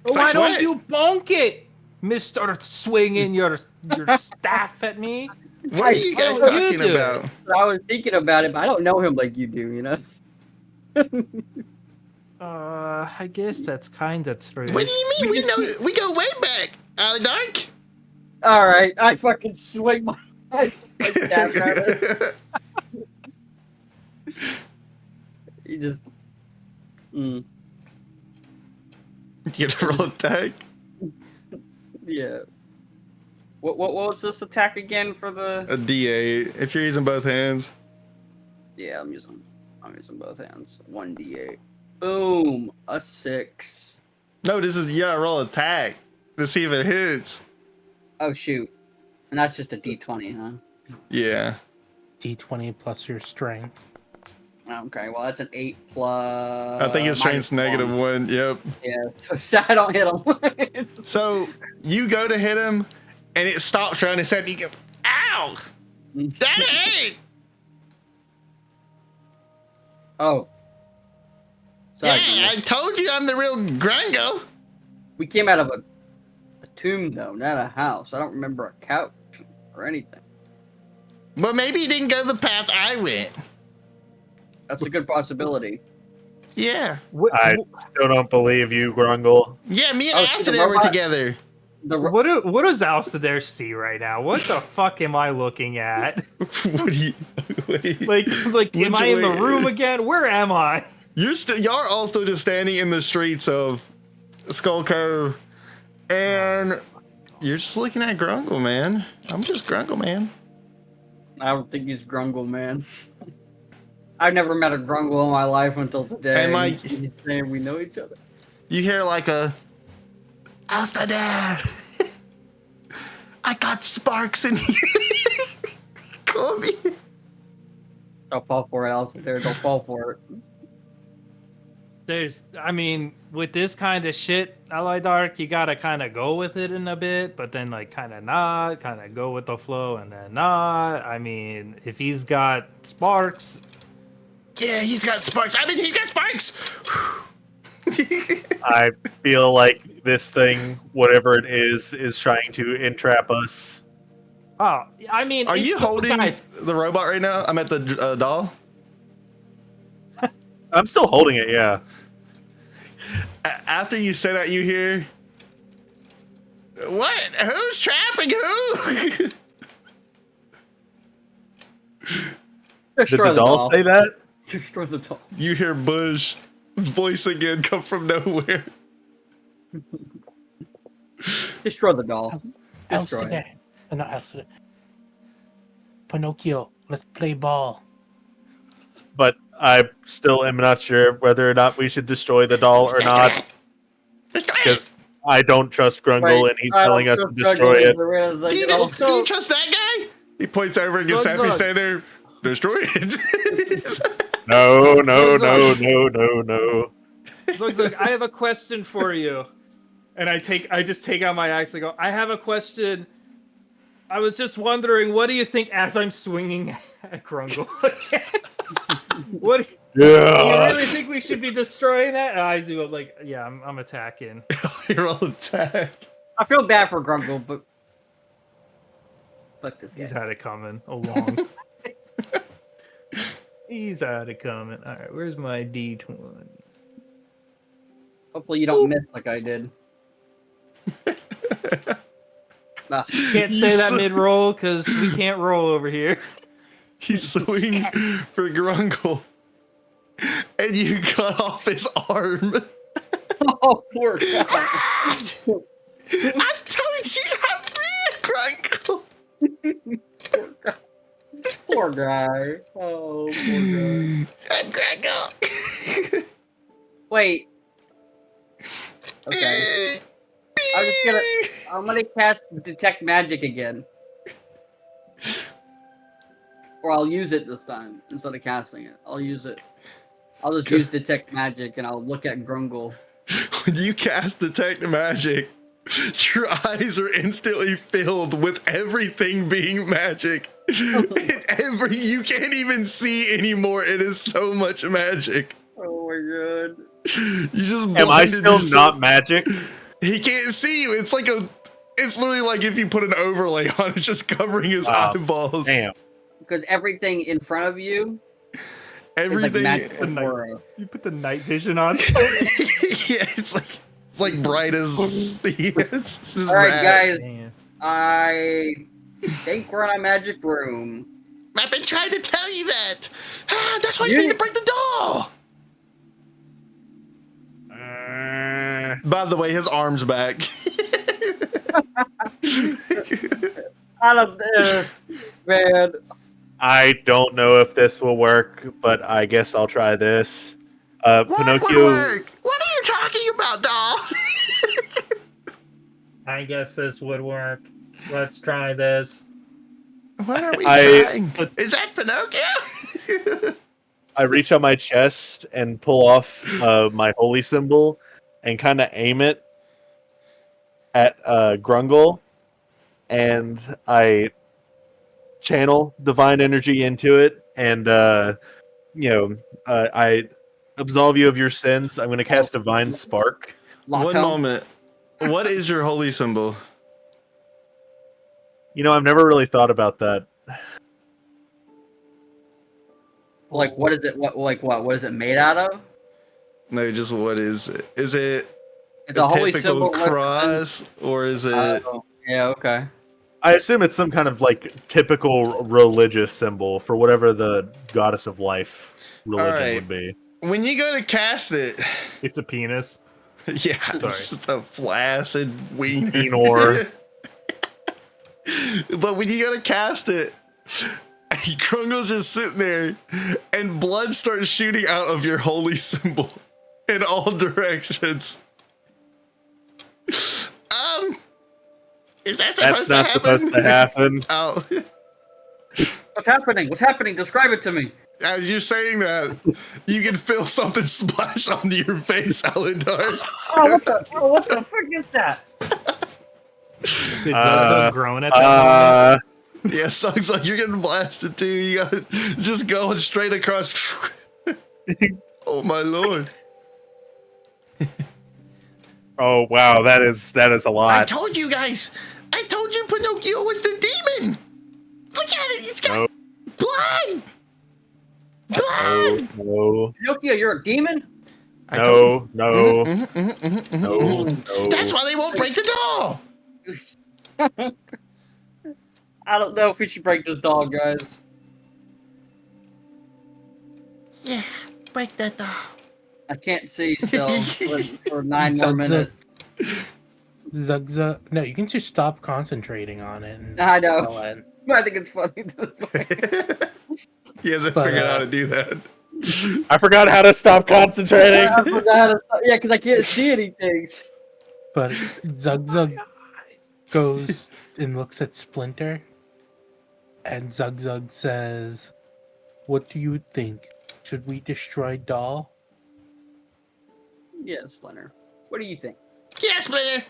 Why don't you bonk it, Mister Swinging your staff at me? What are you guys Why don't you talking do it? about? I was thinking about it, but I don't know him like you do, you know? I guess that's kind of true. What do you mean? We know we go way back, Dark. Alright, I fucking swing my staff at it. He just... You get a roll attack. Yeah. What was this attack again for the... A D8 if you're using both hands. Yeah, I'm using both hands. 1d8. Boom! A 6. No, this is you gotta roll attack to see if it hits. Oh shoot. And that's just a d20, huh? Yeah. D20 plus your strength. Okay, well that's an 8 plus... I think his strength's -1. Yep. Yeah, so I don't hit him. So you go to hit him, and it stops around his head, and you go, "Ow! That hurt!" Oh. Sorry, Yeah, I told you I'm the real Grungo. we came out of a tomb, though, not a house. I don't remember a couch or anything. Well, maybe you didn't go the path I went. That's a good possibility. Yeah. I still don't believe you, Grungle. Yeah, me and Oh, Acid the were robot- together. What does Alcidair see right now? What the fuck am I looking at? What do you... Wait. Like, am Which I in the way? room again? Where am I? Y'all are all still just standing in the streets of Skull Cove, and you're just looking at Grungle, man. I'm just Grungle, man. I don't think he's Grungle, man. I've never met a Grungle in my life until today. And, like- he's saying we know each other. You hear like a... Alcidair! I got sparks in here! Call me! Don't fall for it, Alcidair. Don't fall for it. With this kind of shit, Ally Dark, you gotta kind of go with it in a bit, but then like kind of not, kind of go with the flow and then not. I mean, if he's got sparks, Yeah, he's got sparks. I mean, he's got sparks! I feel like this thing, whatever it is trying to entrap us. oh, I mean, Are you holding guys, the robot right now? I'm at the doll. I'm still holding it, yeah. After you say that, you hear... What? Who's trapping who? Did the doll say that? Destroy the doll. You hear Bush's voice again come from nowhere. Destroy the doll. Destroy it. Alcidair. Not Alcidair. Pinocchio, let's play ball. But I still am not sure whether or not we should destroy the doll or not, because I don't trust Grungle, and he's telling us to destroy it. Do you trust that guy? He points over and gets Sappy standing there. Destroy it. No. Look, I have a question for you. And I just take out my axe and go, I have a question. I was just wondering, what do you think as I'm swinging at Grungle? What do you really think we should be destroying that? And I do, like, yeah, I'm attacking. You're all attack. I feel bad for Grungle, but fuck this He's guy. had it coming along. He's had it coming. All right, where's my D20? Hopefully you don't miss like I did. Ugh. Can't say that mid-roll because we can't roll over here. He's swinging for Grungle. And you cut off his arm. Oh, poor guy. I told you I'm Grungle. Poor guy. Oh, poor guy. I'm Grungle. Wait. Okay. I'm gonna cast Detect Magic again. Or I'll use it this time instead of casting it. I'll use it. I'll just use Detect Magic and I'll look at Grungle. When you cast Detect Magic, your eyes are instantly filled with everything being magic. You can't even see anymore. It is so much magic. Oh my god. You just Am I blinded still yourself. not magic? He can't see you. It's literally like if you put an overlay on it, just covering his eyeballs. Damn. Because everything in front of you Everything. is like magic. You put the night vision on. Yeah, it's like bright as. It's just All right, that. guys. Man. I think we're in a magic room. I've been trying to tell you that. That's why you need to break the door. By the way, his arm's back. I don't, man. I don't know if this will work, but I guess I'll try this. Pinocchio. Work? What are you talking about, doll? I guess this would work. Let's try this. What are we trying? Is that Pinocchio? I reach on my chest and pull off my holy symbol and kind of aim it at Grungle, and I channel divine energy into it, and I absolve you of your sins. I'm going to cast divine spark. One moment. What is your holy symbol? I've never really thought about that. Like, what is it? What is it made out of? No, just what is it? Is it It's a holy typical symbol cross, or is it? Yeah, okay. I assume it's some kind of like typical religious symbol for whatever the goddess of life religion would be. When you go to cast it, It's a penis. yeah, it's just a flaccid Enor. But when you go to cast it, Krungle's just sitting there, and blood starts shooting out of your holy symbol in all directions. Is that supposed to happen? That's not supposed to happen. Oh. What's happening? What's happening? Describe it to me. As you're saying that, you can feel something splash onto your face, Alan Dark. What the fuck is that? Did Zozo groan at that moment? Yeah, sucks like you're getting blasted too. You got just going straight across. Oh my lord. Oh wow, that is a lot. I told you guys. I told you Pinocchio was the demon. Look at it. It's got blood. Blood. No. Pinocchio, you're a demon? No. That's why they won't break the door. I don't know if we should break this doll, guys. Yeah, break the door. I can't see still for 9 more minutes. Zug. No, you can just stop concentrating on it. And I know. go in. I think it's funny this way. He hasn't figured out how to do that. I forgot how to stop concentrating. I forgot. Yeah, because I can't see anything. But Zug goes and looks at Splinter, and Zug says, "What do you think? Should we destroy Doll?" Yeah, Splinter. What do you think? Yeah, Splinter.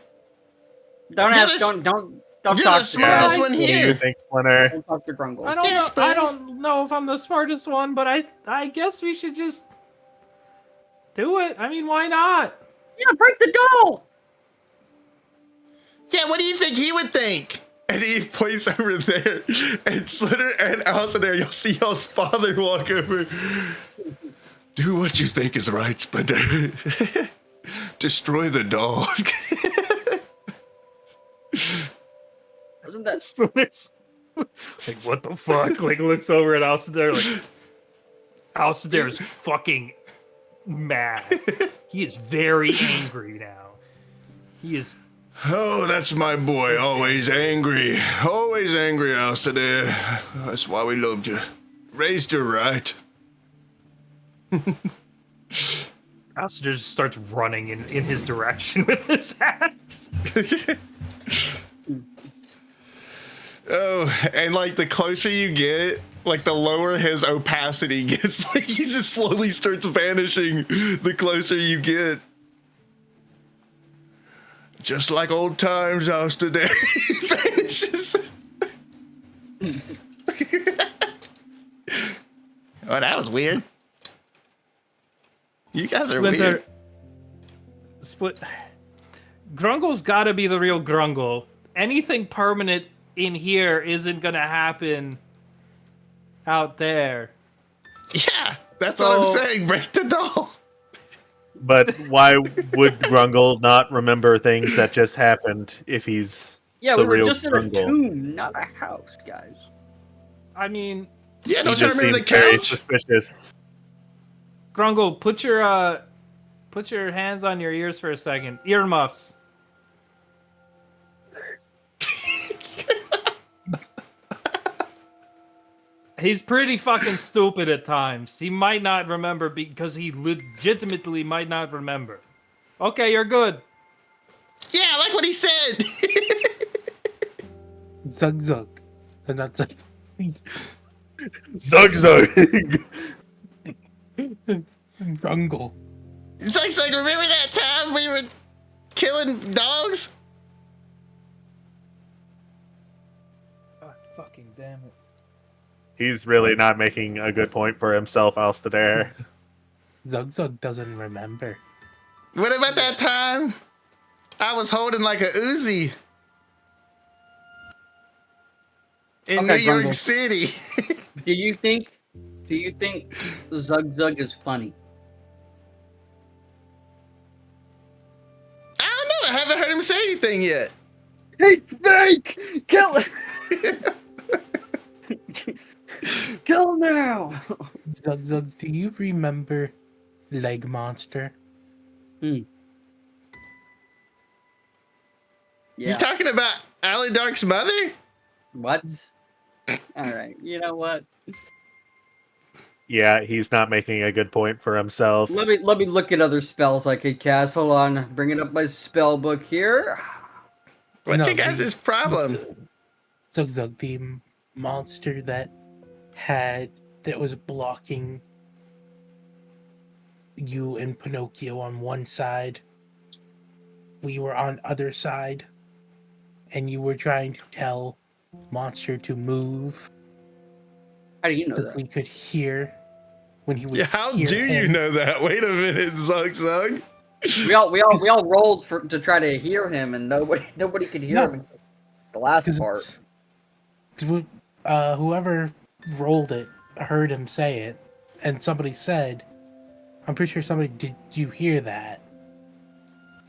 Don't You're ask. Don't You're talk the smartest one What do you here. think, Splinter? Don't talk to Grungle. I don't Yeah, know. Splinter. I don't know if I'm the smartest one, but I guess we should just do it. I mean, why not? Yeah, break the doll. Yeah, what do you think he would think? And he points over there, and Splinter and Alice there, you'll see y'all's father walk over. Do what you think is right, Splinter. Destroy the doll. Isn't that Splinter's like, what the fuck? Like, looks over at Alcindor, like, Alcindor is fucking mad. He is very angry now. He is. Oh, that's my boy. Always angry. Always angry, Alistair. That's why we loved you. Raised you right. Alcindor just starts running in his direction with his axe. Oh, and like the closer you get, like the lower his opacity gets. Like he just slowly starts vanishing the closer you get. Just like old times, Alistair. He vanishes. Oh, that was weird. You guys are weird. Grungle's got to be the real Grungle. Anything permanent in here isn't gonna happen out there. Yeah, that's what I'm So- saying. Break the doll. But why would Grungle not remember things that just happened if he's Yeah, the we were real just in a Grungle? tomb, not a house, guys. I mean, Yeah, He don't you just remember seems the very couch? suspicious. Grungle, put your hands on your ears for a second. Earmuffs. He's pretty fucking stupid at times. He might not remember because he legitimately might not remember. Okay, you're good. Yeah, I like what he said. Zug Zug. And that's it. Zug Zug! Grungle. It's like, remember that time we were killing dogs? God fucking damn it. He's really not making a good point for himself, Alstadair. Zug Zug doesn't remember. What about that time I was holding like a Uzi in Okay, New York Grungle. City? Do you think Zug Zug is funny? I don't know. I haven't heard him say anything yet. He's fake! Kill him! Kill him now! Zug Zug, do you remember Leg Monster? You Yeah. talking about Allie Dark's mother? What? Alright, you know what? Yeah, he's not making a good point for himself. Let me look at other spells I could cast. Hold on. Bringing up my spell book here. What's No, your guys' problem? Zug Zug, the monster that was blocking you and Pinocchio on one side. We were on other side, and you were trying to tell Monster to move. How do you know But that? we could hear when he would. Yeah, how hear do you him. know that? Wait a minute, Zug Zug. We all rolled to try to hear him, and nobody could hear No. him. The last Because part. whoever rolled it heard him say it, and somebody said, "I'm pretty sure somebody did. You hear that?"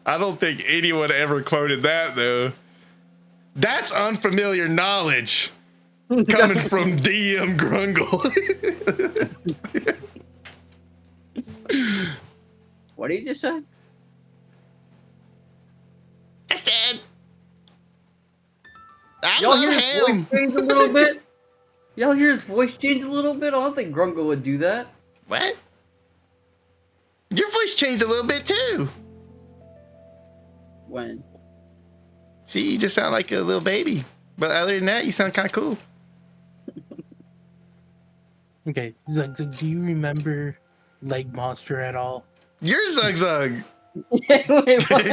I don't think anyone ever quoted that though. That's unfamiliar knowledge coming from DM Grungle. What did you just say? I said, I Y'all hear love his voice him. change a little bit? Y'all hear his voice change a little bit? I don't think Grungle would do that. What? Your voice changed a little bit too. When? See, you just sound like a little baby. But other than that, you sound kind of cool. Okay, Zug Zug, do you remember Leg Monster at all? You're Zug Zug. Yeah, wait, what?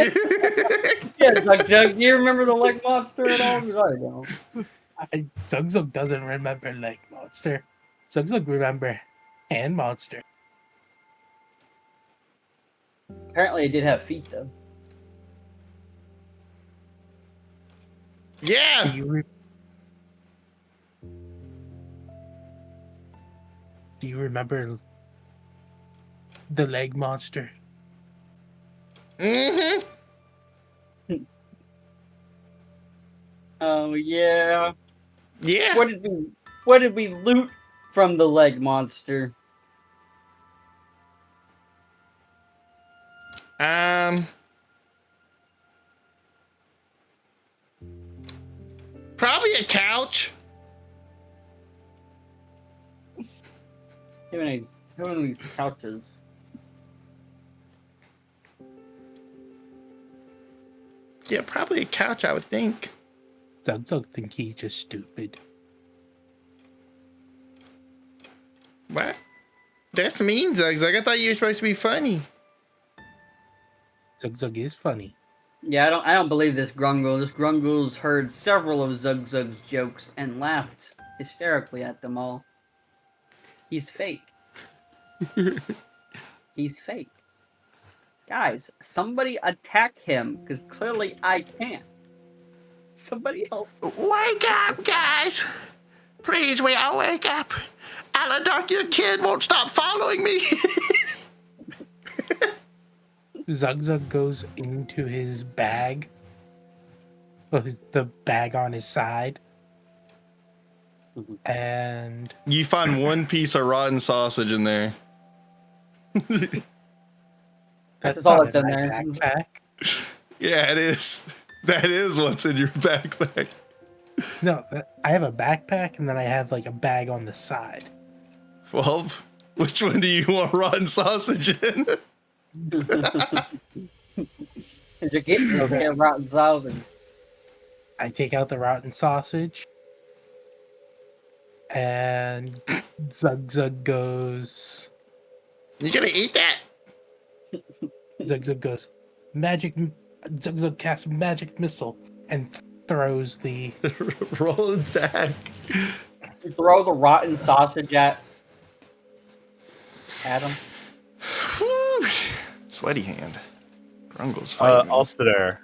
Yeah, Zug Zug, do you remember the leg monster at all? 'Cause I don't. Zug Zug doesn't remember Leg Monster. Zug Zug remember Hand Monster. Apparently, it did have feet, though. Do Yeah. Do you remember the Leg Monster? Mm-hmm. Oh yeah. Yeah. What did we loot from the leg monster? Probably a couch. How many couches? Yeah, probably a couch, I would think. Zug Zug think he's just stupid. What? That's mean, Zug Zug. I thought you were supposed to be funny. Zug Zug is funny. Yeah, I don't believe this Grungle. This Grungle's heard several of Zug Zug's jokes and laughed hysterically at them all. He's fake. He's fake. Guys, somebody attack him, because clearly I can't. Somebody else. Wake up, guys! Please, we all wake up. Aladark, your kid won't stop following me. Zugzug goes into his bag. Well, the bag on his side. And You find one piece of rotten sausage in there. That's all not that's in my there. backpack. Yeah, it is. That is what's in your backpack. No, I have a backpack and then I have like a bag on the side. Well, which one do you want rotten sausage in? You're getting rotten sausage. I take out the rotten sausage. And Zugzug goes. You gonna eat that? Zugzug goes. Zugzug casts magic missile and throws the. Roll attack. You throw the rotten sausage at him. Whew. Sweaty hand. Grungle's fighting. Alcidair.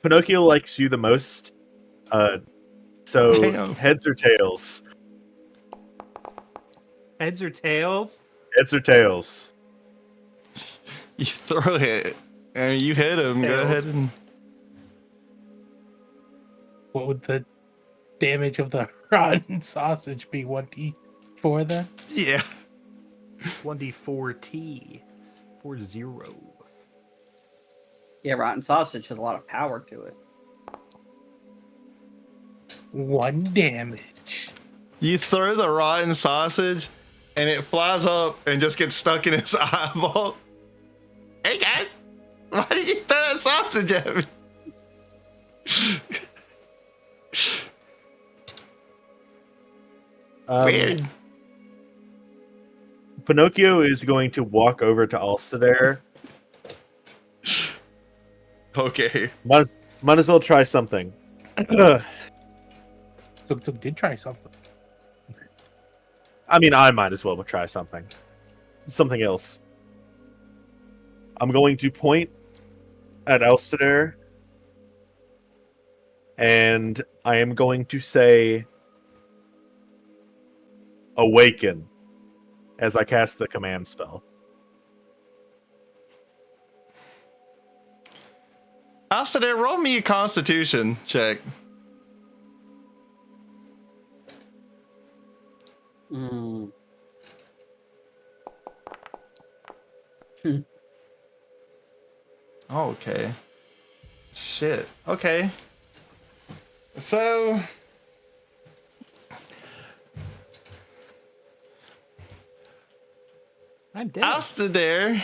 Pinocchio likes you the most. So Damn. heads or tails? Heads or tails? Heads or tails? You throw it, and you hit him. Go Tails. ahead and. What would the damage of the rotten sausage be? 1d4 then? Yeah. 1d4t. 40. Yeah, rotten sausage has a lot of power to it. 1 damage. You throw the rotten sausage, and it flies up and just gets stuck in his eyeball. Hey guys, why did you throw that sausage at me? Weird. Pinocchio is going to walk over to Alcidair. Okay. Might as well try something. Zugzug did try something. I mean, I might as well try something. Something else. I'm going to point at Alcidair, and I am going to say, "Awaken," as I cast the command spell. Alcidair, roll me a Constitution check. Oh, okay. Shit. Okay. So I'm dead. Alcidair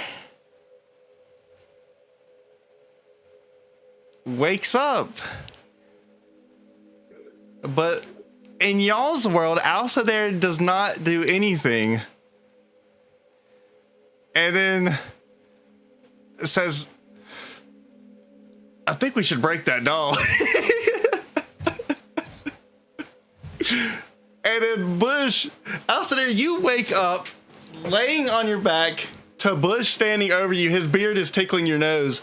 wakes up. But in y'all's world, Alcidair does not do anything. And then says, I think we should break that doll. And then Bush, Alcidair, you wake up laying on your back to Bush standing over you. His beard is tickling your nose.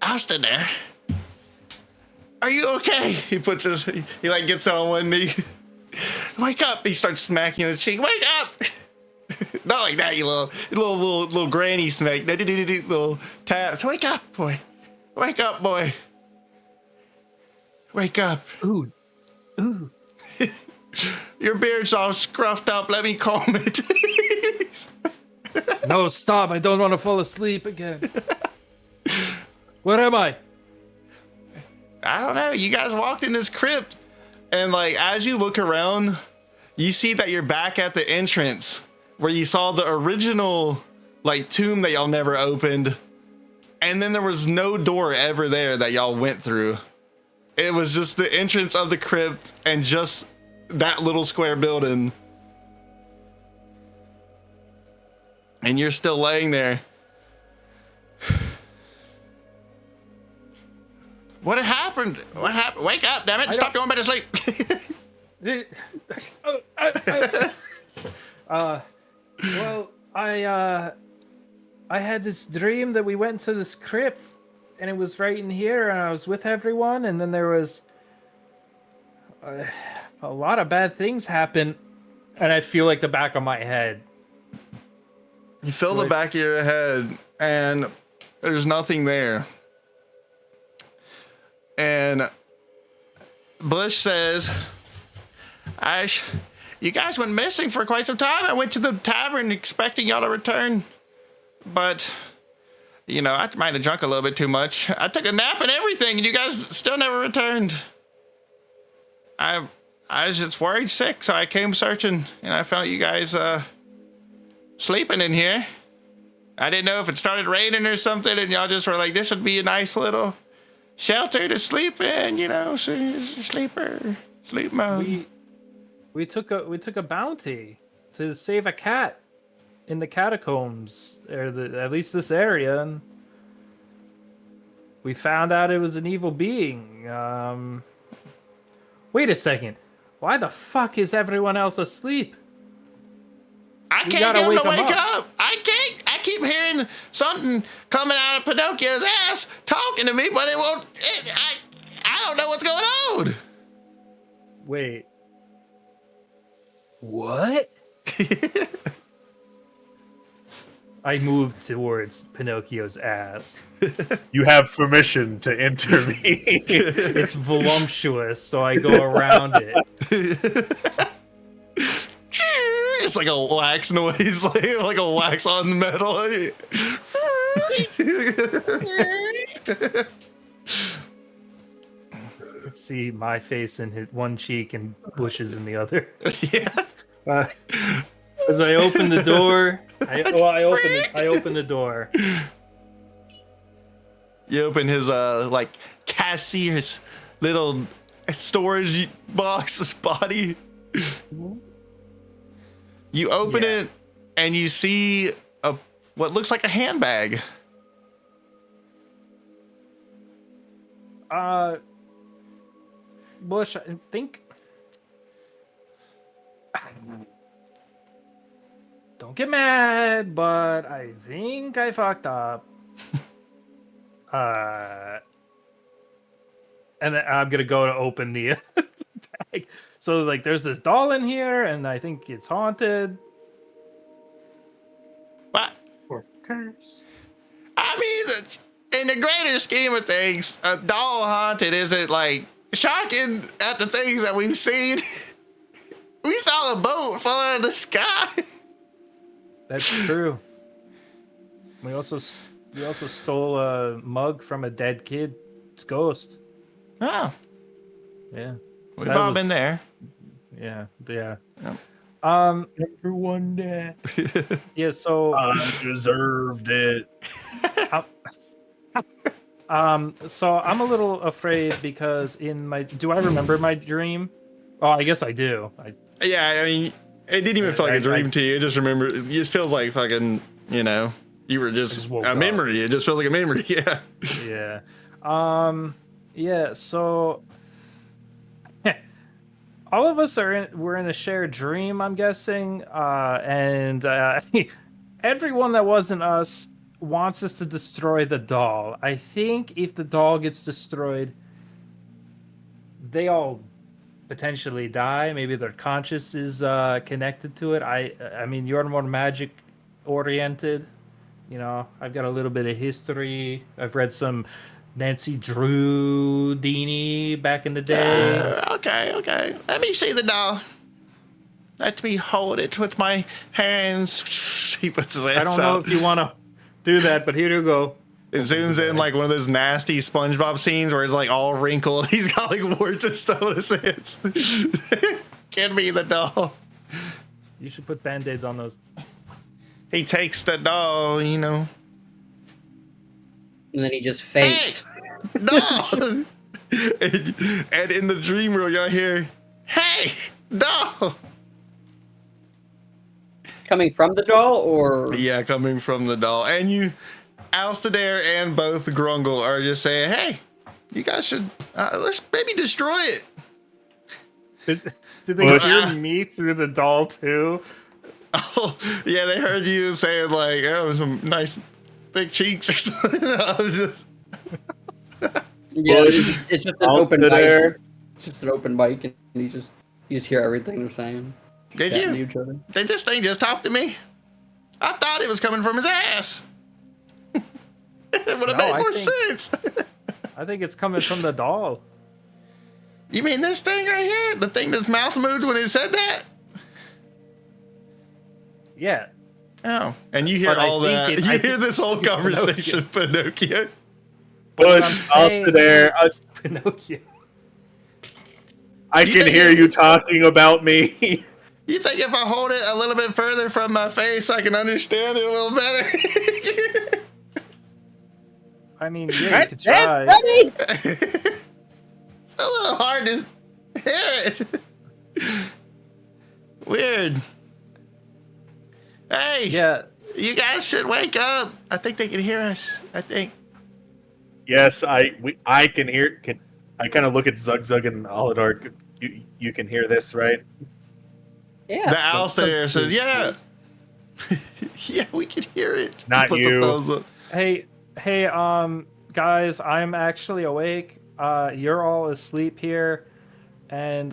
Alcidair, are you okay? He puts he like gets on one knee. Wake up! He starts smacking you on the cheek. Wake up! Not like that, you little granny smack. Little tap. Wake up, boy. Wake up, boy. Wake up. Ooh. Your beard's all scruffed up. Let me comb it. No, stop. I don't want to fall asleep again. Where am I? I don't know. You guys walked in this crypt, and like as you look around, you see that you're back at the entrance where you saw the original like tomb that y'all never opened, and then there was no door ever there that y'all went through. It was just the entrance of the crypt and just that little square building. And you're still laying there. What happened? What happened? Wake up, damn it. Stop going back to sleep. Well, I had this dream that we went to this crypt, and it was right in here, and I was with everyone, and then there was a lot of bad things happen, and I feel like the back of my head. You feel the back of your head, and there's nothing there. And Bush says, you guys went missing for quite some time. I went to the tavern expecting y'all to return. But, you know, I might have drunk a little bit too much. I took a nap and everything, and you guys still never returned. I was just worried sick, so I came searching, and I found you guys sleeping in here. I didn't know if it started raining or something, and y'all just were like, this would be a nice little shelter to sleep in, you know, sleep mode. We took a bounty to save a cat in the catacombs, or at least this area, and we found out it was an evil being. Wait a second. Why the fuck is everyone else asleep? I can't get him to wake up. I keep hearing something coming out of Pinocchio's ass talking to me, but it won't. I don't know what's going on. Wait. What? I moved towards Pinocchio's ass. You have permission to enter me. It's voluptuous, so I go around it. It's like a wax noise, like a wax on metal. See my face in his one cheek and Bush's in the other. Yeah. As I open the door, I open the door. You open his like cashier's little storage box body. You open it and you see what looks like a handbag. Bush, I think. Don't get mad, but I think I fucked up. And then I'm gonna go to open the bag. So, like, there's this doll in here, and I think it's haunted. What? Or curse. I mean, in the greater scheme of things, a doll haunted isn't like shocking at the things that we've seen. We saw a boat fall out of the sky. That's true. We also stole a mug from a dead kid. It's Ghost. Oh, Yeah. we've That all was- been there. Yeah. Yeah. Yep. Number one day. Yeah. So. I deserved it. So I'm a little afraid because do I remember my dream? Oh, I guess I do. Yeah, I mean, it didn't even feel like a dream to you. It just it just feels like fucking, you know, you were just just woke a up. memory. It just feels like a memory. Yeah. Yeah. Yeah. So all of us we're in a shared dream, I'm guessing, and everyone that wasn't us wants us to destroy the doll. I think if the doll gets destroyed, they all potentially die. Maybe their conscious is connected to it. I mean, you're more magic oriented. You know, I've got a little bit of history. I've read some Nancy Drew Dini back in the day. Okay. Let me see the doll. Let me hold it with my hands. He puts his hands I don't know out. if you want to do that, but here you go. It zooms in like one of those nasty SpongeBob scenes where it's like all wrinkled. He's got like warts and stuff on his hands. Can't be the doll. You should put band-aids on those. He takes the doll, you know. And then he just faints. Doll! and in the dream world, y'all hear, hey, doll! Coming from the doll, or Yeah, coming from the doll. And you, Alcidair and both Grungle are just saying, hey, you guys should, let's maybe destroy it. Did they hear me through the doll too? Oh, yeah, they heard you saying like, "Oh, some nice thick cheeks" or something. I was just. Yeah, Bush, it's just an I'll open sit mic. there. It's just an open mic, and you just hear everything they're saying. Did Chatting to you? each other. Did this thing just talk to me? I thought it was coming from his ass. It would have No, made I more think- sense. I think it's coming from the doll. You mean this thing right here? The thing that's mouth moved when it said that? Yeah. Oh. And you hear But I all think that. it- You I hear think this whole it's conversation, Pinocchio. What Bush, I'm I'll saying sit there. Pinocchio. I You can think hear it- you talking about me. You think if I hold it a little bit further from my face, I can understand it a little better? I mean, yeah, you could try. It's a little hard to hear it. Weird. Hey, Yeah. you guys should wake up. I think they can hear us. I think. Yes, I can hear. I kind of look at Zug Zug and Aladar. You can hear this, right? Yeah. The owl there says, "Yeah, yeah, we can hear it." Not Puts you. a thumbs up. Hey, guys, I'm actually awake. You're all asleep here, and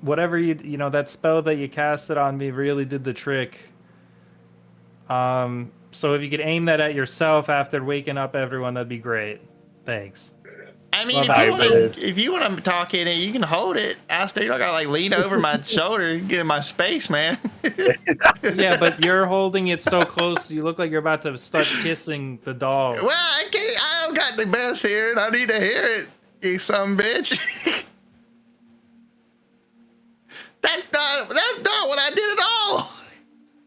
whatever you know, that spell that you casted on me really did the trick. So if you could aim that at yourself after waking up everyone, that'd be great. Thanks. I mean, Well, if you want to talk in it, you can hold it. Aster, you don't gotta like lean over my shoulder, get in my space, man. Yeah, but you're holding it so close, you look like you're about to start kissing the doll. Well, I can't. I don't got the best hearing. I need to hear it. You some bitch. That's not what I did at all.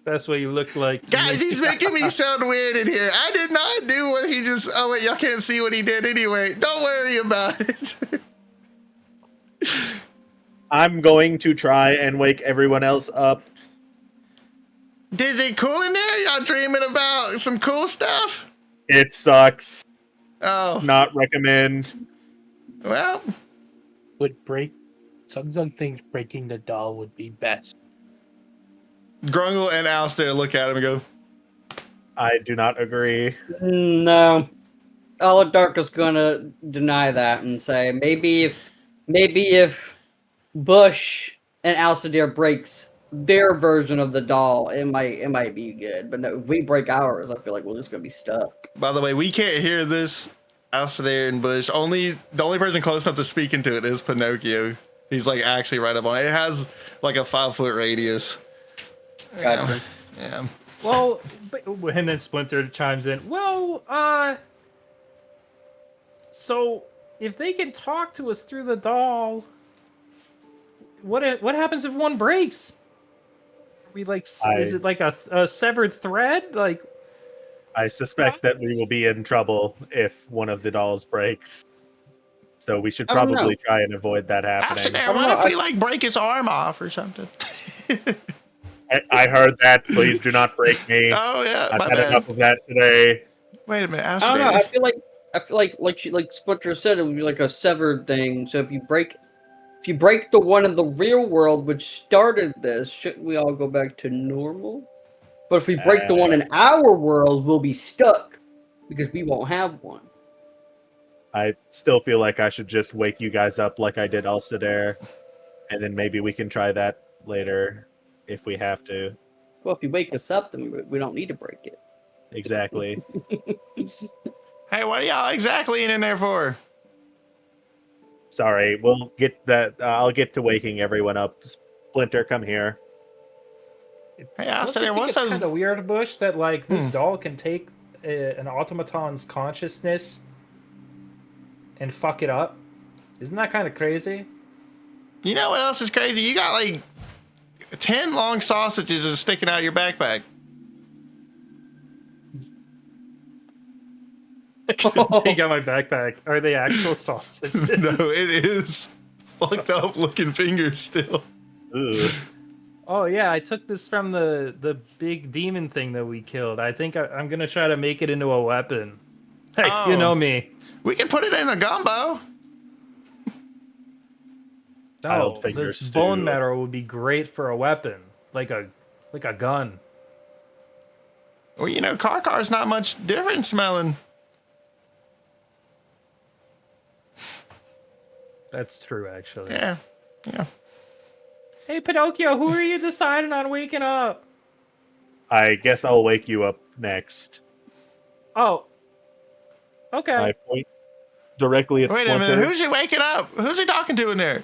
That's what you look like. Guys, he's making me sound weird in here. I did not do what he just. Oh wait, y'all can't see what he did anyway. Don't worry about it. I'm going to try and wake everyone else up. Is it cool in there? Y'all dreaming about some cool stuff? It sucks. Oh, Not recommend. well, Would break. Zug thinks breaking the doll would be best. Grungle and Alistair look at him and go, I do not agree. No. Aladark is gonna deny that and say maybe if Bush and Alcidir breaks their version of the doll, it might be good. But no, if we break ours, I feel like we're just gonna be stuck. by the way, we can't hear this. Alistair and Bush. The only person close enough to speak into it is Pinocchio. He's like actually right up on it. It has like a 5-foot radius. Gotcha. Yeah. Well, and then Splinter chimes in. Well, so if they can talk to us through the doll, what happens if one breaks? Are we like, is it like a severed thread? Like, I suspect that we will be in trouble if one of the dolls breaks. So we should I don't probably know. try and avoid that happening. Alistair, what if we like break his arm off or something? I heard that. Please do not break me. Oh yeah, I've my had bad. enough of that today. Wait a minute, I don't know. Alistair. I feel like Splinter said, it would be like a severed thing. So if you break the one in the real world which started this, shouldn't we all go back to normal? But if we break the one in our world, we'll be stuck because we won't have one. I still feel like I should just wake you guys up like I did Alcidair, and then maybe we can try that later if we have to. Well, if you wake us up, then we don't need to break it. Exactly. Hey, what are y'all exactly in there for? Sorry, we'll get that. I'll get to waking everyone up. Splinter, come here. Hey, don't you Alistair, think what's it's those? kind of weird, Bush, that like this doll can take an automaton's consciousness and fuck it up? Isn't that kind of crazy? You know what else is crazy? You got like 10 long sausages just sticking out of your backpack. Take out my backpack. Are they actual sausages? No, it is fucked up looking fingers still. Ooh. Oh yeah, I took this from the big demon thing that we killed. I think I'm gonna try to make it into a weapon. Hey, Oh. you know me. We can put it in a gumbo. No, Child figure this stew. bone marrow would be great for a weapon, like a like a gun. Well, you know, car's not much different smelling. That's true, actually. Yeah. Hey, Pinocchio, who are you deciding on waking up? I guess I'll wake you up next. Oh. Okay. I point directly at Wait a Splinter. minute, who's he waking up? Who's he talking to in there?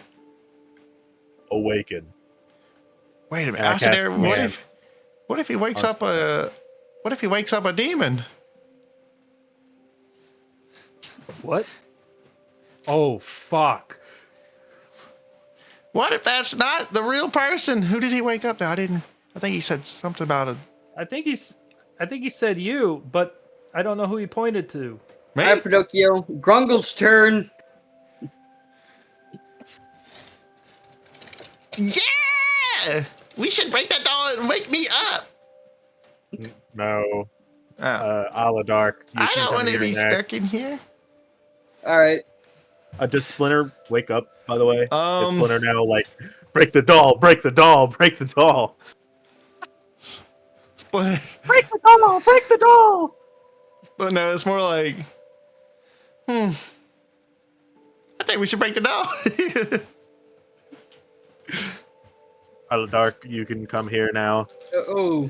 Awaken. Wait a minute. I After cast there, command. what if he wakes up a demon? What? Oh, fuck. What if that's not the real person? Who did he wake up to? I think he said something about it. I think he said you, but I don't know who he pointed to. Me? All right, Pinocchio. Grungle's turn. Yeah! We should break that door and wake me up. No. Oh. Aladark. I don't want to be next. stuck in here. All right. Does Splinter wake up, by the way? Is Um, Splinter now like, break the doll, break the doll, break the doll. Splinter. Break the doll, break the doll! But no, it's more like, I think we should break the doll. Aladark, you can come here now. Oh.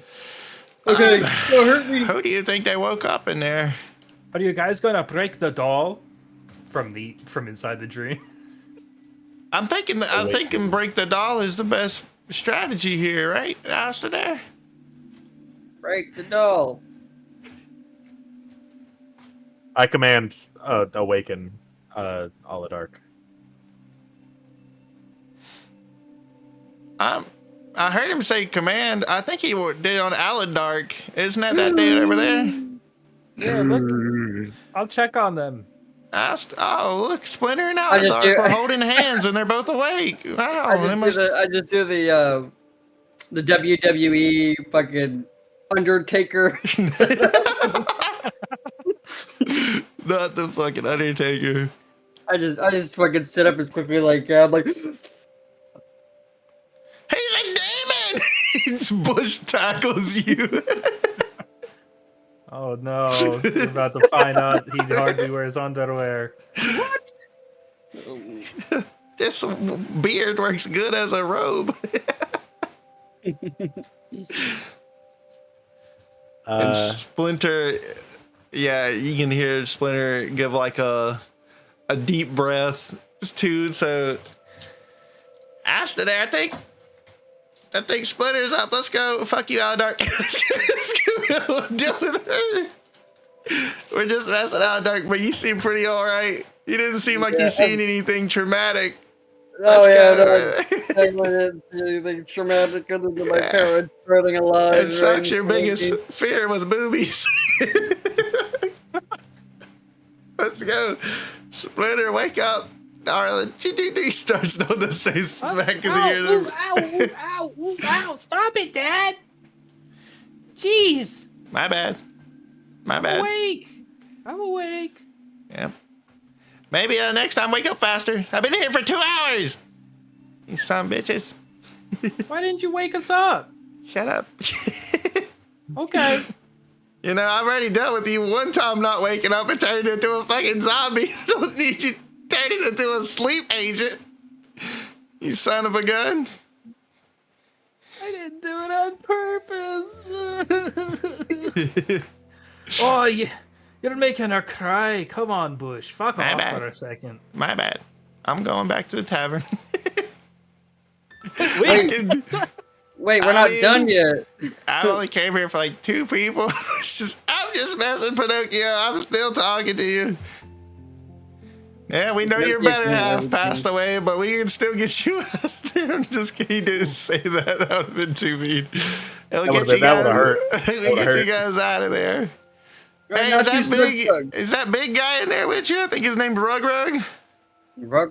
Okay. Don't hurt me. Who do you think they woke up in there? Are you guys gonna break the doll from inside the dream? I'm thinking break the doll is the best strategy here, right? After there. Break the doll. I command awaken Aladark. I heard him say command. I think he did on Aladark. Isn't that dude over there? Yeah, look. I'll check on them. Oh, look, Splinter and I just Aladark do- are holding hands and they're both awake. Wow, I they must. just do the WWE fucking Undertaker. Not the fucking Undertaker. I just fucking sit up as quickly like I'm like. He's a demon! It's Bush tackles you. Oh no, we're about to find out he hardly wears underwear. What? This beard works good as a robe. And Splinter, yeah, you can hear Splinter give like a deep breath too. So after that, I think Splinter's up. Let's go. Fuck you, Aladark. Let's go deal with her. We're just messing Aladark, but you seem pretty all right. You didn't seem like you seen anything traumatic. Oh Let's yeah, no, anything traumatic other than my parents running alive. It sucks. Your biggest fear was boobies. Let's go. Splinter, wake up. Darling, he starts doing the same smack because he hears them. Ow, stop it, Dad. Jeez. My bad. I'm awake. Yeah. Maybe next time wake up faster. I've been here for 2 hours. You son of bitches. Why didn't you wake us up? Shut up. Okay. You know, I've already dealt with you one time not waking up and turning into a fucking zombie. I don't need you turning into a sleep agent. You son of a gun. I didn't do it on purpose. Oh, you're making her cry. Come on, Bush. Fuck My off bad. for a second. My bad. I'm going back to the tavern. Wait, we're not done yet. I only came here for like 2 people. I'm just messing, Pinocchio. I'm still talking to you. Yeah, we know your better half passed away, but we can still get you out of there. I'm just kidding. He didn't say that. That would have been too mean. We'll get you guys. We'll get you guys out of there. Hey, is that big guy in there with you? I think his name's Rug.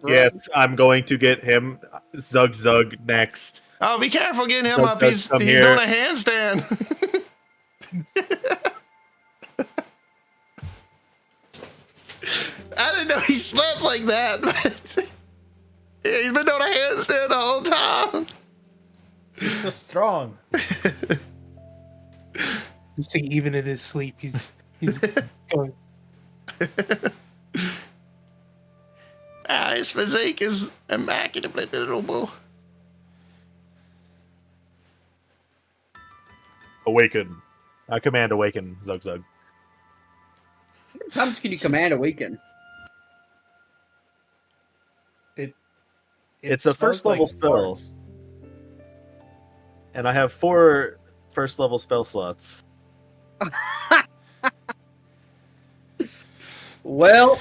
Yes, I'm going to get him Zug next. Oh, be careful getting him up. Doug, He's come doing here. a handstand. I didn't know he slept like that. Yeah, he's been doing a handstand the whole time. He's so strong. You see, even in his sleep, he's going. His physique is immaculately beautiful. Awaken. I command awaken, Zug Zug. How many times can you command awaken? It's a first level spell. farts. And I have 4 first level spell slots. Well,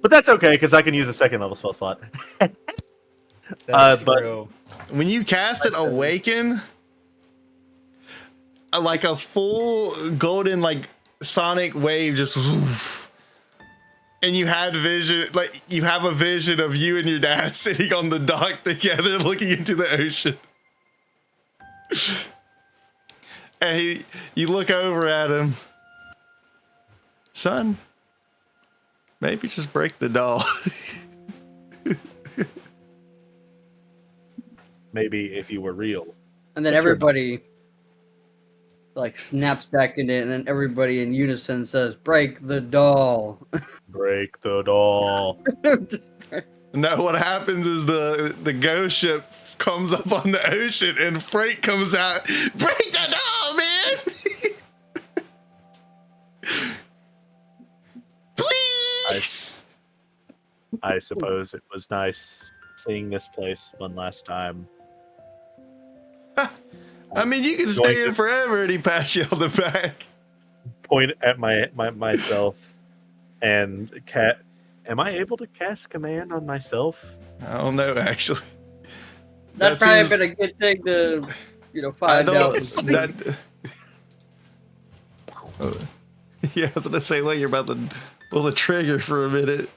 But that's okay, because I can use a second level spell slot. That's but- true. When you cast it, awaken, like a full golden like sonic wave just woof. And you had vision, like you have a vision of you and your dad sitting on the dock together looking into the ocean. And you look over at him. Son, maybe just break the doll. Maybe if you were real. and then But you're everybody like snaps back into it, and then everybody in unison says, "Break the doll." Break the doll. No, what happens is the ghost ship comes up on the ocean and Frank comes out. Break the doll, man! Please! I suppose it was nice seeing this place one last time. I mean, you can stay here forever, and he pats you on the back. Point at myself and cat. Am I able to cast command on myself? I don't know, actually. That's That probably seems- been a good thing to, I find don't. out. That. Yeah, I was gonna say, like, you're about to pull the trigger for a minute.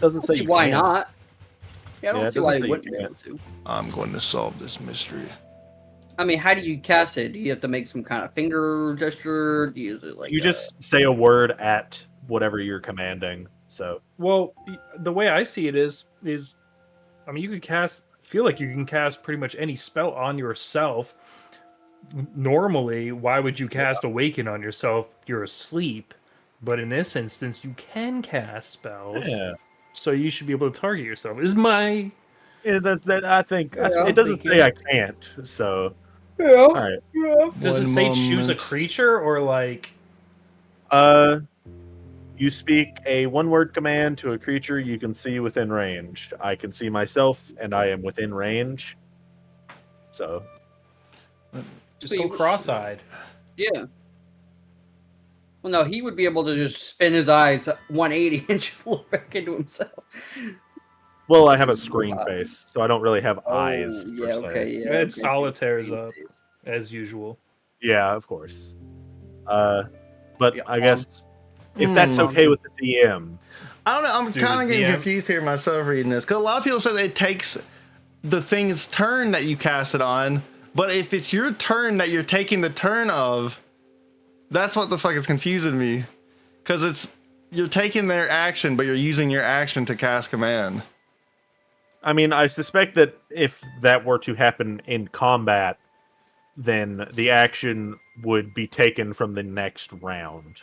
Doesn't I say don't see you why can't. not. Yeah, I don't Yeah, it see why doesn't you say wouldn't you be able can't. to. I'm going to solve this mystery. I mean, how do you cast it? Do you have to make some kind of finger gesture? Do you use it like You just say a word at whatever you're commanding. So Well, the way I see it is, I mean, you could feel like you can cast pretty much any spell on yourself. Normally, why would you cast Awaken on yourself? You're asleep. But in this instance, you can cast spells. yeah, So you should be able to target yourself. Is my that I think Yeah, it doesn't thinking. say I can't. So yeah, all right. yeah. does it One say choose a moment. creature or like You speak a one-word command to a creature you can see within range. I can see myself, and I am within range. So just So go you- cross-eyed? Yeah. Well, no, he would be able to just spin his eyes 180 and just look back into himself. well, I have a screen face, so I don't really have eyes. yeah, per se. okay, yeah. And okay. solitaires up as usual. Yeah, of course. But Yeah, I guess if that's okay with the DM, I don't know. I'm Dude, kind of getting DM. confused here myself reading this because a lot of people say that it takes the thing's turn that you cast it on, but if it's your turn that you're taking the turn of, that's what the fuck is confusing me. Because you're taking their action, but you're using your action to cast command. I mean, I suspect that if that were to happen in combat, then the action would be taken from the next round.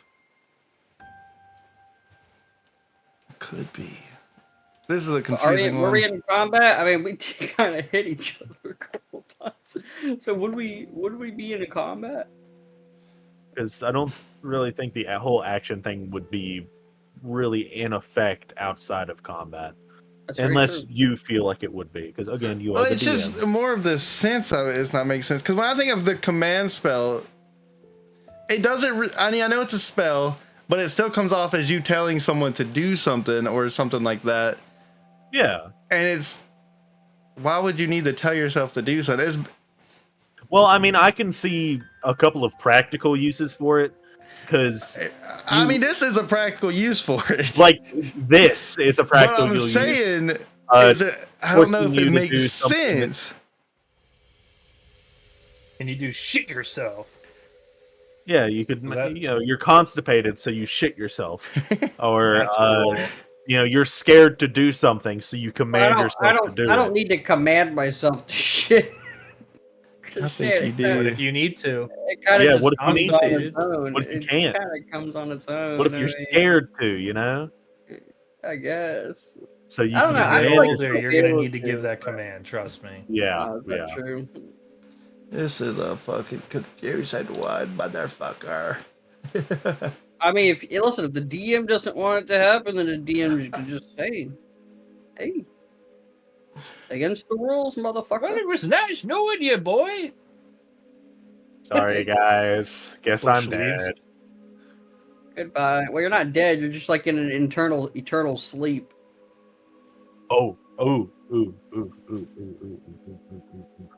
Could be. This is a Were confusing we one. in combat? I mean, we kind of hit each other a couple times. So would we be in a combat? Because I don't really think the whole action thing would be really in effect outside of combat. That's very Unless true. you feel like it would be. Because again, you are Well, the it's DM. just more of the sense of it is not making sense. Because when I think of the command spell, it doesn't. I mean, I know it's a spell, but it still comes off as you telling someone to do something or something like that. Yeah. And it's, why would you need to tell yourself to do something? Well, I mean, I can see a couple of practical uses for it. Because, I mean, this is a practical use for it. like, this is a What practical I'm use. saying is that I don't know if forcing you it to makes do something that- sense. And you do shit yourself. Yeah, you could, Is that- you're constipated, so you shit yourself. Or, That's cool. you're scared to do something, so you command yourself to do I don't it. need to command myself to shit. I think you But do. if you need to, It kind of Yeah, just what if you comes need on to? its own. What if you It can't? kind of comes on its own. What if you're scared to? I guess. So you I don't can know, I as you feel get like command older, you'll you're be gonna able need to give to, that command. Trust me. Yeah, is that yeah. true? This is a fucking confusing one, motherfucker. I mean, if the DM doesn't want it to happen, then the DM can just say, "Hey, against the rules, motherfucker." Well, it was nice knowing you, boy. Sorry, guys. Guess Bush I'm leaves. dead. Goodbye. Well, you're not dead. You're just like in an eternal sleep. Oh, ooh, ooh, ooh, ooh, ooh, ooh, ooh, ooh.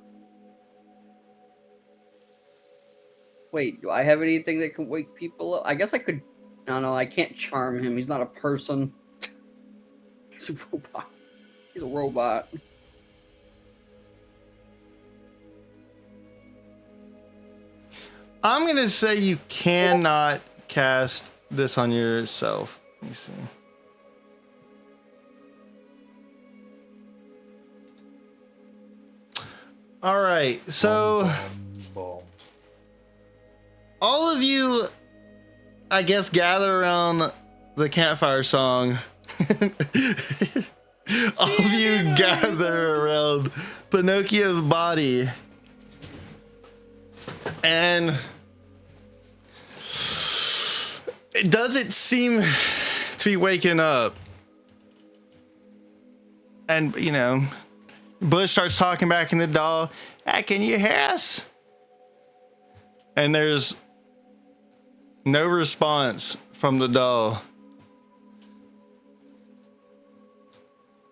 Wait, do I have anything that can wake people up? I guess I could. No, I can't charm him. He's not a person. He's a robot. He's a robot. I'm gonna say you cannot cast this on yourself. Let me see. All right, so all of you, I guess, gather around the campfire song. All of you gather around Pinocchio's body. And it doesn't seem to be waking up. And, Bush starts talking back in the doll. Hey, can you hear us? And there's no response from the doll.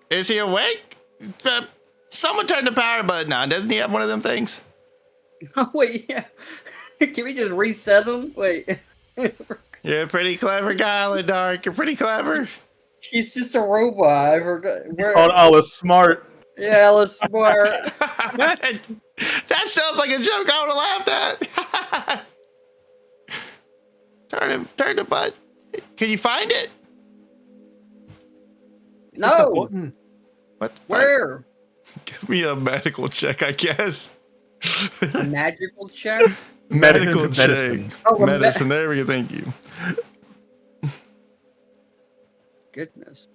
Is he awake? Someone turn the power button on. Doesn't he have one of them things? Oh, wait, yeah. Can we just reset him? Wait. You're a pretty clever guy, Dark. You're pretty clever. He's just a robot. I forgot. Oh, Alice Smart. Yeah, let's smart. That sounds like a joke I would have laughed at. Turn the button. Can you find it? No. What? The fuck? Where? Give me a medical check, I guess. A magical check? Medical check. Medicine. Oh, Medicine. There we go. Thank you. Goodness.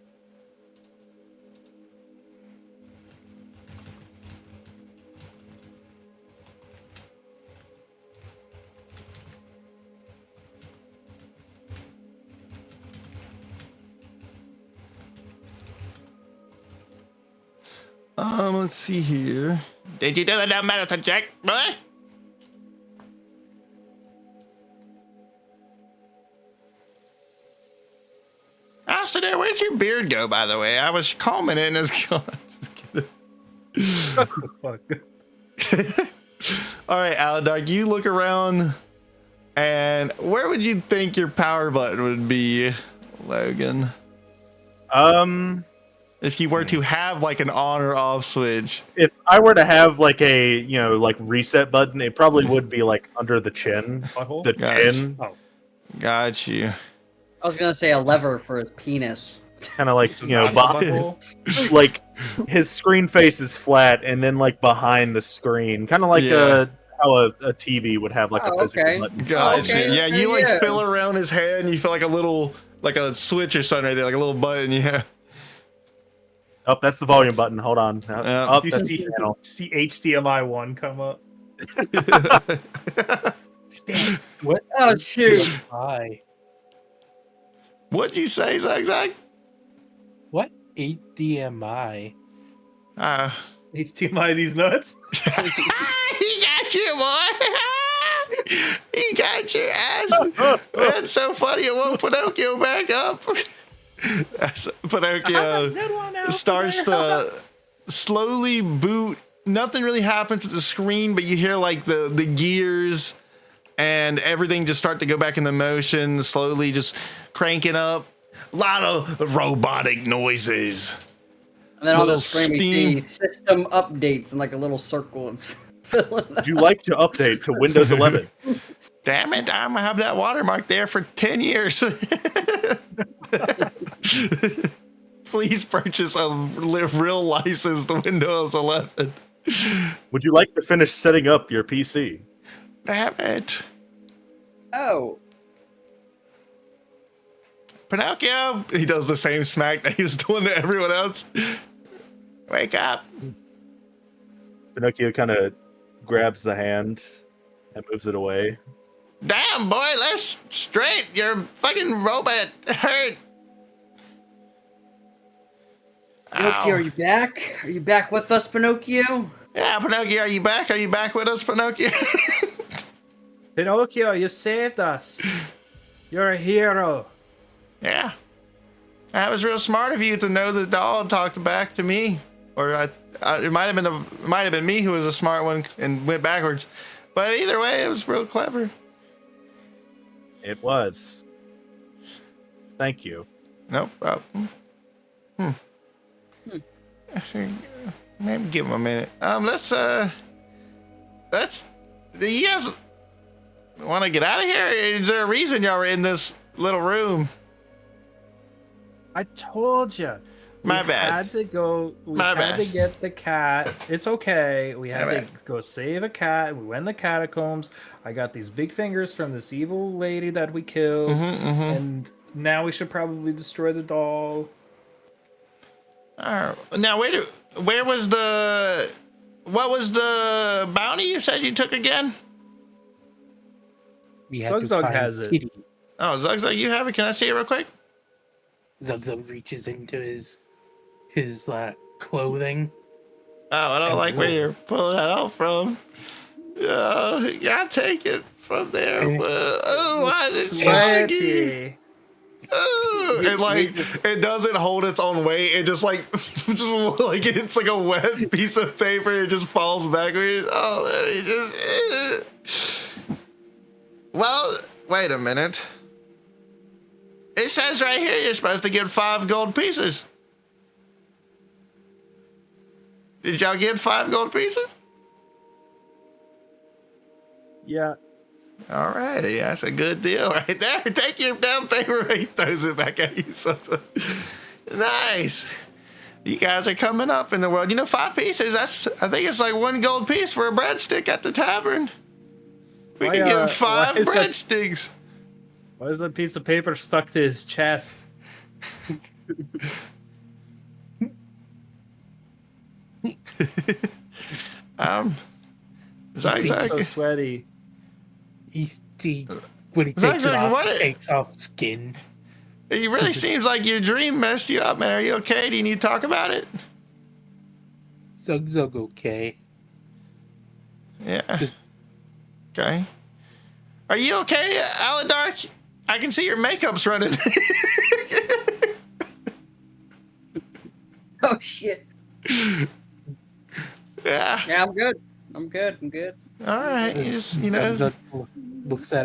Let's see here. Did you do the damn medicine check, boy? Austin, where'd your beard go, by the way? I was combing it and it's gone. Just kidding. What the fuck? All right, Aladog, you look around, and where would you think your power button would be, Logan? If you were to have like an on or off switch. If I were to have like a reset button, it probably would be like under the chin. Butthole? The Gotcha. chin. Oh, Got you. I was gonna say a lever for his penis. Kind of like, not the butthole? like his screen face is flat and then like behind the screen. Kind of like Yeah. how a TV would have like a Oh, physical okay. button. Gotcha. Okay, Yeah, you like yeah. feel around his head and you feel like a little, like a switch or something right there, like a little button, yeah. Oh, that's the volume button. Hold on. Yeah. Oh, You that's see, the channel. see HDMI 1 come up. What? Oh shoot! Hi. What'd you say, Zag? What? HDMI. HDMI these nuts? He got you, boy. He got your ass. That's so funny. It woke Pinocchio back up. As Pinocchio starts to slowly boot. Nothing really happens to the screen, but you hear like the gears and everything just start to go back into motion, slowly just cranking up. A lot of robotic noises. And then on Little the screen we steam. see system updates in like a little circle and filling. Would you like to update to Windows 11? Damn it, I'm gonna have that watermark there for 10 years. Please purchase a real licensed Windows 11. Would you like to finish setting up your PC? Damn it. Oh, Pinocchio! He does the same smack that he was doing to everyone else. Wake up. Pinocchio kind of grabs the hand and moves it away. Damn, boy, let's straight. Your fucking robot hurt. Pinocchio, are you back? Are you back with us, Pinocchio? Yeah, Pinocchio, are you back? Are you back with us, Pinocchio? Pinocchio, you saved us. You're a hero. Yeah. That was real smart of you to know the doll talked back to me. Or it might have been me who was a smart one and went backwards. But either way, it was real clever. It was. Thank you. Nope. Maybe give him a minute. Let's. Do you guys want to get out of here? Is there a reason y'all were in this little room? I told you. My we bad. Had to go. We My had bad. to get the cat. It's okay. We had My to bad. go save a cat. We went in the catacombs. I got these big fingers from this evil lady that we killed, and now we should probably destroy the doll. Now, where was the... What was the bounty you said you took again? We had Zug to Zug find has it. Kitty. Oh, Zug, you have it. Can I see it real quick? Zug Zug reaches into his clothing. Oh, I don't And like where you're pulling that out from. Oh, you gotta take it from there. Oh, why is it saggy? Oh, it doesn't hold its own weight. It just like it's like a wet piece of paper. It just falls backwards. Oh, let me just. Well, wait a minute. It says right here you're supposed to get 5 gold pieces. Did y'all get 5 gold pieces? Yeah. All right, yeah, that's a good deal right there. Take your damn paper. He throws it back at you. Nice. You guys are coming up in the world. 5 pieces. I think it's like 1 gold piece for a breadstick at the tavern. We can get 5 breadsticks. Why is that piece of paper stuck to his chest? Zag. So sweaty. When he takes Zag, it off, what takes off skin. It really seems like your dream messed you up, man. Are you okay? Do you need to talk about it? Zug Zug okay. Yeah. Just- Okay. Are you okay, Aladark? I can see your makeup's running. Oh shit. Yeah. Yeah, I'm good. I'm good. All right. You just, Zug Zug looks at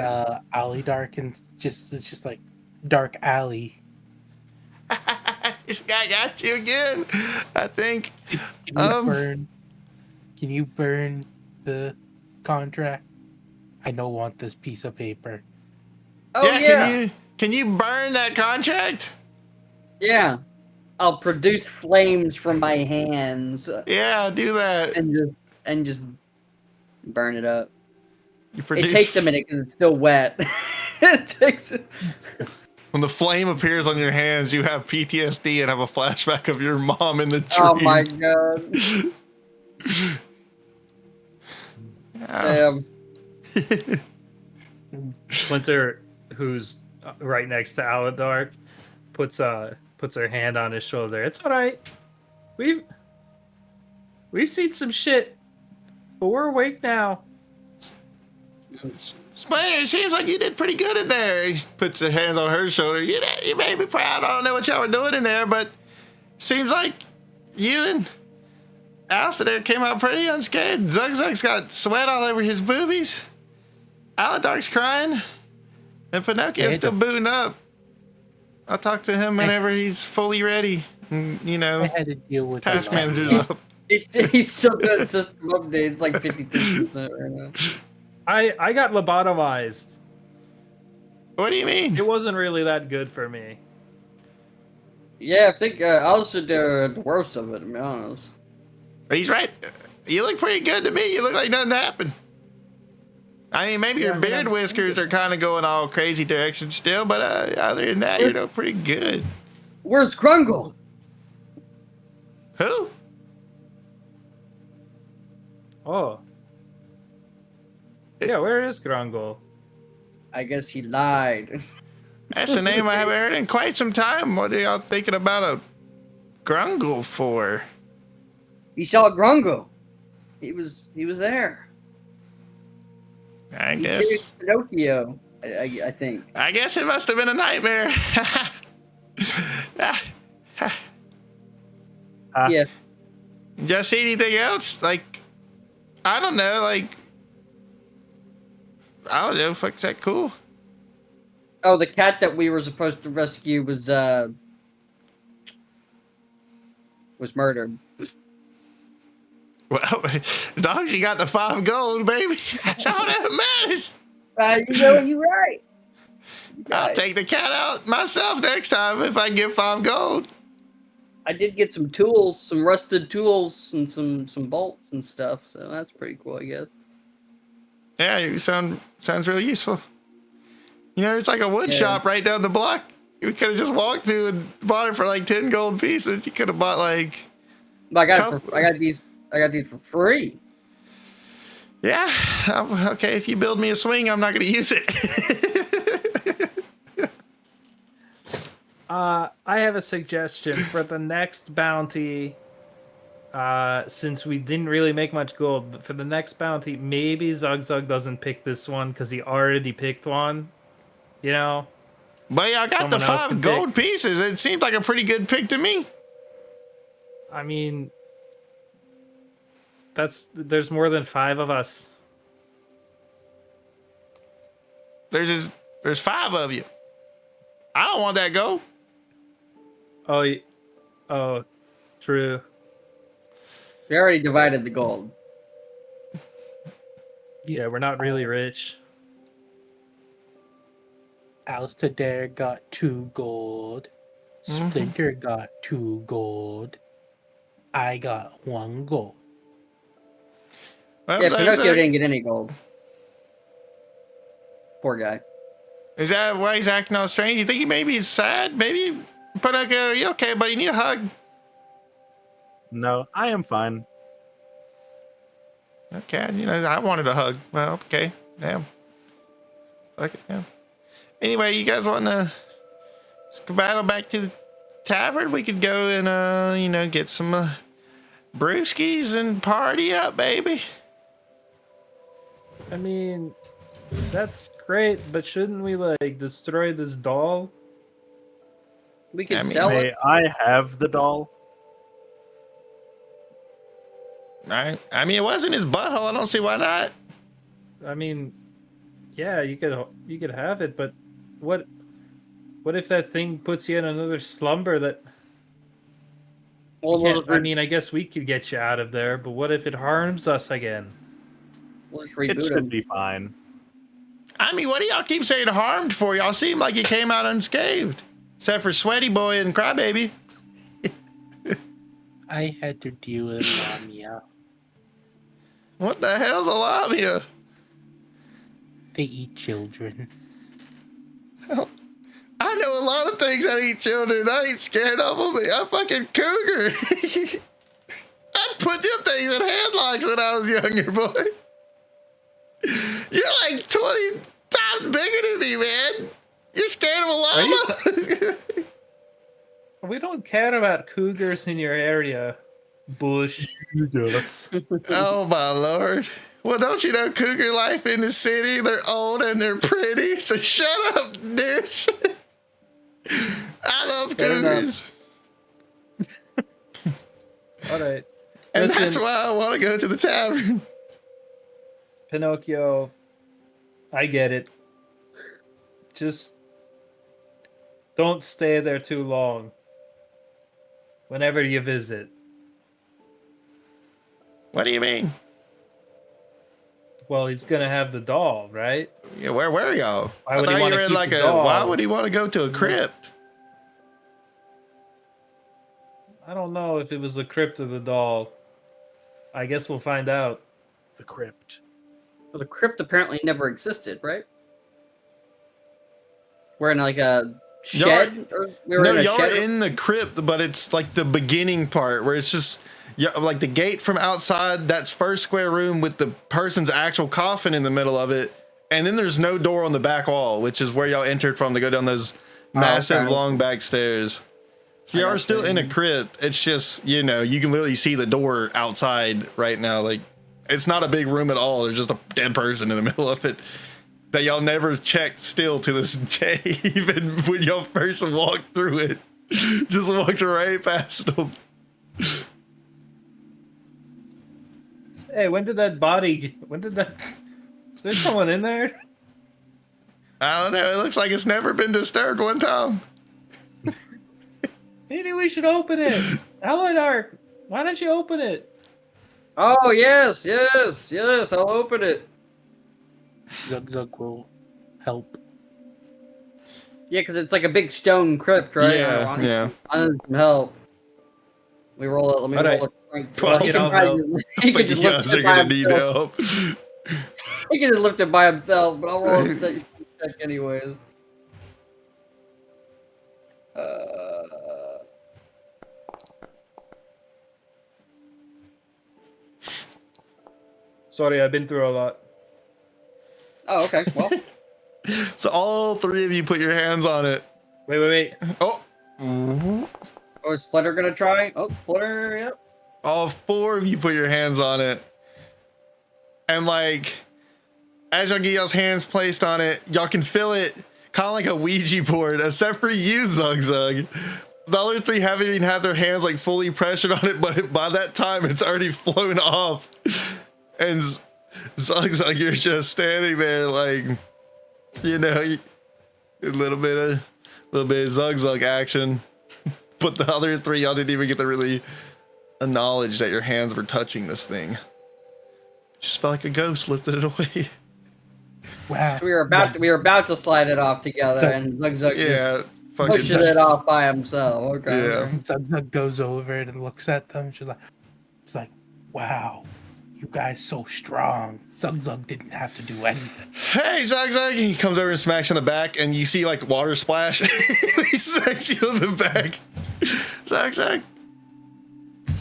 Alley Dark and it's just like Dark Alley. This guy got you again. I think. Can you burn the contract? I don't want this piece of paper. Oh yeah. Can you burn that contract? Yeah. I'll produce flames from my hands Yeah, do that. and just burn it up. You It takes a minute because it's still wet. It takes. When the flame appears on your hands, you have PTSD and have a flashback of your mom in the dream. Oh my god. Damn. Splinter, who's right next to Aladark, puts her hand on his shoulder. It's all right. We've seen some shit, but we're awake now. Splinter, it seems like you did pretty good in there. He puts his hands on her shoulder. You made me proud. I don't know what y'all were doing in there, but seems like you and Alistair there came out pretty unscathed. Zug Zug's got sweat all over his boobies. Aladark's crying. And Pinocchio's still booting up. I'll talk to him whenever he's fully ready. I had to deal with Task it. manager's up. He's still doing system updates like 53% right now. I got lobotomized. What do you mean? It wasn't really that good for me. Yeah, I think Alice did the worst of it, to be honest. He's right. You look pretty good to me. You look like nothing happened. I mean, maybe your beard whiskers are kind of going all crazy directions still, but other than that, you're doing pretty good. Where's Grungle? Who? Oh. Yeah, where is Grungle? I guess he lied. That's a name I haven't heard in quite some time. What are y'all thinking about a Grungle for? He saw Grungle. He was there. I He guess. saved Pinocchio. I think. I guess it must have been a nightmare. Yeah. Just see anything else? Like, I don't know. Like, I don't know. Fuck, is that cool? Oh, the cat that we were supposed to rescue was murdered. Well, as long as you got the 5 gold, baby, that's all that matters. You're right. I'll take the cat out myself next time if I can get 5 gold. I did get some tools, some rusted tools, and some bolts and stuff. So that's pretty cool, I guess. Yeah, you sounds real useful. You know, it's like a wood shop right down the block. You could have just walked to and bought it for like 10 gold pieces. You could have bought like. But I got these for free. Yeah. Okay. If you build me a swing, I'm not going to use it. I have a suggestion for the next bounty. Since we didn't really make much gold, but for the next bounty, maybe Zugzug doesn't pick this one because he already picked one. You know? But yeah, I got the 5 gold pieces. It seemed like a pretty good pick to me. I mean, there's more than 5 of us. There's 5 of you. I don't want that gold. Oh, true. We already divided the gold. Yeah, we're not really rich. Alistair got 2 gold. Splinter got 2 gold. I got 1 gold. Well, Yeah, Pinocchio didn't get any gold. Poor guy. Is that why he's acting all strange? You think maybe he's sad? Maybe Pinocchio, are you okay, buddy? You need a hug. No, I am fine. Okay, you know, I wanted a hug. Well, okay, damn. Fuck it, yeah. Anyway, you guys want to battle back to the tavern? We could go and, you know, get some brewskis and party up, baby. I mean, that's great, but shouldn't we, like, destroy this doll? We can I mean, sell May it. I have the doll? Right. I mean, it wasn't his butthole. I don't see why not. I mean, yeah, you could have it, but what if that thing puts you in another slumber that Well, I mean, I guess we could get you out of there, but what if it harms us again? we'll just It reboot should him. be fine. I mean, what do y'all keep saying harmed for? Y'all seem like you came out unscathed. Except for Sweaty Boy and Crybaby. I had to deal with Lamia. What the hell's a lamia? They eat children. I know a lot of things that eat children. I ain't scared of them. I'm fucking cougar. I'd put them things in headlocks when I was younger, boy. You're like 20 times bigger than me, man. You're scared of a llama? We don't care about cougars in your area, Bush. Oh, my Lord. Well, don't you know cougar life in the city? They're old and they're pretty. So shut up, douche. I love cougars. All right. And Listen, that's why I want to go to the tavern. Pinocchio, I get it. Just don't stay there too long. Whenever you visit. What do you mean? Well, he's gonna have the doll, right? Yeah, where were y'all? Why I would he thought you wanna were in keep like the a. dog? Why would he want to go to a crypt? I don't know if it was the crypt or the doll. I guess we'll find out. The crypt. Well, the crypt apparently never existed, right? We're in like a shed. We were No, in a y'all shed. are in the crypt, but it's like the beginning part where it's just like the gate from outside. That's first square room with the person's actual coffin in the middle of it, and then there's no door on the back wall, which is where y'all entered from to go down those massive long back stairs. So y'all are still in a crypt. It's just, you know, you can literally see the door outside right now. Like, it's not a big room at all. There's just a dead person in the middle of it that y'all never checked still to this day, even when y'all first walked through it. Just walked right past them. Hey, when did that? Is there someone in there? I don't know. It looks like it's never been disturbed one time. Maybe we should open it. Hello, Dark. Why don't you open it? Oh yes, yes, yes. I'll open it. Zug will help. Yeah, because it's like a big stone crypt, right? Yeah, yeah. I need some help. Let me roll it. Let me All roll right. it. Well, you don't help. He But can just you lift guys it are by gonna need himself. help. He can just lift it by himself, but I'll roll a check anyways. Sorry, I've been through a lot. Oh, okay. Well, So all three of you put your hands on it. Wait. Oh. oh, is Splinter gonna try? Oh, Splinter, yep. All four of you put your hands on it. And like, as y'all get y'all's hands placed on it, y'all can feel it kind of like a Ouija board, except for you, Zug. The other three haven't even had their hands like fully pressured on it, but by that time it's already flown off. And Zug, you're just standing there like, you know, a little bit of Zug action. But the other three, y'all didn't even get to really acknowledge that your hands were touching this thing. Just felt like a ghost lifted it away. Wow. We were about to slide it off together, and Zug Yeah, just pushes it off by himself. Okay. Yeah. Okay. Zug goes over it and looks at them. She's like, wow, you guys so strong. Zug didn't have to do anything. Hey, Zug. He comes over and smacks you in the back, and you see like water splash. He smacks you in the back. Zug.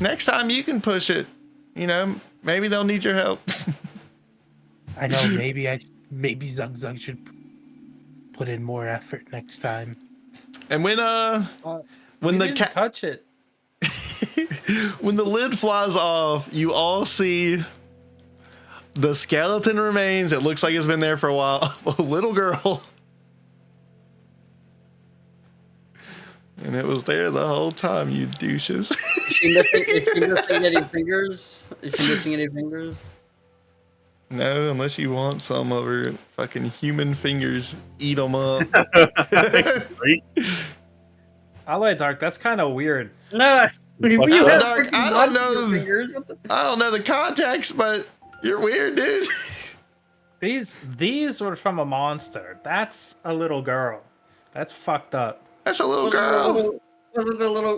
Next time you can push it. You know, maybe they'll need your help. I know. Maybe Zug should put in more effort next time. And when We the didn't touch it. when the lid flies off, you all see the skeleton remains. It looks like it's been there for a while. A little girl. And it was there the whole time, you douches. Is she missing any fingers? Is she missing any fingers? No, unless you want some of her fucking human fingers. Eat them up. Right? Alloy Dark, that's kind of weird. No, you Hello, have Dark, freaking I don't monster know. fingers. What the- I don't know the context, but you're weird, dude. These were from a monster. That's a little girl. That's fucked up. That's a little Wasn't girl.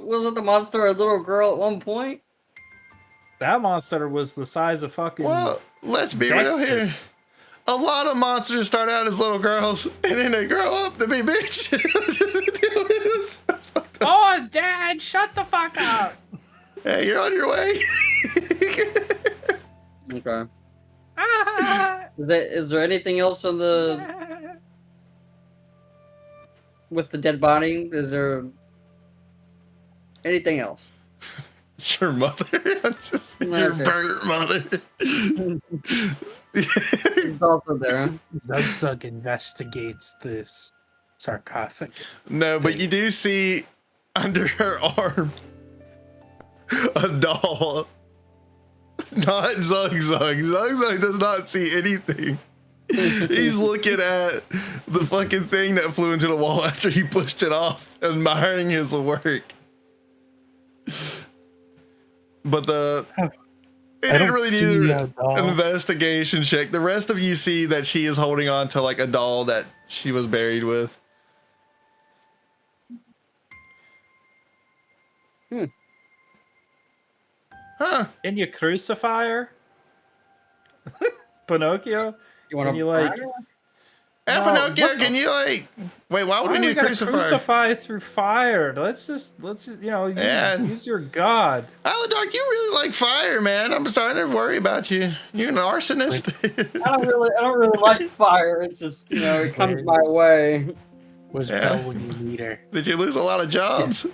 wasn't the monster a little girl at one point? That monster was the size of fucking. Well, let's be real here. Texas. A lot of monsters start out as little girls and then they grow up to be bitches. Oh, Dad, shut the fuck up. Hey, you're on your way. Okay. Ah. Is there anything else on the with the dead body? Is there anything else? Your mother? Your Okay. burnt mother. It's also there. Huh? Zug investigates this sarcophagus. No, but you do see under her arm a doll. Not Zug. Zug does not see anything. He's looking at the fucking thing that flew into the wall after he pushed it off, admiring his work. But it didn't really do an investigation check. The rest of you see that she is holding on to like a doll that she was buried with. Huh. Can you crucify her? Pinocchio? You want Can to you like? Hey, No, Pinocchio, what the can you like? Wait, why would Why we do need we a gotta crucifier? crucify through fire? Let's just Yeah. use your god. Aladark, you really like fire, man. I'm starting to worry about you. You're an arsonist. I don't really like fire. It's just it comes my way. Where's Yeah. Belle when you need her? Did you lose a lot of jobs?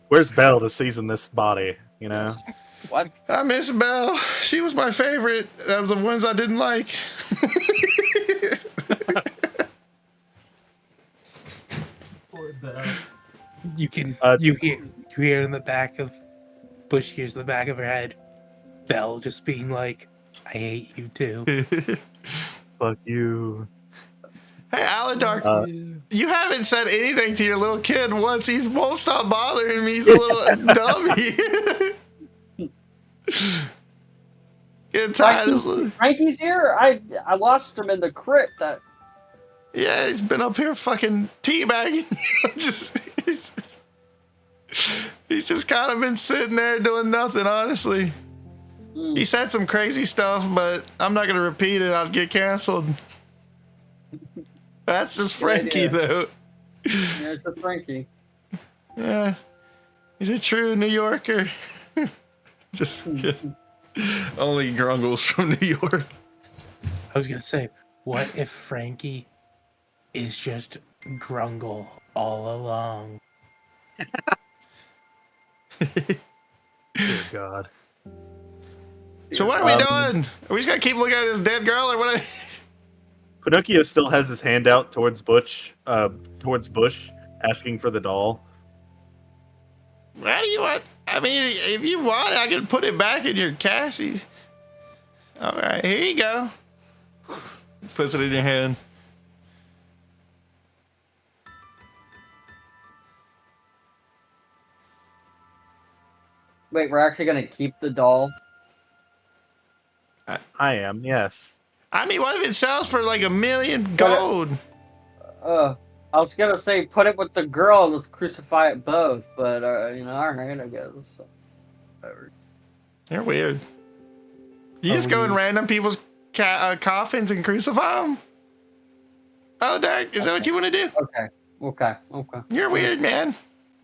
Where's Belle to season this body? You know. What? I miss Belle. She was my favorite. That was the ones I didn't like. Poor Belle. You can Uh, you hear in the back of Bush hears in the back of her head, Belle just being like, "I hate you too." Fuck you. Hey, Aladark, you haven't said anything to your little kid once. He won't stop bothering me. He's a little dummy. Get tired of Frankie's here. I lost him in the crypt. Yeah, he's been up here fucking teabagging. He's just kind of been sitting there doing nothing, honestly. He said some crazy stuff, but I'm not going to repeat it. I'll get canceled. That's just Frankie, though. Yeah, it's a Frankie. Yeah. He's a true New Yorker. Just kidding. Only Grungle's from New York. I was gonna say, what if Frankie is just Grungle all along? Dear God. So what are we doing? Are we just gonna keep looking at this dead girl, or what? Pinocchio still has his hand out towards Bush, asking for the doll. What do you want? I mean, if you want, I can put it back in your Cassie. All right, here you go. Puts it in your hand. Wait, we're actually gonna keep the doll? I am, yes. I mean, what if it sells for like $1 million gold? I was gonna say put it with the girl and let's crucify it both, but all right, I guess. Whatever. You're weird. You just go in random people's coffins and crucify them? Oh, Derek, is that what you want to do? Okay. You're weird, man.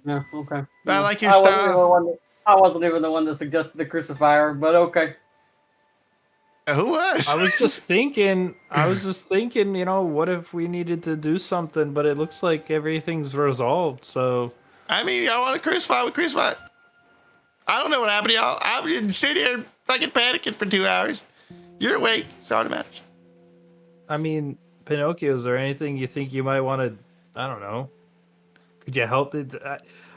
Yeah, okay. I like your style. I wasn't even the one that suggested the crucifier, but okay. Who was? I was just thinking, what if we needed to do something, but it looks like everything's resolved, so. I mean, I want to crucify. We crucify. I don't know what happened to y'all. I'm just sitting here fucking panicking for 2 hours. You're awake, so it matters. I mean, Pinocchio, is there anything you think you might want to, I don't know. Could you help it?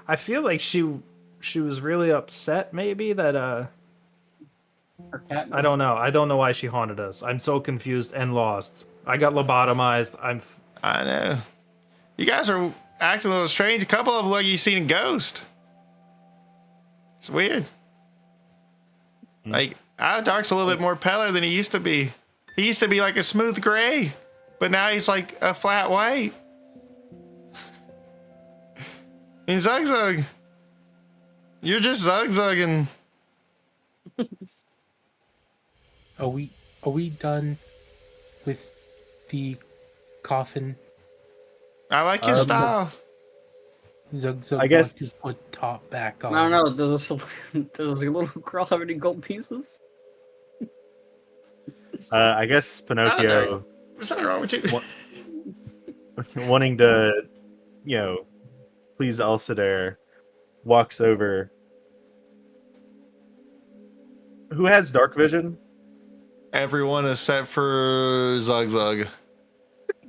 I feel like she was really upset, maybe, that, I don't know. I don't know why she haunted us. I'm so confused and lost. I got lobotomized. I know. You guys are acting a little strange. A couple of them like you seen a ghost. It's weird. Like, Dark's a little bit more paler than he used to be. He used to be like a smooth gray, but now he's like a flat white. And Zug, you're just Zug-Zugging. Are we done with the coffin? I like your style. Zug I guess- wants to put top back on. I don't know. Does a little girl have any gold pieces? I guess Pinocchio, There's something wrong with you. wanting to, please Alcidaire, walks over. Who has dark vision? Everyone is set for Zug.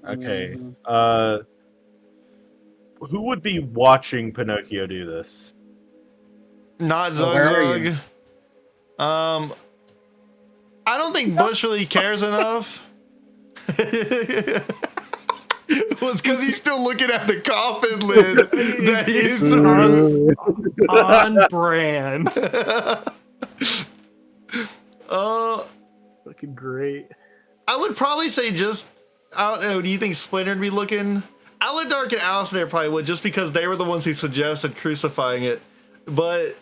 Okay. Who would be watching Pinocchio do this? Not where are Zug. I don't think Bush really cares enough. Well, it's because he's still looking at the coffin lid that he is on brand. Fucking great. I would probably say I don't know, do you think Splinter would be looking? Aladark and Alistair probably would, just because they were the ones who suggested crucifying it. But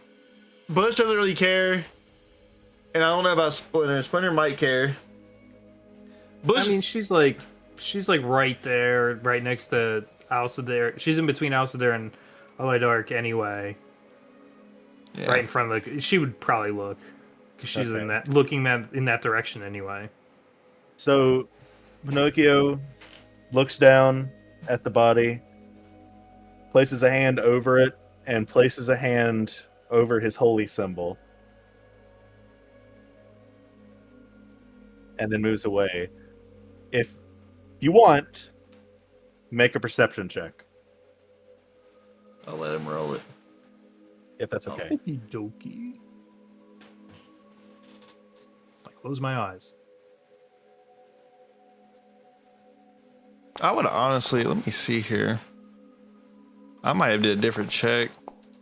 Bush doesn't really care. And I don't know about Splinter. Splinter might care. Bush. I mean, she's like right there, right next to Alcidair. She's in between Alcidair and Aloy Dark anyway. Yeah. Right in front of the. She would probably look, because she's in that looking in that direction anyway. So Pinocchio looks down at the body, places a hand over it, and places a hand over his holy symbol, and then moves away. If you want, make a perception check, I'll let him roll it. if that's okay. Okie dokie. I close my eyes. I would honestly, let me see here. I might have did a different check.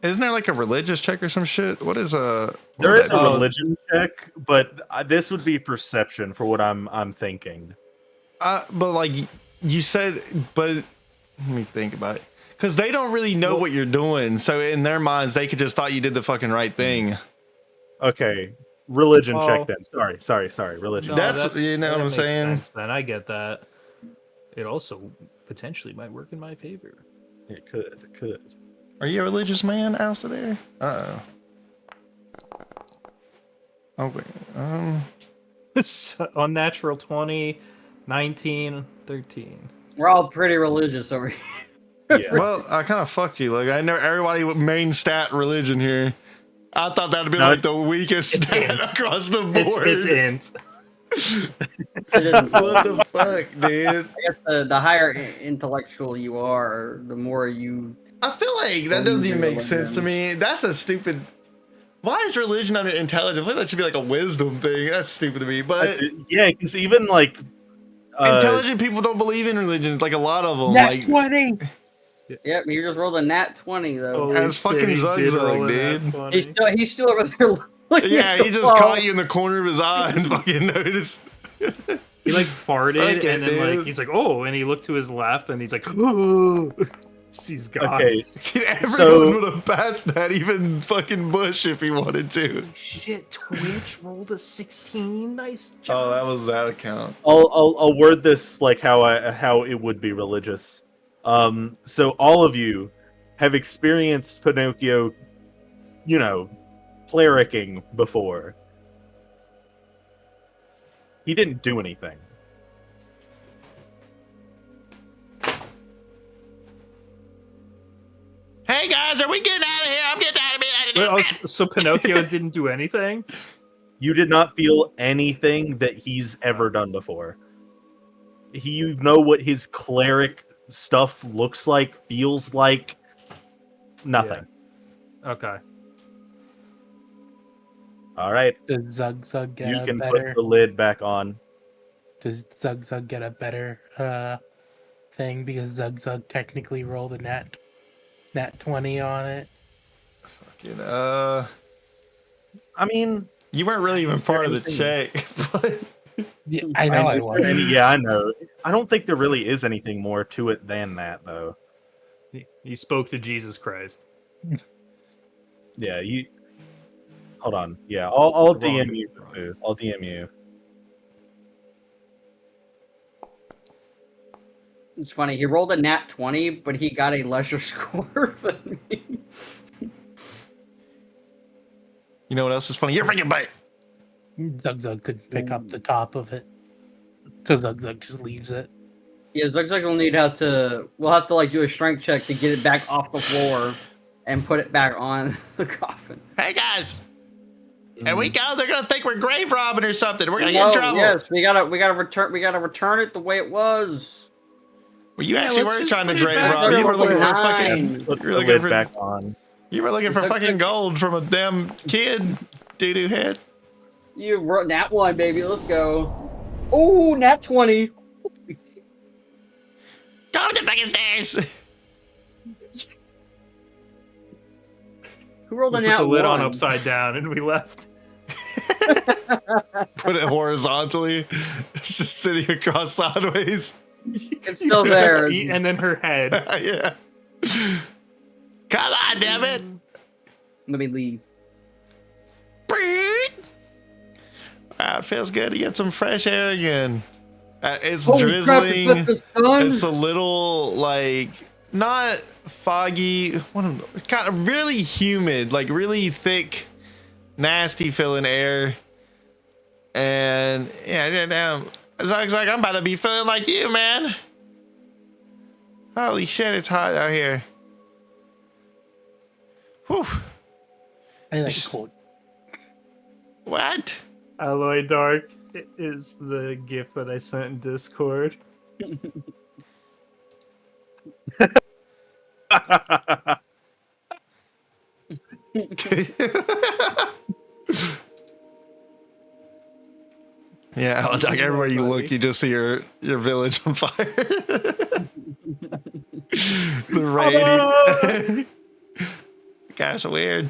Isn't there like a religious check or some shit? What is a? There is a Oh. religion check, but this would be perception for what I'm thinking. But like you said, but let me think about it. Because they don't really know what you're doing, so in their minds, they could just thought you did the fucking right thing. Okay, religion Oh. check then. Sorry, religion. No. That's- you know that what I'm makes saying? sense then I get that. It also potentially might work in my favor. It could. Are you a religious man, Alistair? There? Oh wait. It's unnatural 20, 19, 13. We're all pretty religious over here. Yeah. Well, I kind of fucked you. Like I know everybody with main stat religion here. I thought that'd be No, like the weakest it's stat int. across the It's, board. it's int. What the fuck, dude? I guess the higher intellectual you are, the more you. I feel like that doesn't even make sense to me. That's a stupid. Why is religion under intelligence? I feel like that should be like a wisdom thing. That's stupid to me. But Yeah, because even like intelligent people don't believe in religion. Like a lot of them. Nat Like 20. Yep, you just rolled a nat 20 though. Holy As fucking shit, he Zug did Zug, roll a nat dude. 20. He's still over there. Looking yeah, at the he just wall. caught you in the corner of his eye and fucking noticed. He like farted Okay, and then dude. like he's like, oh, and he looked to his left and he's like, oh, he's gone. okay, Dude, everyone So- would have passed that, even fucking Bush if he wanted to. Shit, Twitch rolled a 16. Nice Oh, job. that was that account. I'll word this like how it would be religious. So all of you have experienced Pinocchio, clericking before. He didn't do anything. Hey guys, are we getting out of here? I'm getting out of Wait, here. oh, so Pinocchio didn't do anything? You did not feel anything that he's ever done before. You know what his cleric stuff looks like, feels like. Nothing. Okay. All right, Does Zug Zug get you a can better? put the lid back on. Does Zug Zug get a better thing because Zug Zug technically rolled a nat 20 on it? Fucking, I mean, you weren't really even part of the anything? check. But Yeah, I know I is there was. yeah, I know. I don't think there really is anything more to it than that, though. You spoke to Jesus Christ. Yeah, you. Hold on. Yeah, I'll Wrong. DM you. Fufu. I'll DM you. It's funny. He rolled a nat 20, but he got a lesser score than me. you know what else is funny? You're freaking bite. Zug Zug could pick up the top of it, so Zug Zug just leaves it. Yeah, looks like we'll have to like do a strength check to get it back off the floor and put it back on the coffin. Hey guys, and we go. They're gonna think we're grave robbing or something. We're gonna get in trouble. Yes, we gotta return it the way it was. Well, you actually let's were just trying to put it grave back rob. there You were looking for before fucking. nine. Put You were the looking lid for. back on. You were looking for It's fucking okay. gold from a damn kid, doo doo head. You wrote nat 1, baby. Let's go. Oh, nat 20. Go up the fucking stairs. Who rolled We a put nat the lid 1? on upside down and we left. Put it horizontally. It's just sitting across sideways. It's still there. Feet and then her head. Yeah. Come on, damn it. Let me leave. It feels good to get some fresh air again. It's Holy crap, drizzling. it's the sun. It's a little like not foggy. Kind of really humid, like really thick, nasty feeling air. And yeah, damn. It's like I'm about to be feeling like you, man. Holy shit, it's hot out here. Whew. I like cold. What? Alloy Dark is the gift that I sent in Discord. Yeah, like everywhere you look, you just see your village on fire. The radiant. Gosh, weird.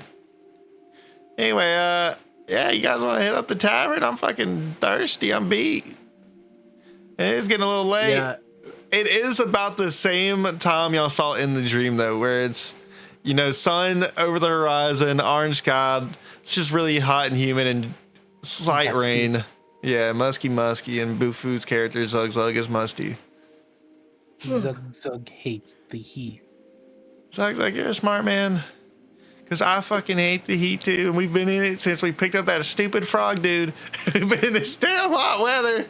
Anyway, yeah, you guys want to hit up the tavern? I'm fucking thirsty. I'm beat. And it's getting a little late. Yeah. It is about the same time y'all saw in the dream, though, where it's, you know, sun over the horizon, orange sky. It's just really hot and humid and slight Musky. rain. Yeah, musky, and Bufu's character Zug is musty. Zug hates the heat. Zug's like, you're a smart man. Because I fucking hate the heat too. And we've been in it since we picked up that stupid frog dude. We've been in this damn hot weather.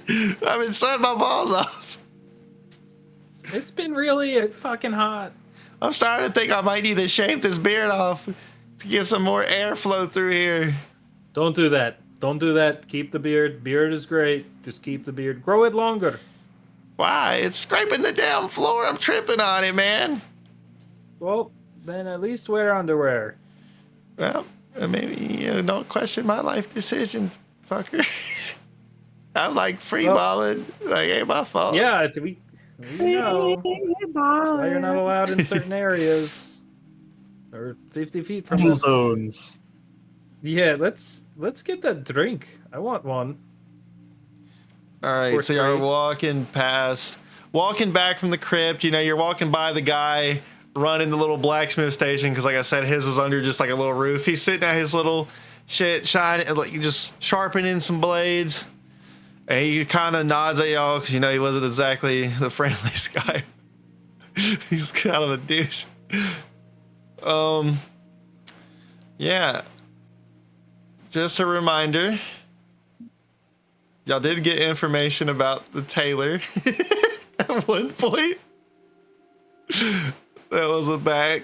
I've been sweating my balls off. It's been really fucking hot. I'm starting to think I might need to shave this beard off to get some more airflow through here. Don't do that. Don't do that. Keep the beard. Beard is great. Just keep the beard. Grow it longer. Why? It's scraping the damn floor. I'm tripping on it, man. Well, then at least wear underwear. Well, maybe don't question my life decisions, fucker. I'm like free balling. Like, ain't my fault. Yeah, we know. That's why you're not allowed in certain areas. Or 50 feet from us. Zones. Yeah, let's get that drink. I want one. All right, Or so you're three. walking back from the crypt. You know, you're walking by the guy running the little blacksmith station because, like I said, his was under just like a little roof. He's sitting at his little shit, shining, like just sharpening some blades. And he kind of nods at y'all because, you know, he wasn't exactly the friendliest guy. He's kind of a douche. Yeah. Just a reminder. Y'all did get information about the tailor at one point. That was a back.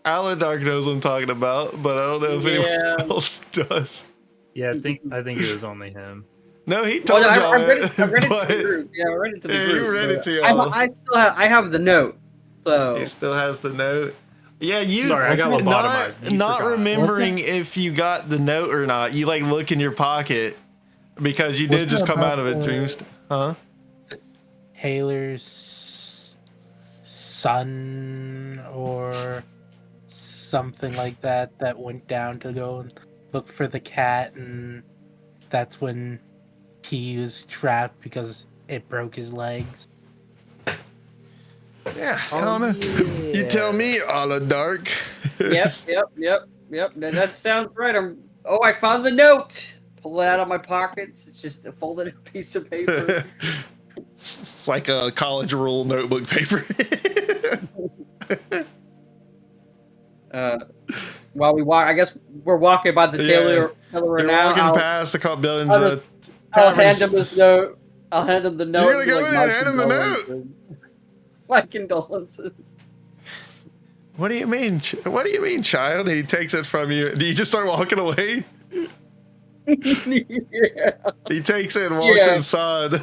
Alan Dark knows what I'm talking about, but I don't know if anyone else does. Yeah, I think it was only him. No, he told y'all I read it. it to but the group. Yeah, I read it to the yeah, group. you read it but to y'all. I have the note. So He still has the note. Yeah, you. Sorry, I got lobotomized. You Not forgot. remembering if you got the note or not. You like look in your pocket because you did Wasn't just it come out about of a dream. Huh? Taylor's son or something like that went down to go and look for the cat, and that's when he was trapped because it broke his legs. Yeah, I don't know. You tell me, Alla Dark. Yep. That sounds right. I found the note. Pull it out of my pockets. It's just a folded piece of paper. It's like a college rule notebook paper. While we walk, I guess we're walking by the tailor You're now. walking past the cop buildings. I'll hand him his note. I'll hand him the note. You're gonna go in and hand him the note? My condolences. What do you mean? What do you mean, child? He takes it from you. Do you just start walking away? Yeah. He takes it and walks Yeah. inside.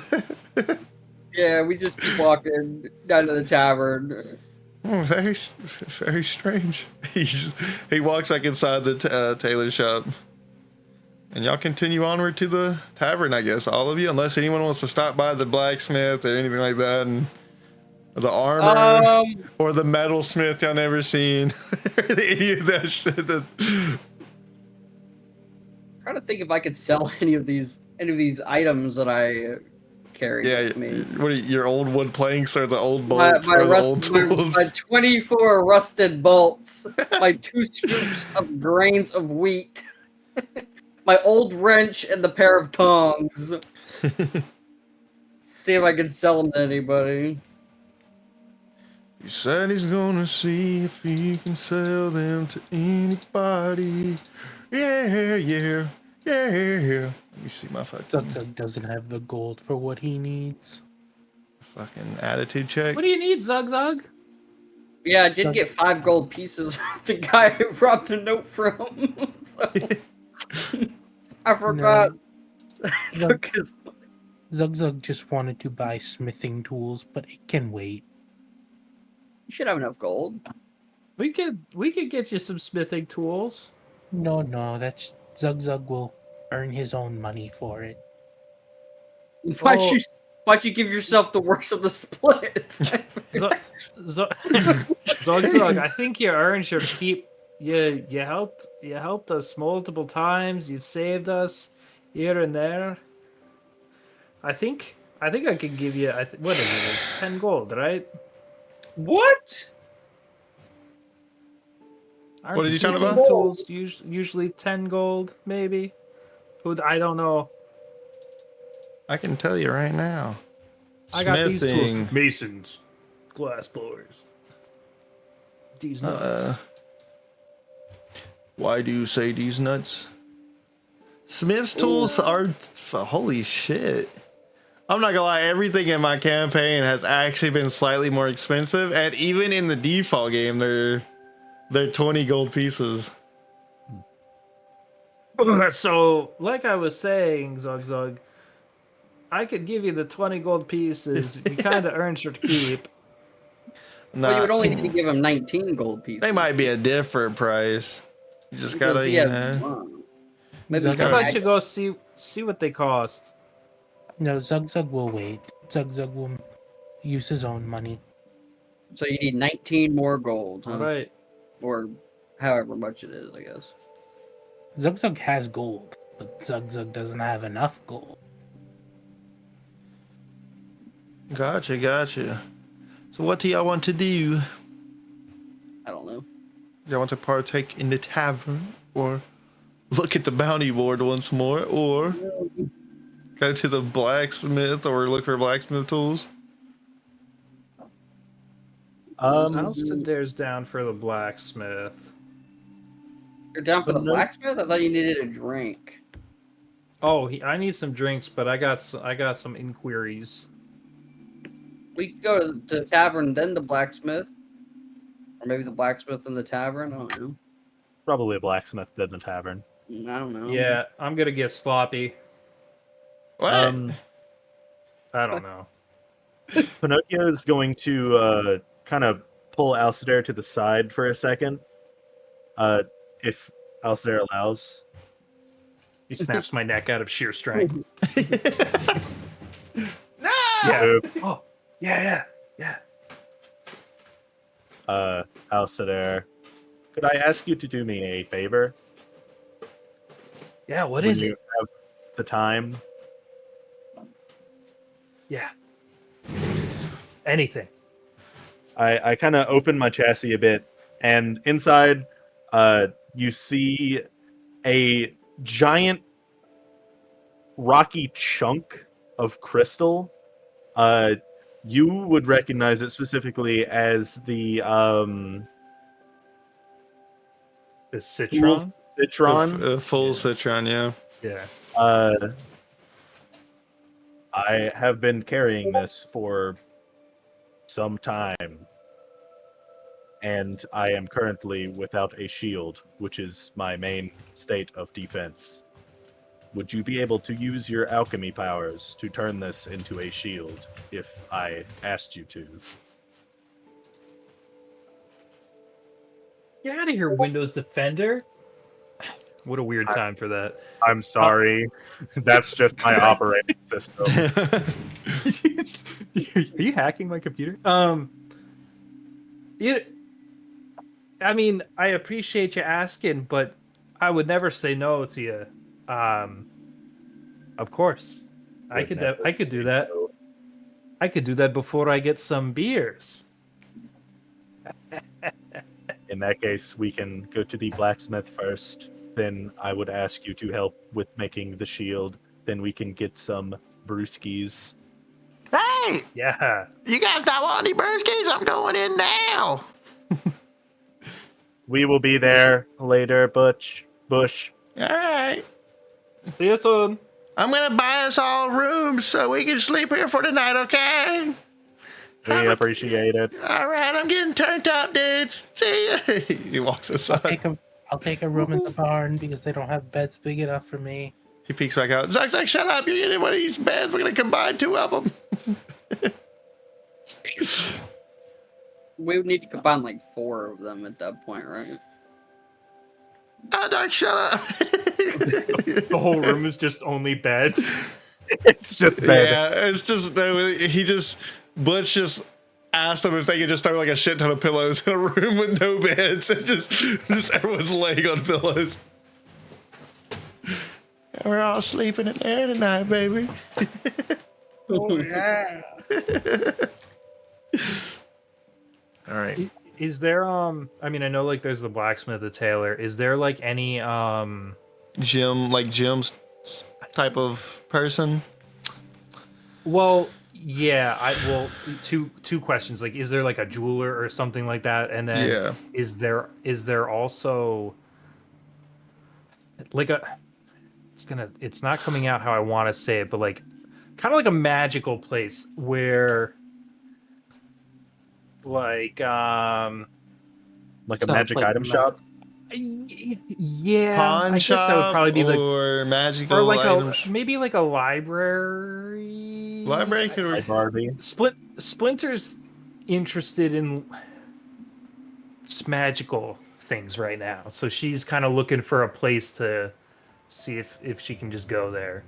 Yeah, we just keep walking down to the tavern. Oh, very strange. He walks back inside the tailor shop. And y'all continue onward to the tavern, I guess, all of you, unless anyone wants to stop by the blacksmith or anything like that, and the armor or the metalsmith y'all never seen, any of that shit. Trying to think if I could sell any of these items that I carry with me. What are your old wood planks or the old bolts or the old tools? My 24 rusted bolts, my 2 scoops of grains of wheat. my old wrench and the pair of tongs. See if I can sell them to anybody. He said he's gonna see if he can sell them to anybody. Yeah, yeah, yeah. Let me see my fucking Zug doesn't have the gold for what he needs. fucking attitude check. What do you need, Zug Zug? Yeah, I did So- get 5 gold pieces off the guy who brought the note from. So, I forgot. Zug, Took his- Zug just wanted to buy smithing tools, but it can wait. You should have enough gold. We could get you some smithing tools. No, that's Zug will earn his own money for it. Well- Why'd you give yourself the worst of the split? Zug, I think you earned your keep. You helped us multiple times. You've saved us here and there. I think I can give you. What is it? It's 10 gold, right? What? Aren't What is he trying to smithing buy? Tools usually 10 gold, maybe. I don't know. I can tell you right now. I got these tools. Smithing. Masons, glass blowers. These nuts. Why do you say these nuts? Smith's tools are holy shit. I'm not gonna lie, everything in my campaign has actually been slightly more expensive, and even in the default game, they're 20 gold pieces. So, like I was saying, Zug, I could give you the 20 gold pieces. You kind of earned your keep. Well, you would Nah, only need to give him 19 gold pieces. they might be a different price. You just Because gotta, he you has know. one. Maybe Zug- he's How got about you go see what they cost? No, Zug will wait. Zug will use his own money. So you need 19 more gold, huh? All right. Or however much it is, I guess. Zug has gold, but Zug doesn't have enough gold. Gotcha. So what do y'all want to do? I don't know. Y'all want to partake in the tavern, or look at the bounty board once more, or go to the blacksmith, or look for blacksmith tools? Alcidar's down for the blacksmith. You're down for But the no- blacksmith? I thought you needed a drink. Oh, I need some drinks, but I got some inquiries. We could go to the tavern, then the blacksmith. Or maybe the blacksmith and the tavern. I don't know. Probably a blacksmith than the tavern. I don't know. Yeah, I'm gonna get sloppy. What? I don't know. Pinocchio is going to kind of pull Alcidair to the side for a second, if Alcidair allows. He snaps my neck out of sheer strength. No! Yeah. Oh, yeah. Alcidair, could I ask you to do me a favor? Yeah, what when is you it? have the time? Yeah. Anything. I kind of open my chassis a bit, and inside, you see a giant rocky chunk of crystal. You would recognize it specifically as the Citron? citron. Full citron, yeah. Yeah. I have been carrying this for some time, and I am currently without a shield, which is my main state of defense. Would you be able to use your alchemy powers to turn this into a shield if I asked you to? Get out of here, Windows Defender. What a weird time for that. I'm sorry. That's just my operating system. Are you hacking my computer? I mean, I appreciate you asking, but I would never say no to you. Of course, I could do that. I could do that before I get some beers. In that case, we can go to the blacksmith first. then I would ask you to help with making the shield. Then we can get some brewskis. Hey, Yeah. you guys not want any brewskis? I'm going in now. We will be there later, Bush. All right. See you soon. I'm gonna buy us all rooms so we can sleep here for the night, okay? We appreciate it. All right, I'm getting turned up, dude. See ya. He walks aside. I'll take a room in the barn because they don't have beds big enough for me. He peeks back out. Zuck's like, shut up. You're getting one of these beds. We're gonna combine two of them. We would need to combine like 4 of them at that point, right? Oh, Dark, shut up. The whole room is just only beds. It's just bad. Yeah, it's just, Butch just asked them if they could just throw like a shit ton of pillows in a room with no beds and just everyone's laying on pillows. And we're all sleeping in there tonight, baby. Oh yeah. All right. Is there I mean I know like there's the blacksmith, the tailor. Is there like any Jim's type of person? well yeah, two questions. Like is there like a jeweler or something like that? And then Yeah. is there also like it's not coming out how I want to say it, but like kind of like a magical place where like Like a Sounds magic like item shop. yeah, Pawn I guess that would probably be like or magical or like items. maybe like a library. Library could Like Barbie. Splinter's interested in magical things right now, so she's kind of looking for a place to see if she can just go there.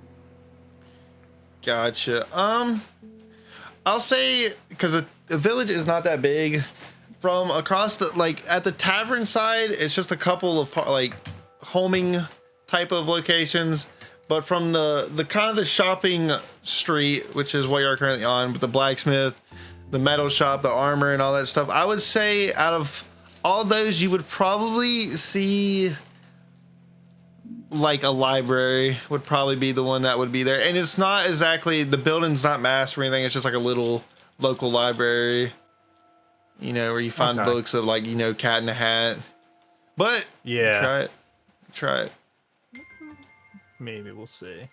Gotcha. I'll say because the village is not that big. From across the at the tavern side, it's just a couple of homing type of locations. But from the kind of the shopping street, which is what you're currently on, with the blacksmith, the metal shop, the armor, and all that stuff, I would say out of all those, you would probably see like a library would probably be the one that would be there. And it's not exactly, the building's not massive or anything. It's just like a little local library, you know, where you find books of Cat in the Hat. But Yeah, try it. maybe we'll see.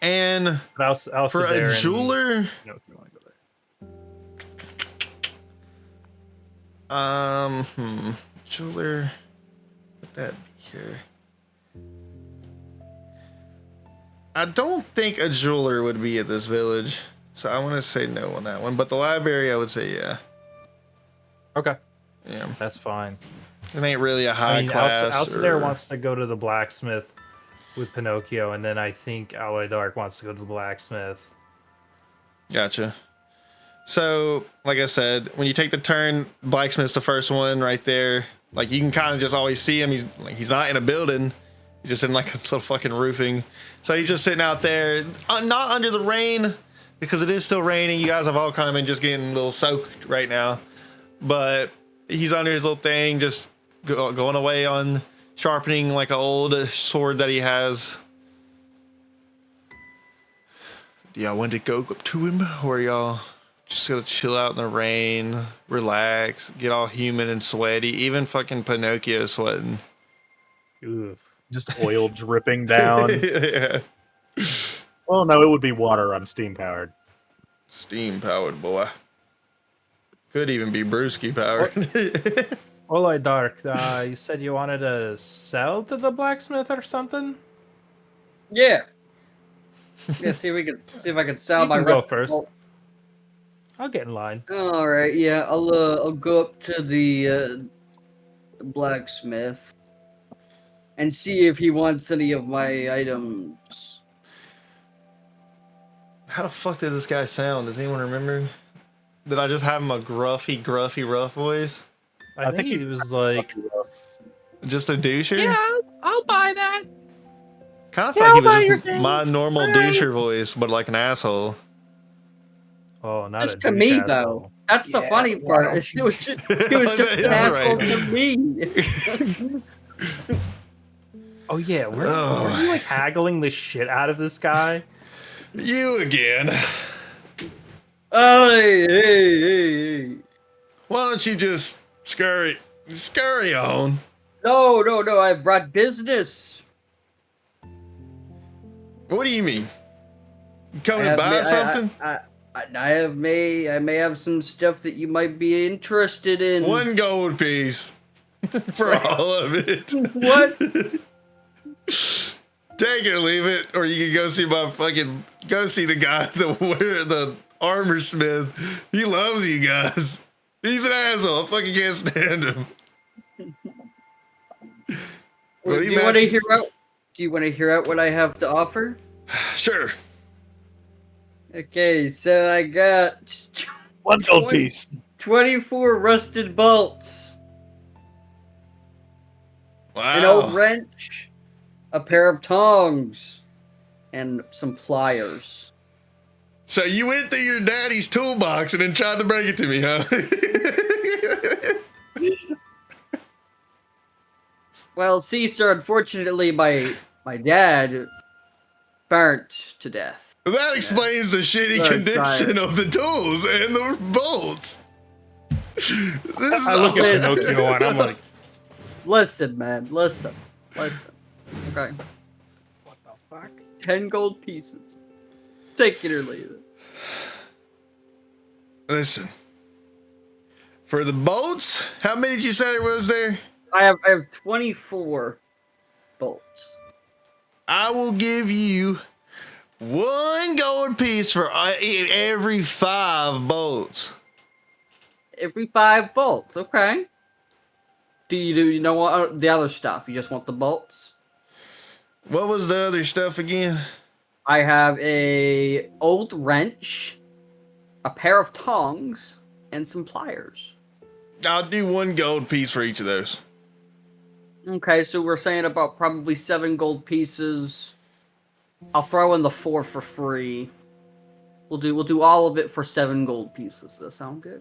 And But I'll for sit there a and- jeweler, No, if you want to go there. jeweler, would that be here? I don't think a jeweler would be at this village, so I want to say no on that one. But the library, I would say yeah. Okay, Yeah, that's fine. it ain't really a high class. Elsa there wants to go to the blacksmith with Pinocchio, and then I think Aloy Dark wants to go to the blacksmith. Gotcha. So, like I said, when you take the turn, blacksmith's the first one right there. Like you can kind of just always see him. He's not in a building. He's just in like a little fucking roofing. So he's just sitting out there, not under the rain because it is still raining. You guys have all kind of been just getting a little soaked right now, but he's under his little thing, just going away on sharpening like an old sword that he has. Do y'all want to go up to him, or y'all just gonna chill out in the rain, relax, get all humid and sweaty? Even fucking Pinocchio is sweating. Ooh. Just oil dripping down. Yeah. Well, no, it would be water. I'm steam powered. Steam powered, boy. Could even be brewski powered. Aloy Dark, you said you wanted to sell to the blacksmith or something? Yeah. Yeah, see if I can sell You my can go rest. first. I'll get in line. All right, yeah, I'll go up to the blacksmith and see if he wants any of my items. How the fuck did this guy sound? Does anyone remember? Did I just have him a gruffy, rough voice? I think he was like, Just a doucher? Yeah, I'll buy that. Kind of Yeah, like I'll he buy was your just things. my normal Bye. doucher voice, but like an asshole. oh, not Just a to douche me, asshole. though. That's the Yeah, funny why part. don't He was just an That's asshole right. to me. Oh yeah, we're like haggling the shit out of this guy. You again. Oh, hey. Why don't you just scurry on? No, I brought business. What do you mean? You coming to buy something? I may have some stuff that you might be interested in. 1 gold piece for all of it. What? Take it or leave it, or you can go see the guy, the armor smith. He loves you guys. He's an asshole. I fucking can't stand him. Do you want to hear out? Do you want to hear out what I have to offer? Sure. Okay, so I got 1 gold piece. 24 rusted bolts, an Wow. old wrench, a pair of tongs, and some pliers. So you went through your daddy's toolbox and then tried to bring it to me, huh? Well, see, sir, unfortunately, my dad burnt to death. That explains the shitty condition of the tools and the bolts. I look at Pinocchio and I'm like, Listen, man, listen. Okay. what the fuck? 10 gold pieces. Take it or leave it. Listen. For the bolts, how many did you say there was there? I have 24 bolts. I will give you 1 gold piece for every 5 bolts. Every 5 bolts, okay. Do you know what the other stuff? You just want the bolts? What was the other stuff again? I have a old wrench, a pair of tongs, and some pliers. I'll do 1 gold piece for each of those. Okay, so we're saying about probably 7 gold pieces. I'll throw in the 4 for free. We'll do all of it for 7 gold pieces. Does that sound good?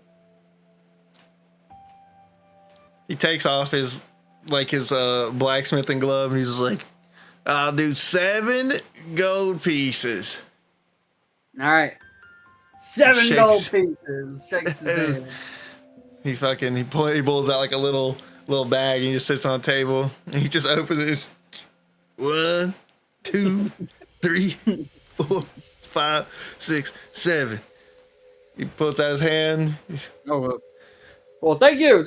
He takes off his blacksmithing glove and he's like, I'll do 7 gold pieces. All right. 7 Shakes. gold pieces. Shakes his hand. He pulls out like a little bag and he just sits on the table and he just opens it. 1, 2, 3, 4, 5, 6, 7. He puts out his hand. Oh, well, thank you.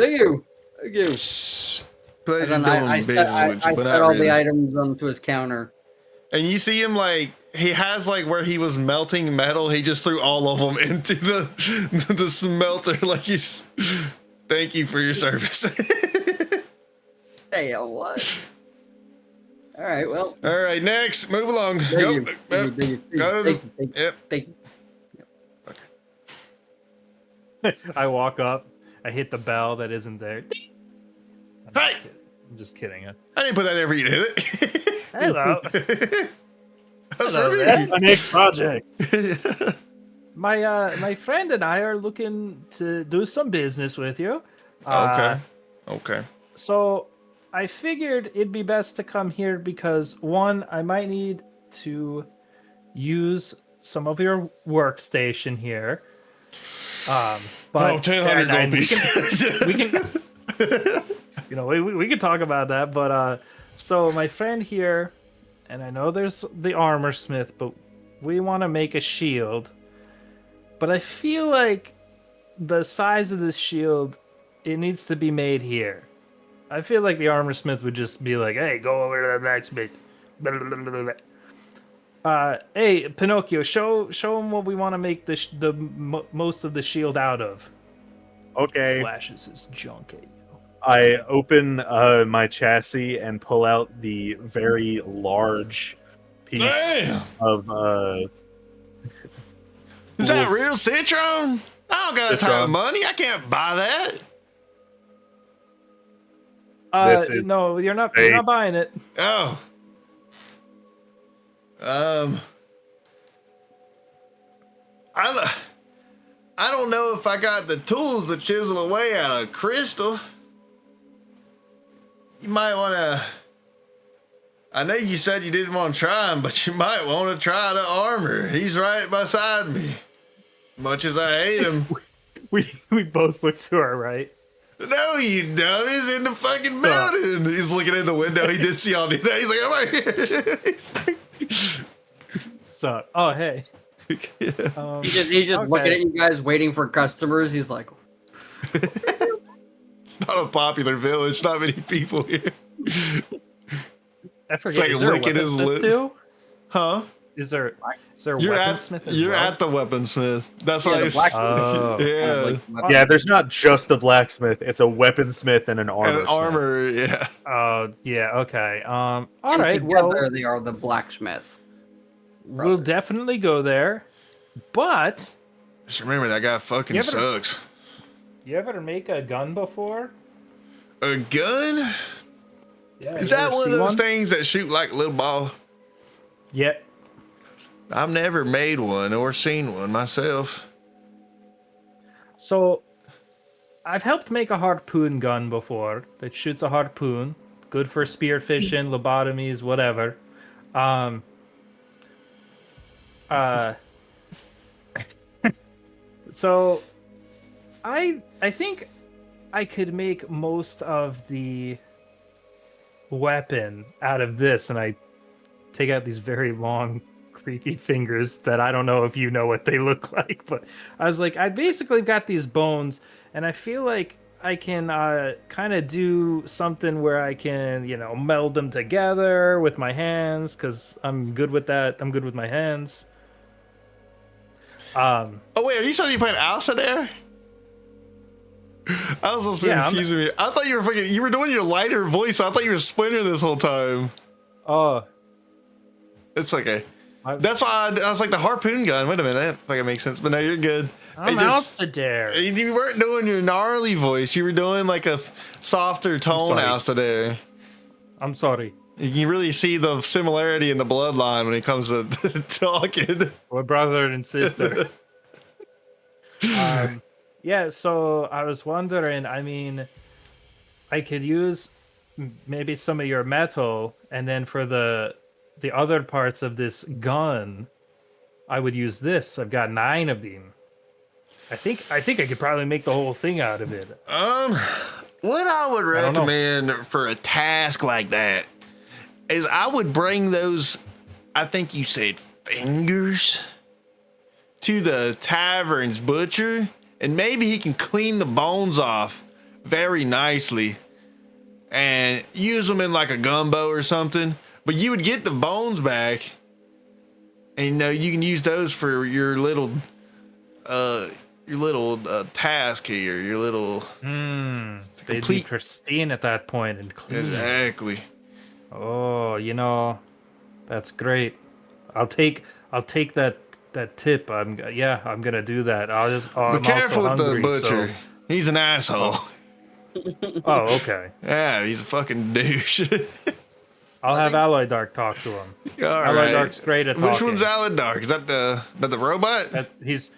Pleasure And then doing I business set with you, but set not all really. the items onto his counter. And you see him he has where he was melting metal. He just threw all of them into the smelter. He's thank you for your service. Hey, what? All right, well. All right, next, move along. Thank Go. you. Yep. Thank you. Go. Thank you. Yep. Thank you. I walk up, I hit the bell that isn't there. Hey! I'm just kidding. I didn't put that there for you, did it? Hello. That's Hello for me. there. My next project. My friend and I are looking to do some business with you. Okay. So I figured it'd be best to come here because 1, I might need to use some of your workstation here. But 1,000 gold and pieces. we can we can talk about that. But so my friend here, and I know there's the armor smith, but we want to make a shield. But I feel like the size of this shield, it needs to be made here. I feel like the armor smith would just be like, "Hey, go over to the blacksmith." Blah, blah, blah, blah, blah. Hey, Pinocchio, show him what we want to make the most of the shield out of. Okay. Flashes his junk at you. I open my chassis and pull out the very large piece Damn! of Is that real citron? I don't got a ton of Citron. money. I can't buy that. This is No, you're not buying it. Oh. I don't know if I got the tools to chisel away out of crystal. You might want to I know you said you didn't want to try him, but you might want to try the armor. He's right beside me. Much as I hate him. We both look to our right. No, you dumb. He's in the fucking building. He's looking in the window. He did see all do that. He's like, I'm right here. So, oh, hey. Yeah. He's just looking at you guys, waiting for customers. He's like, It's not a popular village. Not many people here. I forget. It's like is there a licking his weaponsmith lips. too? Huh? Is there a You're weaponsmith as you're well? at the weaponsmith. That's Yeah, why the it's blacksmith. Oh. yeah. Yeah, there's not just a blacksmith; it's a weaponsmith and an armor. And an armor, yeah. Yeah, okay. All and right, together well, they are the blacksmith. we'll brothers. definitely go there. But Just remember that guy fucking You ever- sucks. you ever make a gun before? A gun? Yeah. Is you that ever one of see those things that shoot like a little ball? Yeah. I've never made one or seen one myself. So, I've helped make a harpoon gun before that shoots a harpoon. Good for spearfishing, lobotomies, whatever. So, I think I could make most of the weapon out of this, and I take out these very long, creepy fingers that I don't know if you know what they look like, but I was like, I basically got these bones, and I feel like I can kind of do something where I can, meld them together with my hands, because I'm good with that. I'm good with my hands. Oh wait, are you saying you playing Alsa there? I was also Yeah, confusing me. I thought you were doing your lighter voice. So I thought you were Splinter this whole time. Oh, It's okay. That's why I was like the harpoon gun. Wait a minute, that fucking makes sense. But no, you're good. I'm out the dare. You weren't doing your gnarly voice. You were doing like a softer tone sorry. Alsa there. I'm sorry. You can really see the similarity in the bloodline when it comes to talking. We're brother and sister. Yeah, so I was wondering, I mean, I could use maybe some of your metal, and then for the other parts of this gun, I would use this. I've got 9 of them. I think I could probably make the whole thing out of it. What I would don't know. recommend for a task like that is I would bring those, I think you said fingers, to the tavern's butcher, and maybe he can clean the bones off very nicely and use them in like a gumbo or something. But you would get the bones back, and you can use those for your little task here, your little They'd be complete- pristine at that point and clean. exactly. Oh, that's great. I'll take that tip. I'm gonna do that. Be careful with the butcher. He's an asshole. Oh, okay. Yeah, he's a fucking douche. I'll have Alloy Dark talk to him. All Alloy right. Dark's great at talking. Which one's Alloy Dark? Is that the robot? He's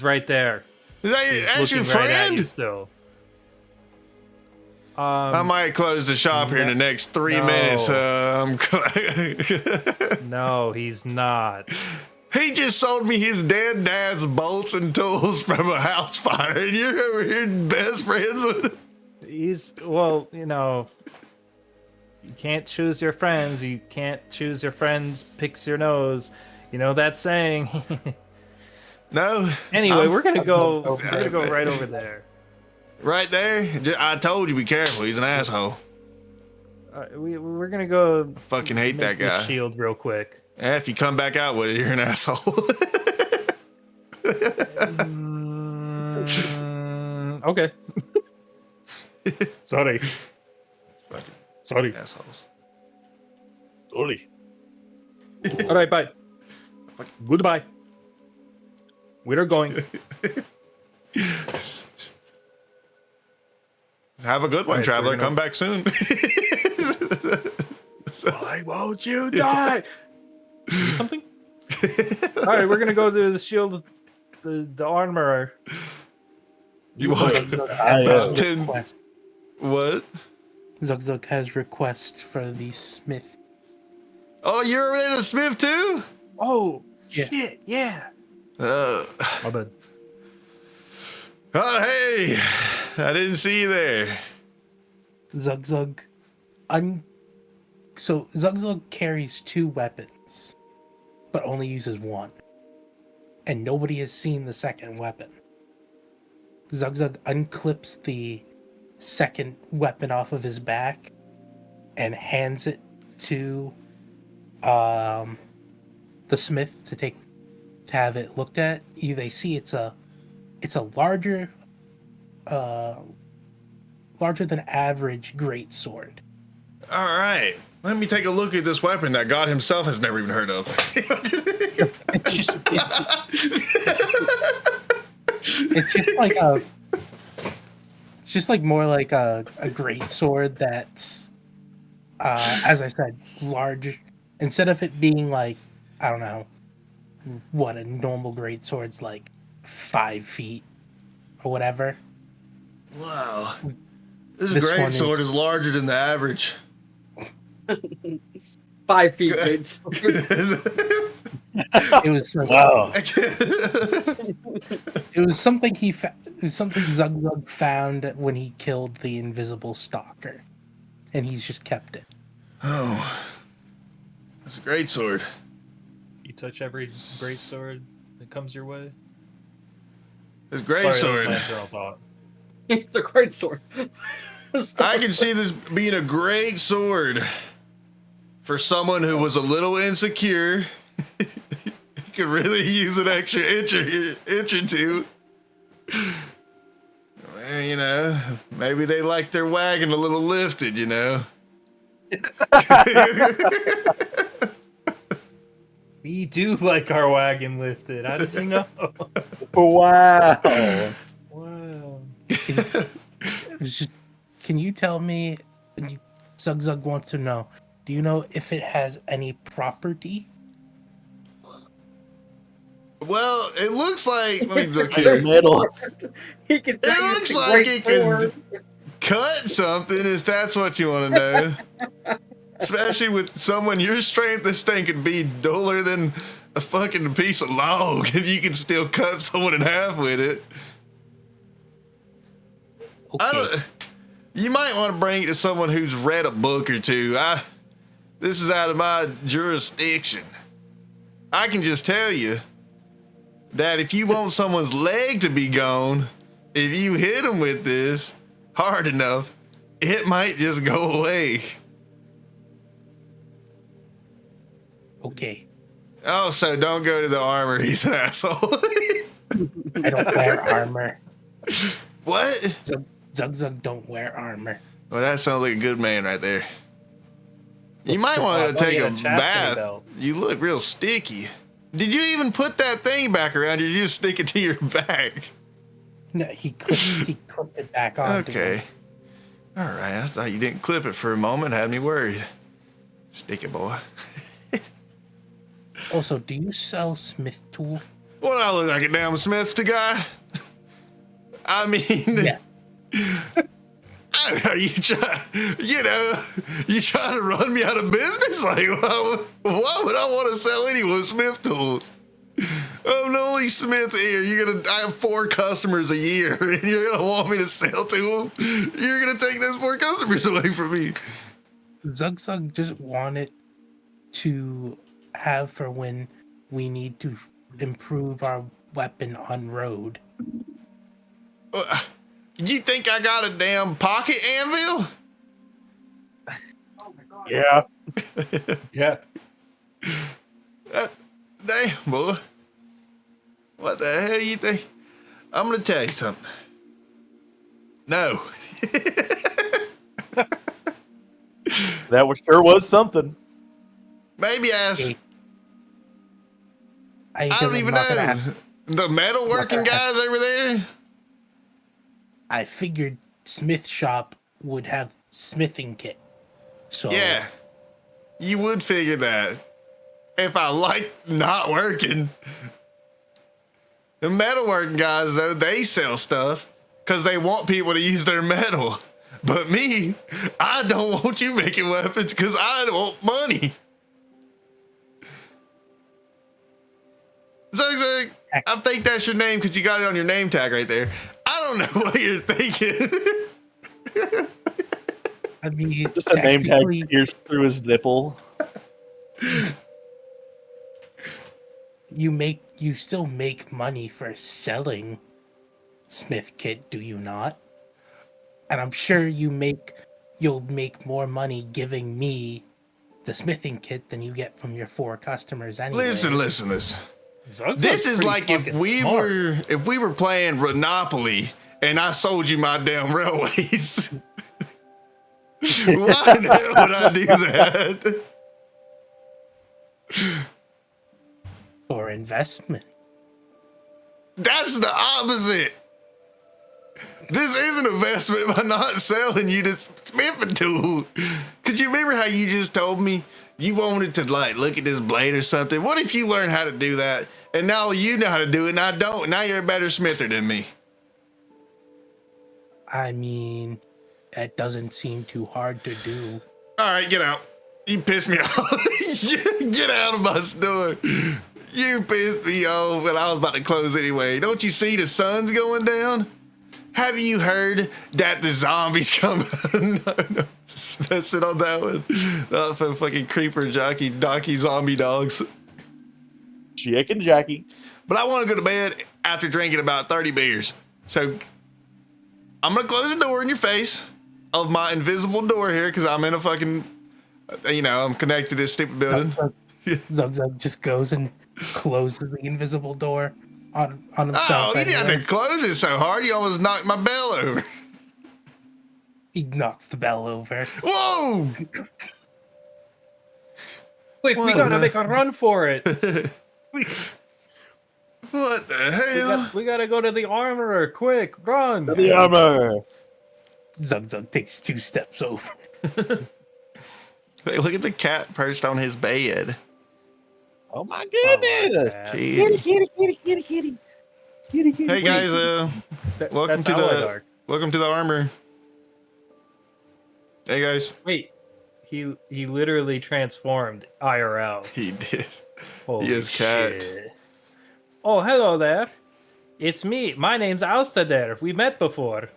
right there. Is that He's that's your looking right at friend? you still. I might close the shop here in the next 3 no. minutes. No, he's not. He just sold me his dead dad's bolts and tools from a house fire, and you're over here best friends with him. You can't choose your friends. You can't choose your friends. Picks your nose. You know that saying. No. Anyway, we're gonna go right over there. Right there? I told you, be careful. He's an asshole. We're gonna go. Fucking hate that make this guy. shield real quick. Yeah, if you come back out with it, you're an asshole. Okay. Sorry. Fucking Sorry. assholes. Sorry. All right. Bye. Goodbye. We're going. Have a good one, Alright, so traveler. we're gonna- Come back soon. Why won't you die? Something? All right, we're gonna go to the shield, the armorer. You want Request. what? Zug has request for the smith. Oh, you're a smith too? Oh, Yeah. shit, yeah. Uh, My bad. oh, hey. I didn't see you there. Zug Zug. So Zug Zug carries 2 weapons, but only uses 1. And nobody has seen the second weapon. Zug Zug unclips the second weapon off of his back and hands it to the smith to have it looked at. They see it's a larger than average great sword. All right. Let me take a look at this weapon that God himself has never even heard of. It's just like more like a great sword that's as I said, large. Instead of it being like, I don't know what a normal great sword's like 5 feet or whatever. Wow. This This great one sword is larger than the average. 5 feet, kids. It was Wow. it was something it was something Zug Zug found when he killed the invisible stalker, and he's just kept it. Oh, that's a great sword. You touch every great sword that comes your way. It's a great Sorry, sword. that was my girl thought. It's a great sword. I can see this being a great sword for someone who was a little insecure. You could really use an extra inch or two. Well, you know, maybe they like their wagon a little lifted, you know. We do like our wagon lifted. How did you know? Wow. Wow. It was just, can you tell me? Zug Zug wants to know. Do you know if it has any property? Well, it looks like. Let me It's a look The here. middle. He can tell It you looks it's a like great it can sword. cut something, if that's what you want to know. Especially with someone your strength, this thing could be duller than a fucking piece of log, and you can still cut someone in half with it. Okay. You might want to bring it to someone who's read a book or two. This is out of my jurisdiction. I can just tell you that if you want someone's leg to be gone, if you hit them with this hard enough, it might just go away. Okay. Oh, so don't go to the armor. He's an asshole. I don't wear armor. What? Zug Zug don't wear armor. Well, that sounds like a good man right there. You might want to Oh, take yeah, a chastity bath. belt. You look real sticky. Did you even put that thing back around? Or did you just stick it to your back? No, he clipped it back on. Okay. All right. I thought you didn't clip it for a moment. Had me worried. Stick it, boy. Also, do you sell smith tool? What, I look like a damn Smith guy? I mean, Yeah. Are you trying to run me out of business? Like, why would I want to sell anyone Smith tools? I'm the only Smith here. I have 4 customers a year, and you're gonna want me to sell to them? You're gonna take those 4 customers away from me. Zug Zug just wanted to have for when we need to improve our weapon on road. You think I got a damn pocket anvil? Yeah. Yeah. Damn, boy. What the hell you think? I'm gonna tell you something. No. That sure was something. Maybe ask. Okay. I don't even know. The metalworking guys over there? I figured smith shop would have smithing kit. So Yeah. You would figure that. If I like not working. The metalworking guys, though, they sell stuff because they want people to use their metal. But me, I don't want you making weapons because I want money. Zug, I think that's your name because you got it on your name tag right there. I don't know what you're thinking. I mean, Just a name tag technically, pierced through his nipple. you still make money for selling Smith Kit, do you not? And I'm sure you'll make more money giving me the smithing kit than you get from your 4 customers anyway. Listen. Zug's This is pretty like if fucking we smart. were playing Monopoly and I sold you my damn railways. Why the hell would I do that? For investment. That's the opposite. This is an investment by not selling you this smithing tool. Cause you remember how you just told me you wanted to like look at this blade or something? What if you learn how to do that and now you know how to do it and I don't? Now you're a better smither than me. I mean, that doesn't seem too hard to do. All right, get out. You pissed me off. Get out of my store. You pissed me off and I was about to close anyway. Don't you see the sun's going down? Have you heard that the zombies come? No, just sit on that one. Not for fucking creeper jockey, donkey zombie dogs. Chicken Jackie. But I want to go to bed after drinking about 30 beers. So I'm going to close the door in your face of my invisible door here because I'm in a fucking, I'm connected to this stupid building. Zug just goes and closes the invisible door on himself. Oh, you didn't have anyway. to close it so hard. You almost knocked my bell over. He knocks the bell over. Whoa! Quick, we gotta make a run for it. What the hell? We gotta go to the armorer. Quick, run. The armor. Zug takes 2 steps over. Hey, look at the cat perched on his bed. Oh my goodness. Kitty. Kitty. Hey guys, welcome That's to the Aladark. welcome to the armor. Hey guys, Wait, he literally transformed IRL. he did. Holy He is cat. shit. Oh, hello there. It's me. My name's Alstader. We met before.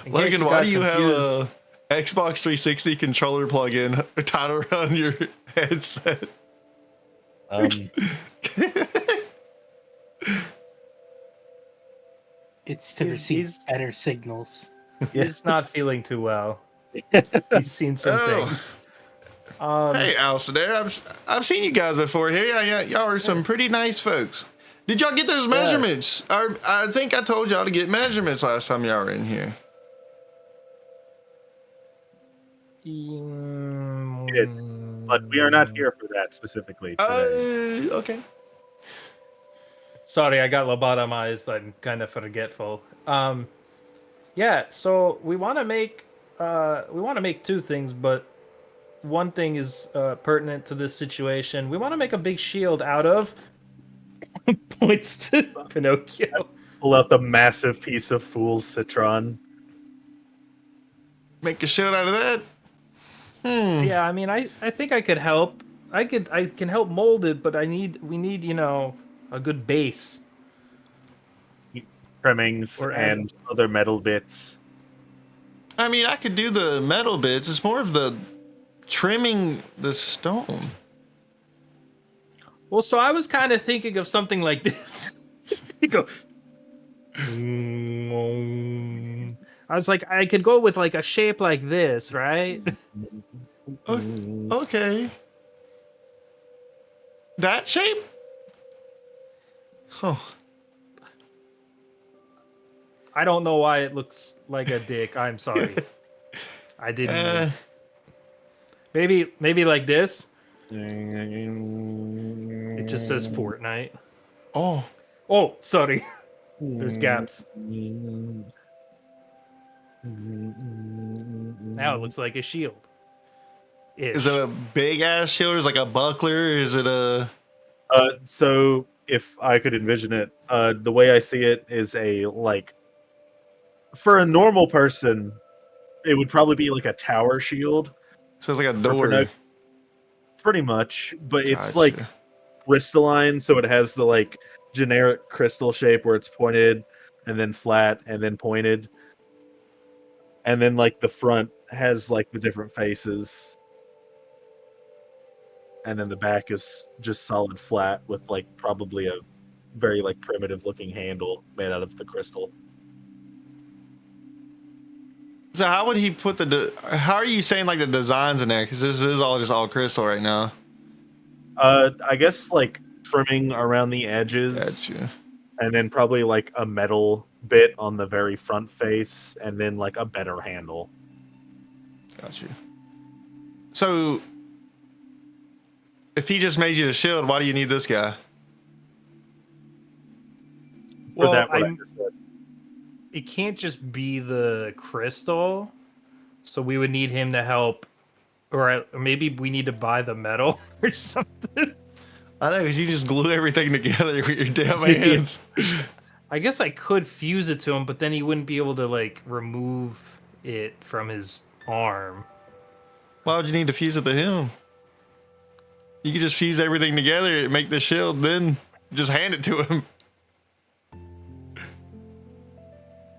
In case Logan, why got do you confused. have a Xbox 360 controller plug-in tied around your headset? It's to receive better signals. He's not feeling too well. He's seen some things. Hey, Alstader, I've seen you guys before here. Yeah, y'all are some pretty nice folks. Did y'all get those measurements? I think I told y'all to get measurements last time y'all were in here. But we are not here for that specifically today. Okay. Sorry, I got lobotomized. I'm kind of forgetful. Yeah, so we want to make 2 things, but one thing is pertinent to this situation. We want to make a big shield out of points to Pinocchio. Pull out the massive piece of fool's citron. Make a shield out of that? Yeah, I mean, I think I could help. I can help mold it, but we need a good base. Trimmings and other metal bits. I mean, I could do the metal bits. It's more of the trimming the stone. Well, so I was kind of thinking of something like this. You go. I was like, I could go with like a shape like this, right? Okay. That shape? Oh. I don't know why it looks like a dick. I'm sorry. I didn't. Maybe like this. It just says Fortnite. Oh. Oh, sorry. There's gaps. Now it looks like a shield. Is it a big ass shield? Is it like a buckler? Is it a? So if I could envision it, the way I see it is for a normal person, it would probably be like a tower shield. So it's like a door. Pretty much, but it's Gotcha. like crystalline, so it has the like generic crystal shape where it's pointed and then flat and then pointed. And then like the front has like the different faces. And then the back is just solid flat with like probably a very like primitive looking handle made out of the crystal. So how would he put how are you saying like the designs in there? Because this is all just all crystal right now. I guess like trimming around the edges. Gotcha. And then probably like a metal bit on the very front face, and then like a better handle. Gotcha. So if he just made you a shield, why do you need this guy? Well, that, what I just said. It can't just be the crystal, so we would need him to help, or maybe we need to buy the metal or something. I know, because you just glue everything together with your damn hands. I guess I could fuse it to him, but then he wouldn't be able to like remove it from his arm. Why would you need to fuse it to him? You could just fuse everything together and make the shield, then just hand it to him.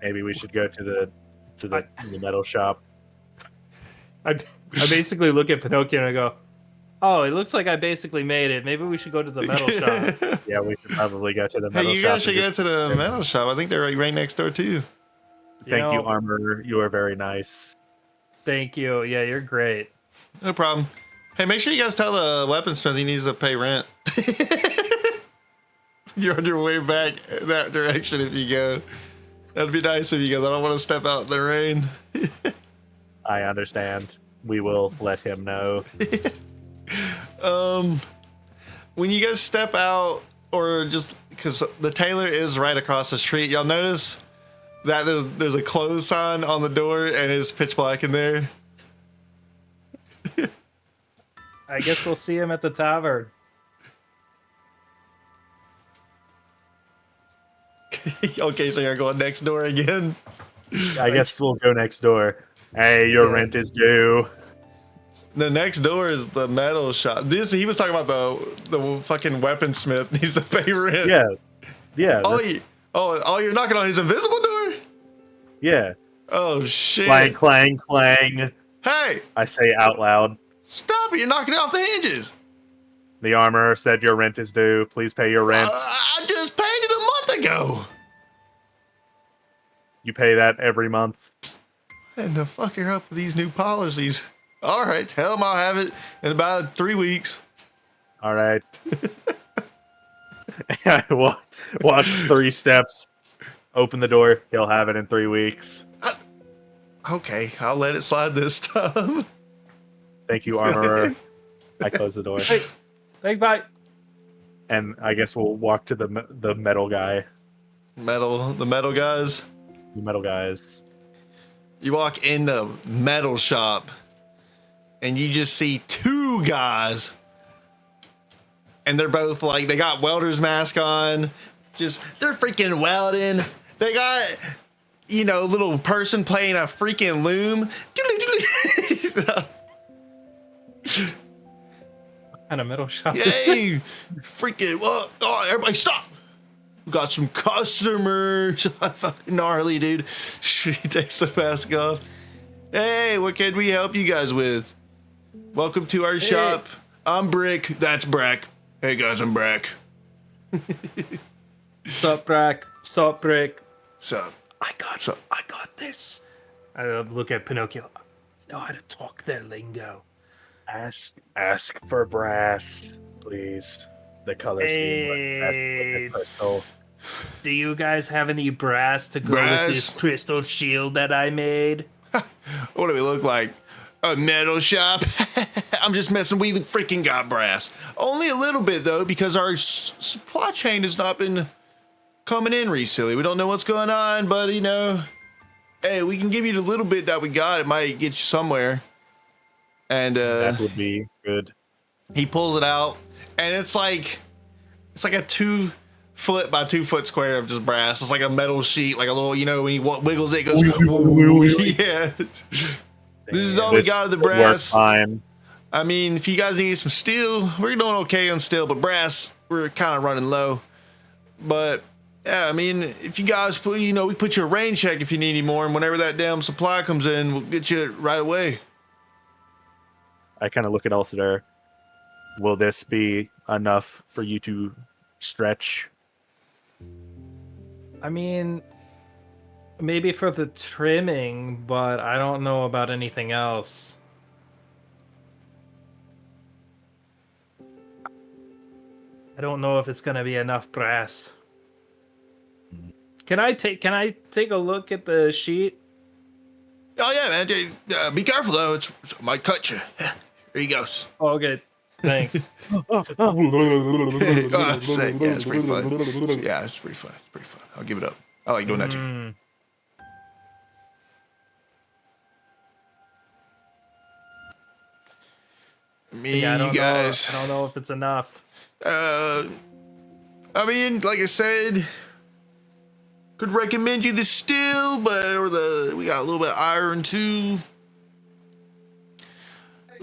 Maybe we should go to the metal shop. I basically look at Pinocchio and I go, "Oh, it looks like I basically made it. Maybe we should go to the metal shop." Yeah, we should probably go to the metal shop. Hey, you guys should go to the metal shop. I think they're right next door too. Thank you, Armor. You are very nice. Thank you. Yeah, you're great. No problem. Hey, make sure you guys tell the weaponsmith he needs to pay rent. You're on your way back that direction if you go. That'd be nice if you go. I don't want to step out in the rain. I understand. We will let him know. When you guys step out, or just because the tailor is right across the street, y'all notice that there's a close sign on the door and it's pitch black in there. I guess we'll see him at the tavern. Okay, so you're going next door again. I guess we'll go next door. Hey, your rent is due. The next door is the metal shop. He was talking about the fucking weaponsmith needs to pay rent. Yeah. Oh, you're knocking on his invisible door? Yeah. Oh shit! Clang, clang, clang. Hey! I say out loud. Stop it! You're knocking it off the hinges. The armor said your rent is due. Please pay your rent. I just paid it a month ago. You pay that every month. And the fucker up with these new policies. All right, tell him I'll have it in about 3 weeks. All right. Watch 3 steps. Open the door. He'll have it in 3 weeks. Okay, I'll let it slide this time. Thank you, armorer. I close the door. Hey, thanks, bye. And I guess we'll walk to the metal guy. The metal guys. The metal guys. You walk in the metal shop, and you just see 2 guys. And they're both like, they got welder's mask on. They're freaking welding. They got, a little person playing a freaking loom. What kind of metal shop? Yay! Freaking, everybody stop. We got some customers. Fucking gnarly, dude. He takes the mask off. Hey, what can we help you guys with? Welcome to our shop. I'm Brick. That's Brack. Hey guys, I'm Brack. Sup, Brack? Sup, Brick? Sup? I got this. I look at Pinocchio. I know how to talk their lingo. Ask for brass, please. The color scheme. Like crystal. Do you guys have any brass to go with this crystal shield that I made? What do we look like? A metal shop? I'm just messing. We freaking got brass. Only a little bit though, because our supply chain has not been coming in recently. We don't know what's going on, but hey, we can give you the little bit that we got. It might get you somewhere. And that would be good. He pulls it out, and it's like a 2 foot by 2 foot square of just brass. It's like a metal sheet, like a little, when he wiggles it, goes. Yeah. This is all we got of the brass. Fine. I mean, if you guys need some steel, we're doing okay on steel, but brass, we're kind of running low. But yeah, I mean, if you guys put, we put you a rain check if you need any more, and whenever that damn supply comes in, we'll get you right away. I kind of look at Ulster. Will this be enough for you to stretch? I mean, maybe for the trimming, but I don't know about anything else. I don't know if it's gonna be enough brass. Can I take a look at the sheet? Oh yeah, man. Be careful though; it might cut you. Here he goes. Oh, okay, thanks. Oh, sick. Yeah, it's pretty fun. Yeah, it's pretty fun. It's pretty fun. I'll give it up. I like doing that too. Me Yeah, and you guys. I don't know if it's enough. I mean, like I said, could recommend you the steel, but we got a little bit of iron too.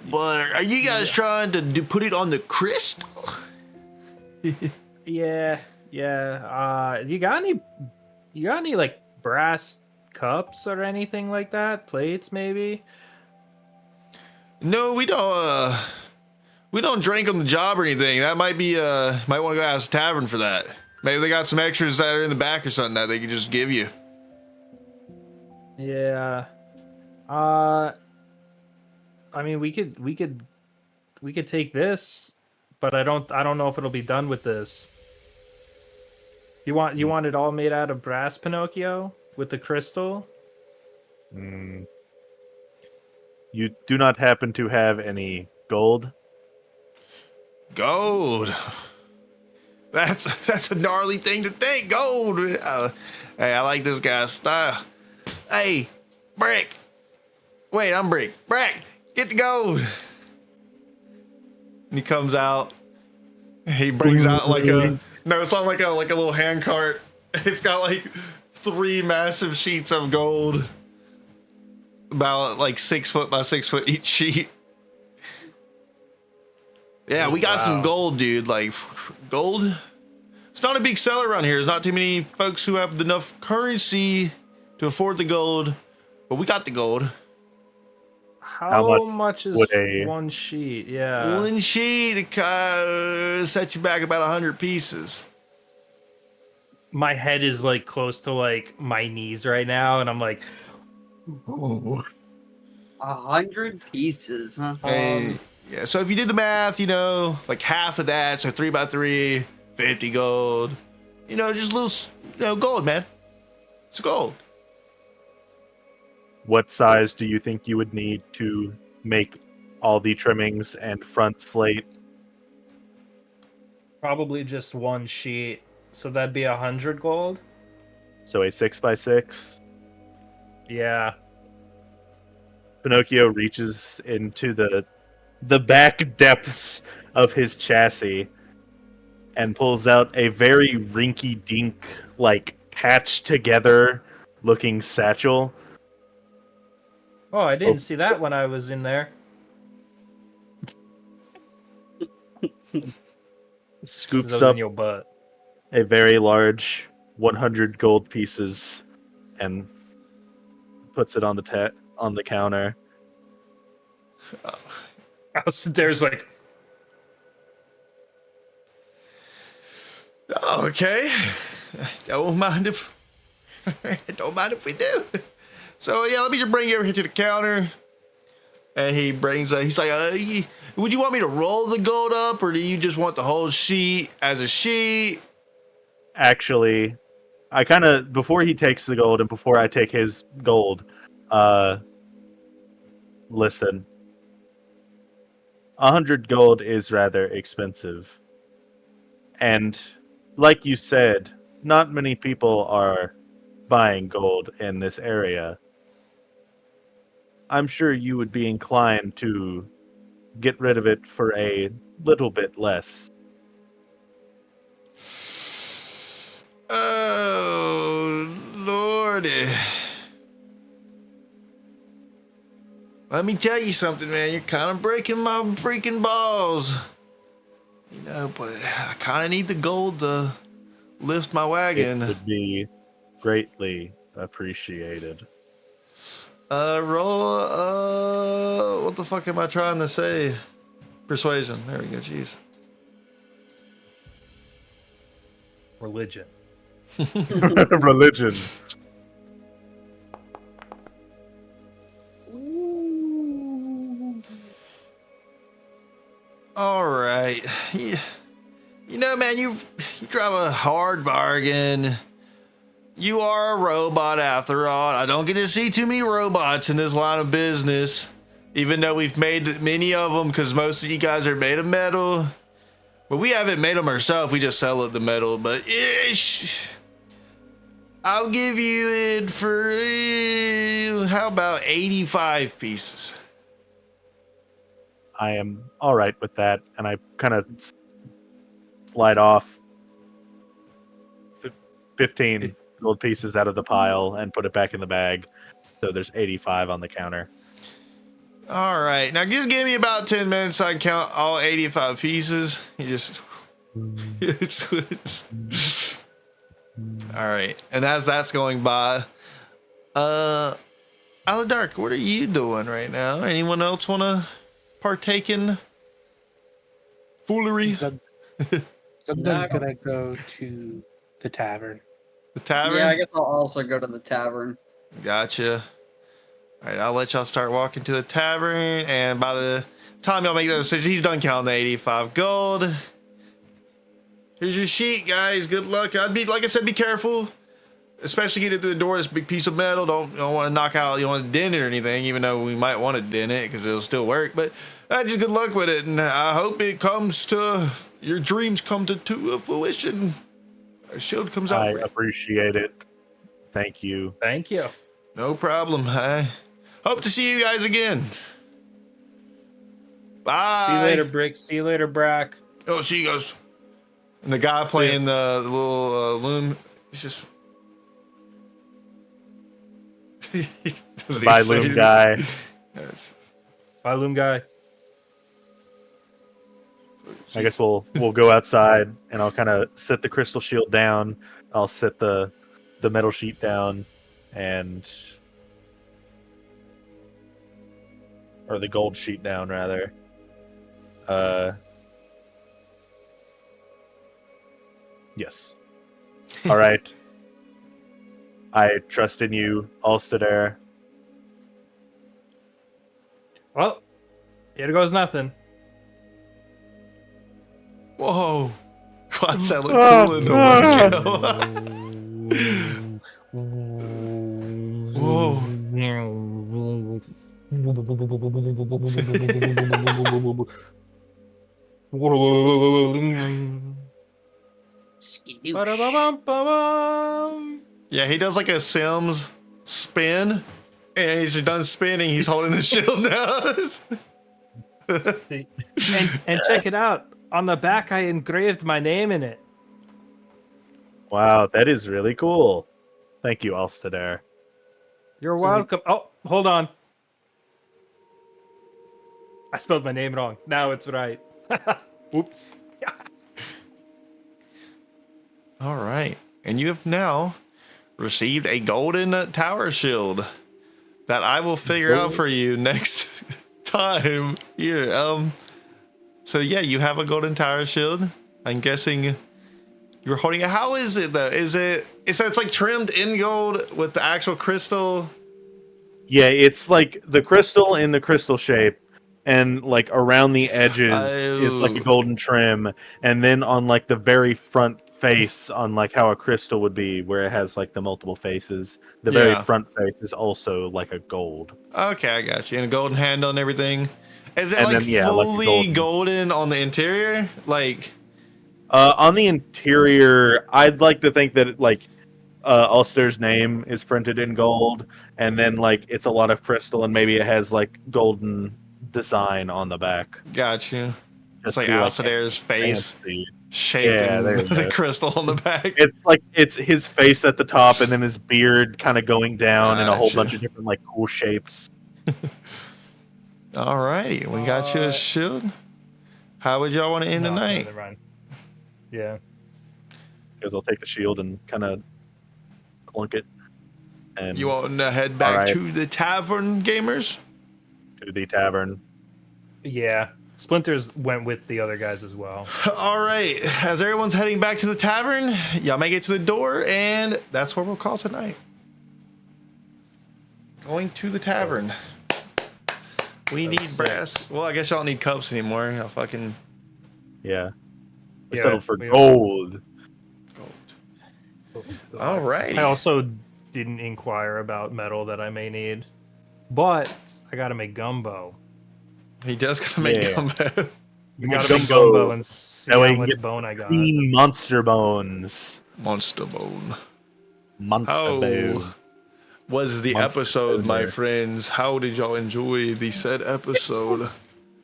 But are you guys trying to put it on the crystal? Yeah. You got any like brass cups or anything like that? Plates, maybe? No, we don't. We don't drink on the job or anything. That might be. Might want to go ask the tavern for that. Maybe they got some extras that are in the back or something that they could just give you. Yeah. I mean, we could take this, but I don't know if it'll be done with this. You want it all made out of brass, Pinocchio, with the crystal? You do not happen to have any gold? Gold. That's a gnarly thing to think. Gold. Hey, I like this guy's style. Hey, Brick. Wait, I'm Brick. Brick, get the gold. And he comes out. He brings out like it's not like a little hand cart. It's got like 3 massive sheets of gold. About like 6 foot by 6 foot each sheet. Yeah, we got some gold, dude. Like, gold? It's not a big seller around here. There's not too many folks who have enough currency to afford the gold. But we got the gold. How much is one sheet? Yeah. One sheet, it set you back about 100 pieces. My head is like close to like my knees right now, and I'm like, oh. 100 pieces, huh? Yeah, so if you did the math, like half of that, so 3 by 3, 50 gold. Just a little, gold, man. It's gold. What size do you think you would need to make all the trimmings and front slate? probably just one sheet. So that'd be 100 gold. So a 6x6. Yeah. Pinocchio reaches into the back depths of his chassis and pulls out a very rinky-dink, like patched together looking satchel. Oh, I didn't see that when I was in there. Scoops up in your butt. a very large 100 gold pieces and puts it on the counter. I'll sit there, it's like, okay. Don't mind if we do. So yeah, let me just bring you over here to the counter. And he brings he's like, would you want me to roll the gold up, or do you just want the whole sheet as a sheet? Actually, I kind of, before he takes the gold and before I take his gold, listen, 100 gold is rather expensive. And like you said, not many people are buying gold in this area. I'm sure you would be inclined to get rid of it for a little bit less. Oh, Lordy. Let me tell you something, man. You're kind of breaking my freaking balls. know, but I kind of need the gold to lift my It wagon. would be greatly appreciated. Roll. What the fuck am I trying to say? Persuasion. There we go. Jeez. Religion. Religion. All right. You know, man, you drive a hard bargain. You are a robot after all. I don't get to see too many robots in this line of business, even though we've made many of them because most of you guys are made of metal. But we haven't made them ourselves. We just sell it the metal. But I'll give you it for, how about 85 pieces? I am all right with that, and I kind of slide off 15 gold pieces out of the pile and put it back in the bag. So there's 85 on the counter. All right, now just give me about 10 minutes so I can count all 85 pieces. You just, all right, and as that's going by, Aladark, what are you doing right now? Anyone else want to partake in foolery? Sometimes gonna go to the tavern. The tavern? Yeah, I guess I'll also go to the tavern. Gotcha. All right, I'll let y'all start walking to the tavern, and by the time y'all make that decision, he's done counting the 85 gold. Here's your sheet, guys. Good luck. Like I said, be careful. Especially getting through the door, this big piece of metal. Don't want to knock out, you don't want to dent it or anything, even though we might want to dent it because it'll still work. But just good luck with it, and I hope it comes to, your dreams come to fruition. Our shield comes out. I appreciate it. Thank you. Thank you. No problem. I hope to see you guys again. Bye. See you later, Brick. See you later, Brack. Oh, see you guys. And the guy playing the little loom, he's just. Bye, loom guy. Bye, Loom Guy. I guess we'll go outside, and I'll kind of set the crystal shield down. I'll set the metal sheet down, or the gold sheet down rather. Yes. All right. I trust in you, Alstadair. Well, here goes nothing. Whoa. What's that look cool in the Whoa. Ba-da-ba-bum-ba-bum. Yeah, he does like a Sims spin, and he's done spinning. He's holding the shield now. And check it out. On the back, I engraved my name in it. Wow, that is really cool. Thank you, Alstadair. You're welcome. Oh, hold on. I spelled my name wrong. Now it's right. Oops. All right. And you have now received a golden tower shield that I will figure out for you next time. Here. So yeah, you have a golden tower shield. I'm guessing you're holding it. How is it though? So it's like trimmed in gold with the actual crystal? Yeah, it's like the crystal in the crystal shape, and like around the edges is like a golden trim, and then on like the very front face, on like how a crystal would be, where it has like the multiple faces, the very front face is also like a gold. Okay, I got you. And a golden handle and everything. Is it And like then, yeah, fully like golden on the interior? Like on the interior, I'd like to think that like Ulster's name is printed in gold, and then like it's a lot of crystal, and maybe it has like golden design on the back. Got you. It's Just like be, like, Alcidair's face fancy. shaped in the crystal on the back. It's like it's his face at the top, and then his beard kind of going down in a whole bunch of different like cool shapes. Alrighty, we got you a shield. How would y'all want to end the No, night? never mind. Yeah. Because I'll take the shield and kind of clunk it. And You want to head back Alright. to the tavern, gamers? to the tavern. Yeah. Splinters went with the other guys as well. All right. As everyone's heading back to the tavern, y'all make it to the door, and that's where we'll call tonight. Going to the tavern. We That's need sick. brass. Well, I guess y'all don't need cups anymore. Y'all fucking Yeah. We Yeah, settled for we don't- gold. gold. All right. I also didn't inquire about metal that I may need, but I gotta make gumbo. He does gotta make Yeah. gumbo. We gotta make gumbo and see That way how you can much get bone I got. Clean monster bones. Monster bone. Monster How bone. was the Monster episode, my boner. friends? How did y'all enjoy the said episode?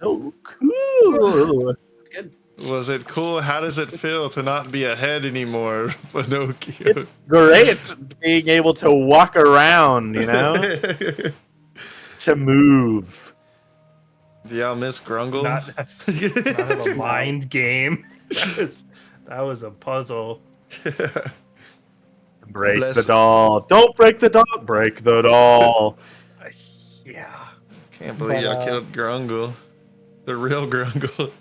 Oh, cool. Good. Was it cool? How does it feel to not be a head anymore, Pinocchio? Great being able to walk around, you know? To move. Do y'all miss Grungle? Not have a mind game. That was a puzzle. Break Bless- the doll. Don't break the doll. Break the doll. Yeah. Can't believe y'all killed Grungle. The real Grungle.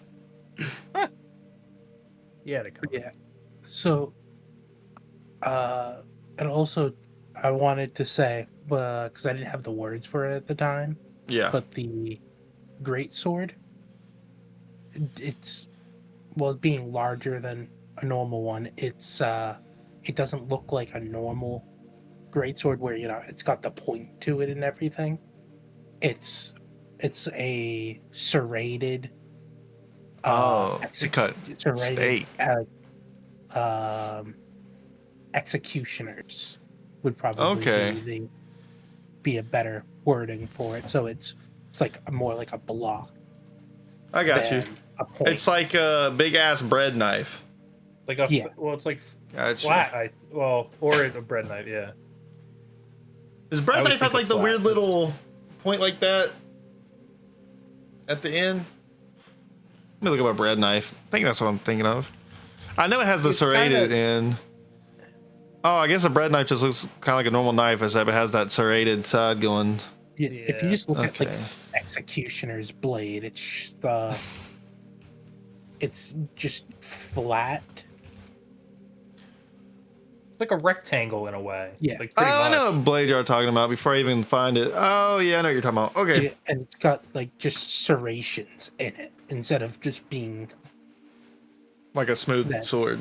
Yeah, to come. Yeah. So, and also, I wanted to say, because I didn't have the words for it at the time, Yeah. but the great sword, it's being larger than a normal one. It doesn't look like a normal great sword where it's got the point to it and everything. It's a serrated. It's a cut steak. Executioners would probably Okay. be a better wording for it. So it's like more like a block. I got you. than a point. It's like a big ass bread knife. Like a Yeah. well, it's like Gotcha. flat. Or a bread knife. Yeah. Does bread I always knife have think like of the flat. weird little point like that at the end? Let me look at my bread knife. I think that's what I'm thinking of. I know it has the It's serrated kinda- end. Oh, I guess a bread knife just looks kind of like a normal knife, except it has that serrated side going. If you just look at like Okay. executioner's blade, it's just flat. It's like a rectangle in a way. Yeah. Like Oh, pretty I much. know what blade you're talking about before I even find it. Oh, yeah, I know what you're talking about. Okay. And it's got like just serrations in it instead of just being Like a smooth That- sword.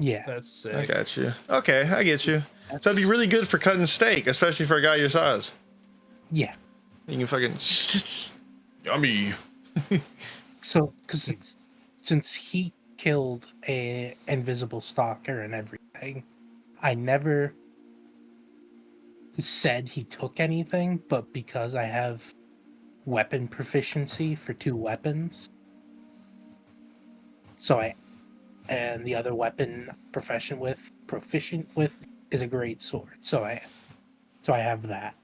yeah. That's sick. I got you. Okay, I get you. So it'd be really good for cutting steak, especially for a guy your size. Yeah. You can fucking yummy. So because since he killed a invisible stalker and everything, I never said he took anything, but because I have weapon proficiency for 2 weapons, and the other weapon proficient with is a great sword. So I have that.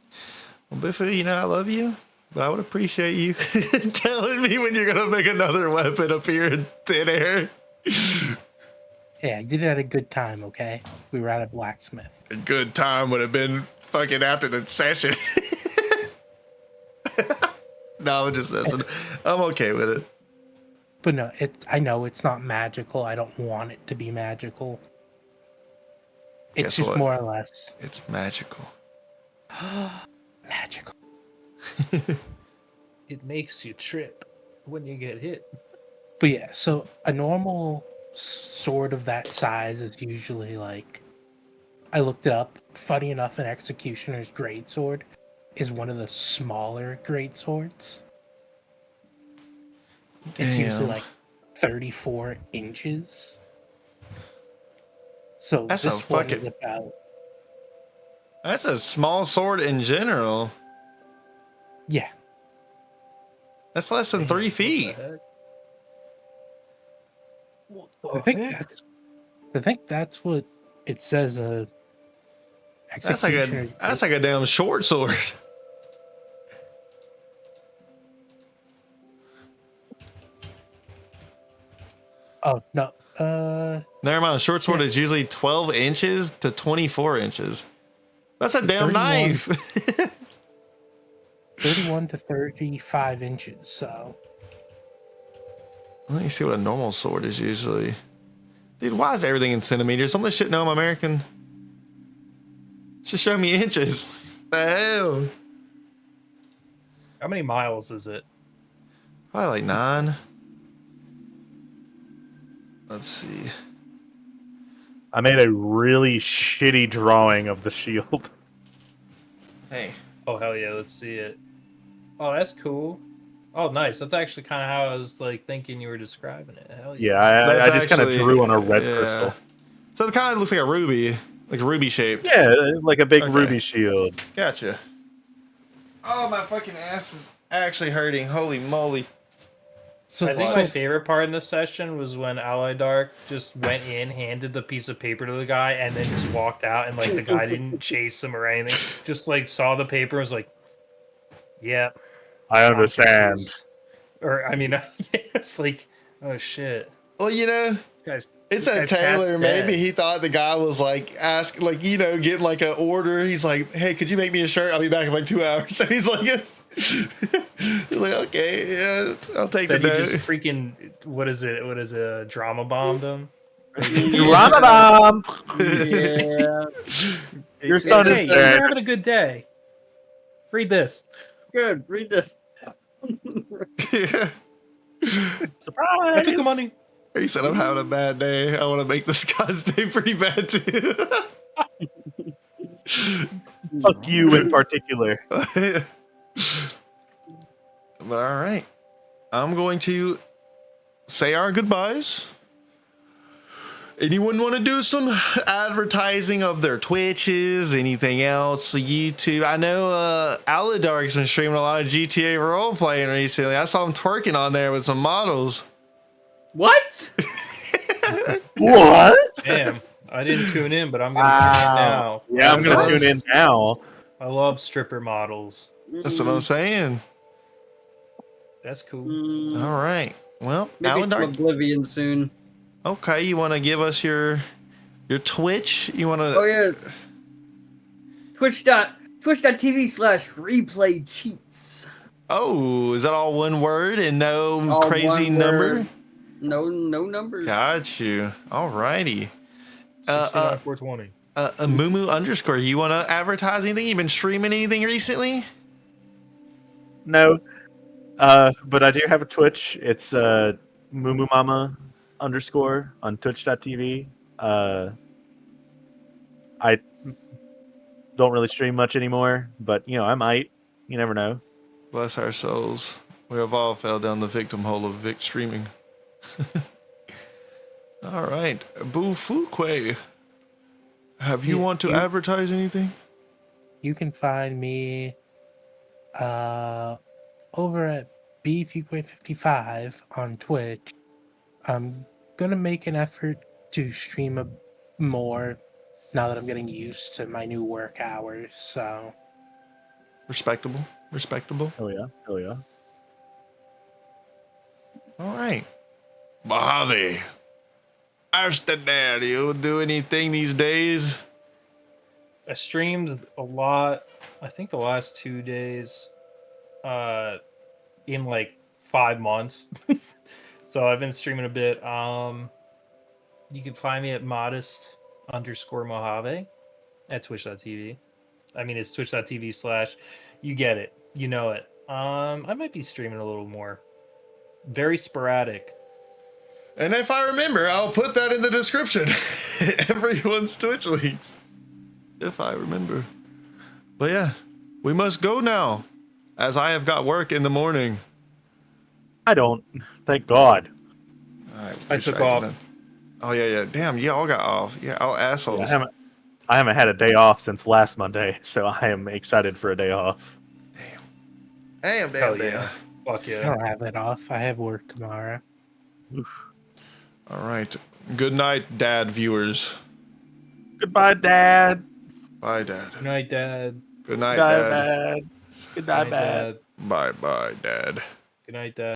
Well, Biffy, I love you, but I would appreciate you telling me when you're gonna make another weapon appear in thin air. Yeah, I did it at a good time, okay? We were at a blacksmith. A good time would have been fucking after the session. No, I'm just messing. I'm okay with it. But no, I know it's not magical. I don't want it to be magical. It's Guess just what? more or less It's magical. magical. It makes you trip when you get hit. But yeah, so a normal sword of that size is usually like, I looked it up. Funny enough, an executioner's greatsword is one of the smaller greatswords. It's usually Damn. like 34 inches. So That's a this one is fucking- about, That's a small sword in general. yeah. That's less than 3 feet. What I think that's what it says. Executioner's That's like a damn short sword. Oh no. Never mind. A short sword is usually 12 inches to 24 inches. That's a damn 31. knife. 31 to 35 inches. So Let me see what a normal sword is usually. Dude, why is everything in centimeters? Some of this shit, no, I'm American. Just show me inches. The hell? How many miles is it? Probably like 9. Let's see. I made a really shitty drawing of the shield. Hey. Oh hell yeah, let's see it. Oh, that's cool. Oh, nice. That's actually kind of how I was like thinking you were describing it. Hell yeah. Yeah, I just kind of actually- drew on a red yeah. crystal. So it kind of looks like a ruby. Like ruby shaped. Yeah, like a big Okay. ruby shield. Gotcha. Oh, my fucking ass is actually hurting. Holy moly. so I think so- my favorite part in this session was when Ally Dark just went in, handed the piece of paper to the guy, and then just walked out, and like the guy didn't chase him or anything. Just like saw the paper and was like, "Yep, I I'm understand. confused." Or I mean, it's like, "Oh shit, Well, you know, this guy's." it's This a guy's tailor. cat's Maybe dead. he thought the guy was like getting like an order. He's like, "Hey, could you make me a shirt? I'll be back in like 2 hours." So he's like, he's like, "Okay, yeah, I'll take That the he note." just freaking what is it? Drama bombed him. Ramadan! Yeah. Your son Hey, is you're dead. having a good day. Read this. Good. Read this. Surprise! I took the money. He said, "I'm having a bad day. I want to make this guy's day pretty bad too." Fuck you in particular. But all right, I'm going to say our goodbyes. Anyone want to do some advertising of their Twitches, anything else, YouTube? I know Alidark's been streaming a lot of GTA role playing recently. I saw him twerking on there with some models. What? What? Damn, I didn't tune in, but I'm gonna tune in now. Yeah, I'm gonna Sounds- tune in now. I love stripper models. That's what I'm saying. That's cool. All right. Well, Maybe some Alidark. Oblivion soon. Okay, you want to give us your Twitch? You want to? Oh yeah. Twitch.tv/replay cheats. Oh, is that all one word and no All crazy one number? word. No numbers. Got you. All righty. 420. Mumu _, you want to advertise anything? You been streaming anything recently? No. But I do have a Twitch. It's Mumumama _ on twitch.tv. I don't really stream much anymore, but you know, I might. You never know. Bless our souls. We have all fell down the victim hole of Vic streaming. All right. Bufukwe. Have you want to advertise anything? you can find me over at Ep.5 on Twitch. I'm gonna make an effort to stream more now that I'm getting used to my new work hours. So Respectable. Respectable. Oh yeah. Oh yeah. All right. Mojave. Ask the dad. You do anything these days? I streamed a lot. I think the last 2 days, in like 5 months. So I've been streaming a bit. You can find me at modest _ Mojave at twitch.tv. I mean, it's twitch.tv/ you get it. You know it. I might be streaming a little more. Very sporadic. And if I remember, I'll put that in the description. Everyone's Twitch links. If I remember. But yeah, we must go now, as I have got work in the morning. I don't. Thank God. I took off. Oh yeah. Damn, you all got off. Yeah, all assholes. I haven't had a day off since last Monday, so I am excited for a day off. Damn. Hell yeah. Fuck I yeah. don't have it off. I have work tomorrow. All right. Good night, Dad viewers. Goodbye, Dad. Bye, Dad. Good night, Dad. Good night, Goodbye, Dad. Dad. Goodbye, Good night, Dad. Dad. Bye, Dad. Good night, Dad.